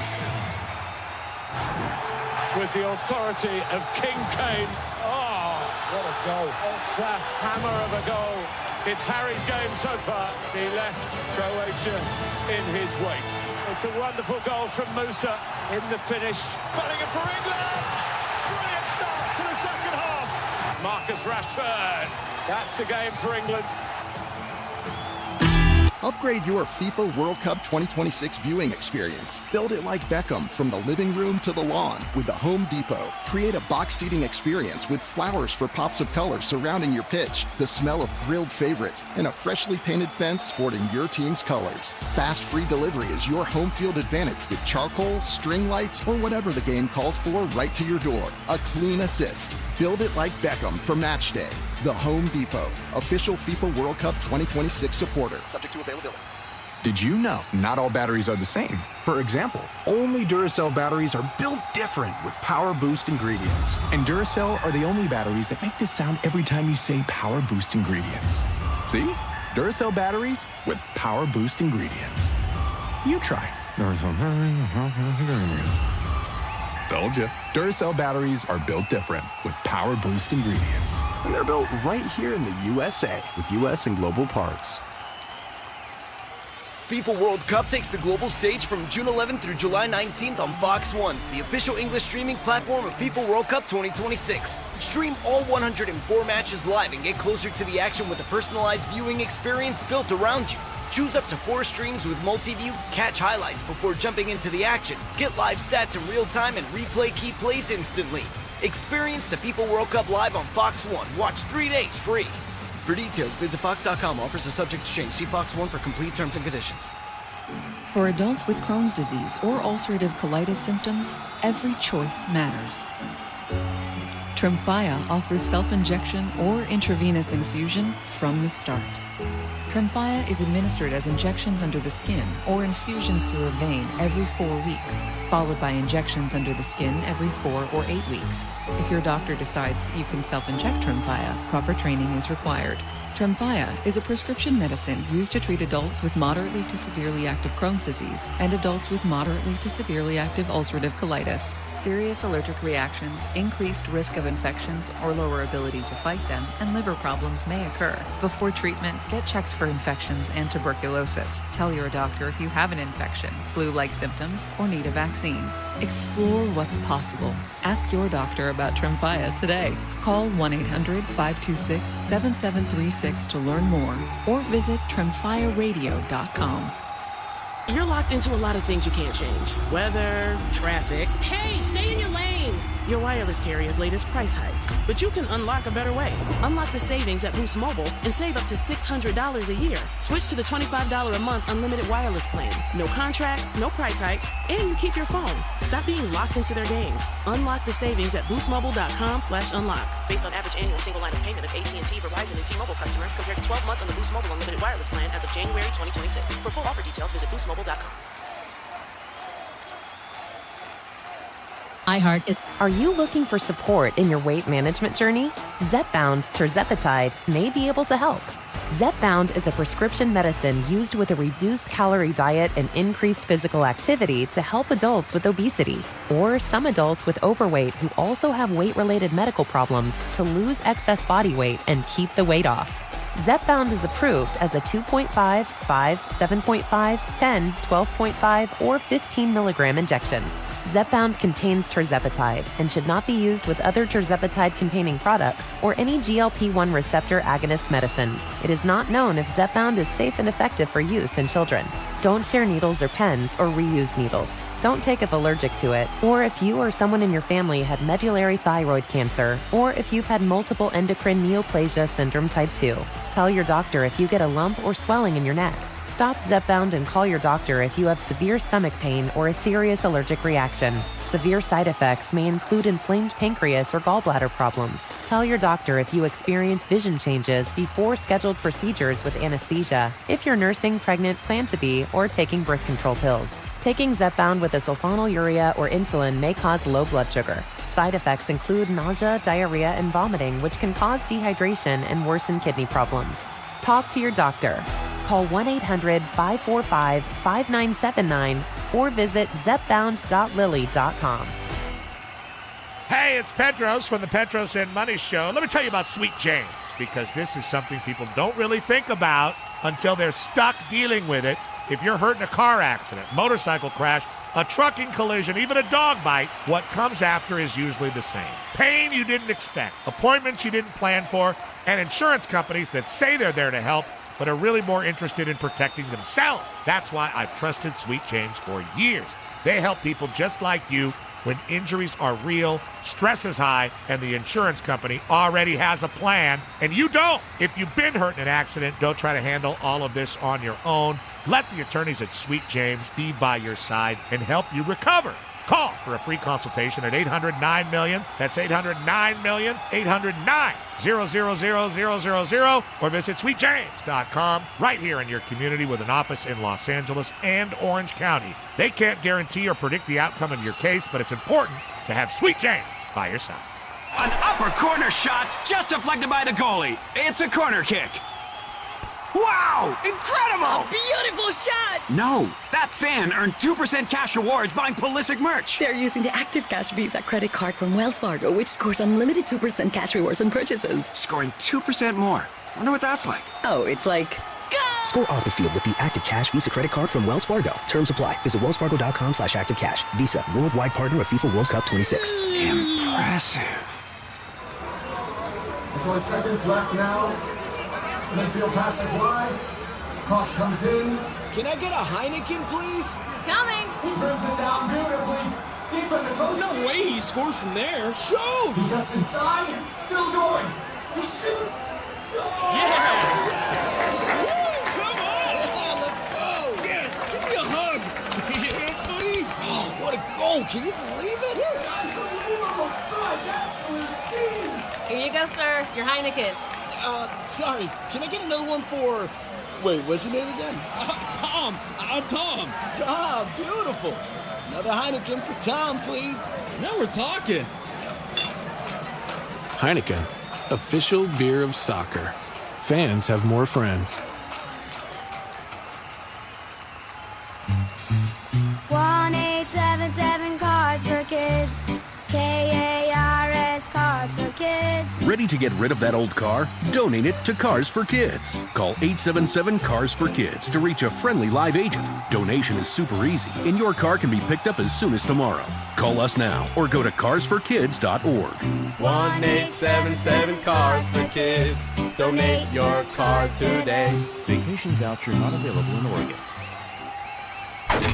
With the authority of King Kane. Oh, what a goal. It's a hammer of a goal. It's Harry's game so far. He left Croatia in his wake. It's a wonderful goal from Musa in the finish. Bellingham for England! Brilliant start to the second half. Marcus Rashford. That's the game for England. Upgrade your FIFA World Cup 2026 viewing experience. Build it like Beckham from the living room to the lawn with the Home Depot. Create a box seating experience with flowers for pops of color surrounding your pitch, the smell of grilled favorites, and a freshly painted fence sporting your team's colors. Fast free delivery is your home field advantage with charcoal, string lights, or whatever the game calls for right to your door. A clean assist. Build it like Beckham for match day. The Home Depot, official FIFA World Cup 2026 supporter. Subject to availability. Did you know not all batteries are the same? For example, only Duracell batteries are built different with Power Boost ingredients. And Duracell are the only batteries that make this sound every time you say Power Boost ingredients. See? Duracell batteries with Power Boost ingredients. You try. Told you. Duracell batteries are built different with Power Boost ingredients. And they're built right here in the USA with US and global parts. FIFA World Cup takes the global stage from June 11th through July 19th on Fox 1, the official English streaming platform of FIFA World Cup 2026. Stream all 104 matches live and get closer to the action with a personalized viewing experience built around you. Choose up to 4 streams with multi-view, catch highlights before jumping into the action, get live stats in real time, and replay key plays instantly. Experience the FIFA World Cup live on Fox 1. Watch 3 days free. For details, visit fox.com. Offers are subject to change. See Fox 1 for complete terms and conditions. For adults with Crohn's disease or ulcerative colitis symptoms, every choice matters. Tremfya offers self-injection or intravenous infusion from the start. Tremfya is administered as injections under the skin or infusions through a vein every 4 weeks, followed by injections under the skin every 4 or 8 weeks. If your doctor decides that you can self-inject Tremfya, proper training is required. Tremfya is a prescription medicine used to treat adults with moderately to severely active Crohn's disease and adults with moderately to severely active ulcerative colitis. Serious allergic reactions, increased risk of infections or lower ability to fight them, and liver problems may occur. Before treatment, get checked for infections and tuberculosis. Tell your doctor if you have an infection, flu-like symptoms, or need a vaccine. Explore what's possible. Ask your doctor about Tremfya today. Call 1-800-526-7736 to learn more or visit tremfyaradio.com. You're locked into a lot of things you can't change. Weather, traffic. Hey, stay in your lane. Your wireless carrier's latest price hike. But you can unlock a better way. Unlock the savings at Boost Mobile and save up to $600 a year. Switch to the $25 a month unlimited wireless plan. No contracts, no price hikes, and you keep your phone. Stop being locked into their games. Unlock the savings at boostmobile.com/unlock. Based on average annual single line of payment of AT&T, Verizon, and T-Mobile customers compared to 12 months on the Boost Mobile unlimited wireless plan as of January 2026. For full offer details, visit boostmobile.com. Are you looking for support in your weight management journey? Zepbound tirzepatide may be able to help. Zepbound is a prescription medicine used with a reduced calorie diet and increased physical activity to help adults with obesity, or some adults with overweight who also have weight-related medical problems to lose excess body weight and keep the weight off. Zepbound is approved as a 2.5, 5, 7.5, 10, 12.5, or 15 milligram injection. Zepbound contains tirzepatide and should not be used with other tirzepatide-containing products or any GLP-1 receptor agonist medicines. It is not known if Zepbound is safe and effective for use in children. Don't share needles or pens or reuse needles. Don't take if allergic to it, or if you or someone in your family had medullary thyroid cancer, or if you've had multiple endocrine neoplasia syndrome type 2. Tell your doctor if you get a lump or swelling in your neck. Stop Zepbound and call your doctor if you have severe stomach pain or a serious allergic reaction. Severe side effects may include inflamed pancreas or gallbladder problems. Tell your doctor if you experience vision changes before scheduled procedures with anesthesia, if you're nursing, pregnant, plan to be, or taking birth control pills. Taking Zepbound with a sulfonylurea or insulin may cause low blood sugar. Side effects include nausea, diarrhea, and vomiting, which can cause dehydration and worsen kidney problems. Talk to your doctor. Call 1-800-545-5979 or visit zepbound.lily.com. Hey, it's Petros from the Petros and Money Show. Let me tell you about Sweet James, because this is something people don't really think about until they're stuck dealing with it. If you're hurt in a car accident, motorcycle crash, a trucking collision, even a dog bite, what comes after is usually the same. Pain you didn't expect, appointments you didn't plan for, and insurance companies that say they're there to help but are really more interested in protecting themselves. That's why I've trusted Sweet James for years. They help people just like you when injuries are real, stress is high, and the insurance company already has a plan, and you don't. If you've been hurt in an accident, don't try to handle all of this on your own. Let the attorneys at Sweet James be by your side and help you recover. Call for a free consultation at 800-9-MILLION. That's 800-9-MILLION, 800-9-000-000, or visit sweetjames.com right here in your community with an office in Los Angeles and Orange County. They can't guarantee or predict the outcome of your case, but it's important to have Sweet James by your side. An upper corner shot just deflected by the goalie. It's a corner kick. Wow! Incredible! Beautiful shot! No, that fan earned 2% cash rewards buying Pulisic merch. They're using the Active Cash Visa credit card from Wells Fargo, which scores unlimited 2% cash rewards on purchases. Scoring 2% more. Wonder what that's like. Oh, it's like... Score off the field with the Active Cash Visa credit card from Wells Fargo. Terms apply. Visit wellsfargo.com/activecash. Visa, worldwide partner of FIFA World Cup 26. Impressive. 4 seconds left now. Midfield passes wide. Cross comes in. Can I get a Heineken, please? Coming. He brings it down beautifully. Deep in the post. No way he scores from there. Shoot! He gets inside. Still going. He shoots. Oh! Yeah! Come on! Yeah, let's go! Yes, give me a hug. Yeah, buddy. Oh, what a goal! Can you believe it? Unbelievable strike. Absolute scenes. Here you go, sir. Your Heineken. Sorry, can I get another one for... Wait, what's your name again? Tom. I'm Tom. Tom, beautiful. Another Heineken for Tom, please. Now we're talking. Heineken, official beer of soccer. Fans have more friends. 1-877 Cards for Kids. KARS Cards for Kids. Ready to get rid of that old car? Donate it to Cars for Kids. Call 877 Cars for Kids to reach a friendly live agent. Donation is super easy, and your car can be picked up as soon as tomorrow. Call us now or go to carsforkids.org. 1-877 Cars for Kids. Donate your car today. Vacation voucher not available in Oregon.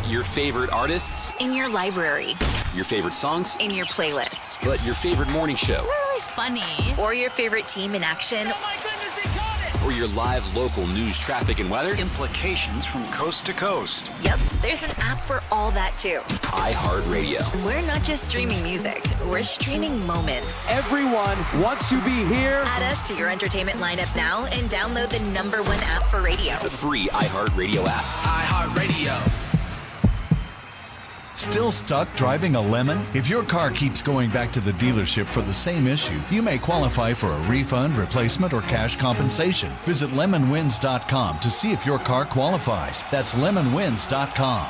Your favorite artists? In your library. Your favorite songs? In your playlist. But your favorite morning show? Really funny. Or your favorite team in action. Oh my goodness, he caught it! Or your live local news, traffic, and weather? Implications from coast to coast. Yep, there's an app for all that too. iHeartRadio. We're not just streaming music, we're streaming moments. Everyone wants to be here. Add us to your entertainment lineup now and download the #1 app for radio. The free iHeartRadio app. iHeartRadio. Still stuck driving a Lemon? If your car keeps going back to the dealership for the same issue, you may qualify for a refund, replacement, or cash compensation. Visit lemonwins.com to see if your car qualifies. That's lemonwins.com.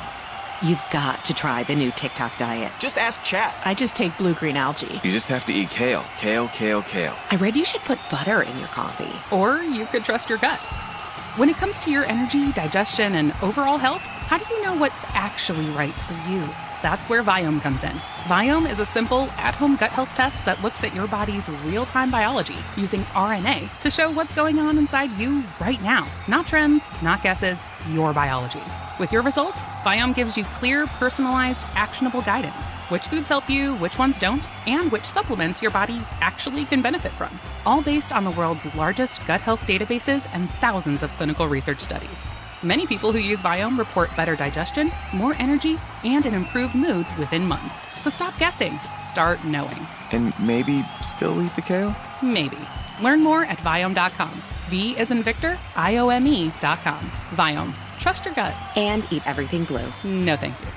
You've got to try the new TikTok diet. Just ask chat. I just take blue-green algae. You just have to eat kale. Kale, kale, kale. I read you should put butter in your coffee. Or you could trust your gut. When it comes to your energy, digestion, and overall health, how do you know what's actually right for you? That's where Viome comes in. Viome is a simple, at-home gut health test that looks at your body's real-time biology using RNA to show what's going on inside you right now. Not trends, not guesses, your biology. With your results, Viome gives you clear, personalized, actionable guidance. Which foods help you, which ones don't, and which supplements your body actually can benefit from. All based on the world's largest gut health databases and thousands of clinical research studies. Many people who use Viome report better digestion, more energy, and an improved mood within months. So stop guessing. Start knowing. And maybe still eat the kale? Maybe. Learn more at Viome.com. V as in Victor, IOME.com. Viome. Trust your gut. And eat everything blue. No thank you.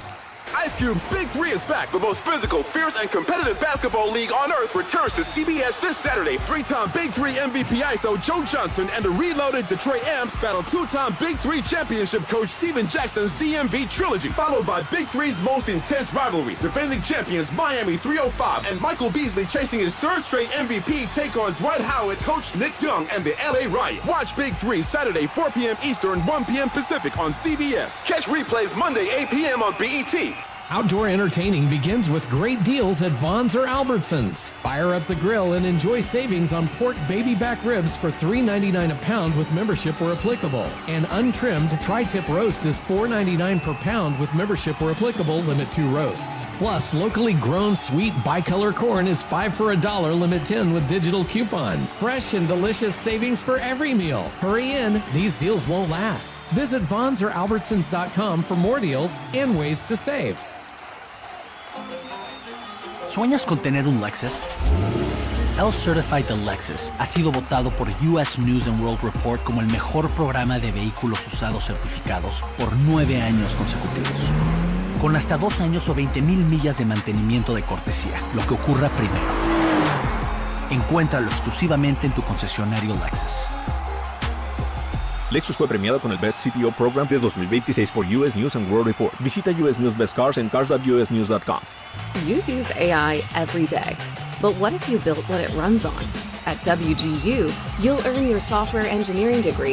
Ice Cube's Big 3 is back. The most physical, fierce, and competitive basketball league on earth returns to CBS this Saturday. 3-time Big 3 MVP ISO Joe Johnson and the reloaded Detroit Amps battle 2-time Big 3 championship coach Steven Jackson's DMV trilogy, followed by Big 3's most intense rivalry. Defending champions Miami 305 and Michael Beasley chasing his third straight MVP take on Dwight Howard, coach Nick Young, and the LA Riot. Watch Big 3 Saturday 4 p.m. Eastern, 1 p.m. Pacific on CBS. Catch replays Monday 8 p.m. on BET. Outdoor entertaining begins with great deals at Vons or Albertsons. Fire up the grill and enjoy savings on pork baby back ribs for $3.99 a pound with membership where applicable. And untrimmed tri-tip roast is $4.99 per pound with membership where applicable, limit 2 roasts. Plus, locally grown sweet bicolor corn is 5 for $1, limit 10 with digital coupon. Fresh and delicious savings for every meal. Hurry in, these deals won't last. Visit Vons or Albertsons.com for more deals and ways to save. ¿Sueñas con tener un Lexus? El Certified de Lexus ha sido votado por US News and World Report como el mejor programa de vehículos usados certificados por 9 años consecutivos. Con hasta 2 años o 20,000 millas de mantenimiento de cortesía, lo que ocurra primero. Encuéntralo exclusivamente en tu concesionario Lexus. Lexus fue premiado con el Best CPO Program de 2026 por US News and World Report. Visita US News Best Cars en cars.usnews.com. You use AI every day. But what if you built what it runs on? At WGU, you'll earn your software engineering degree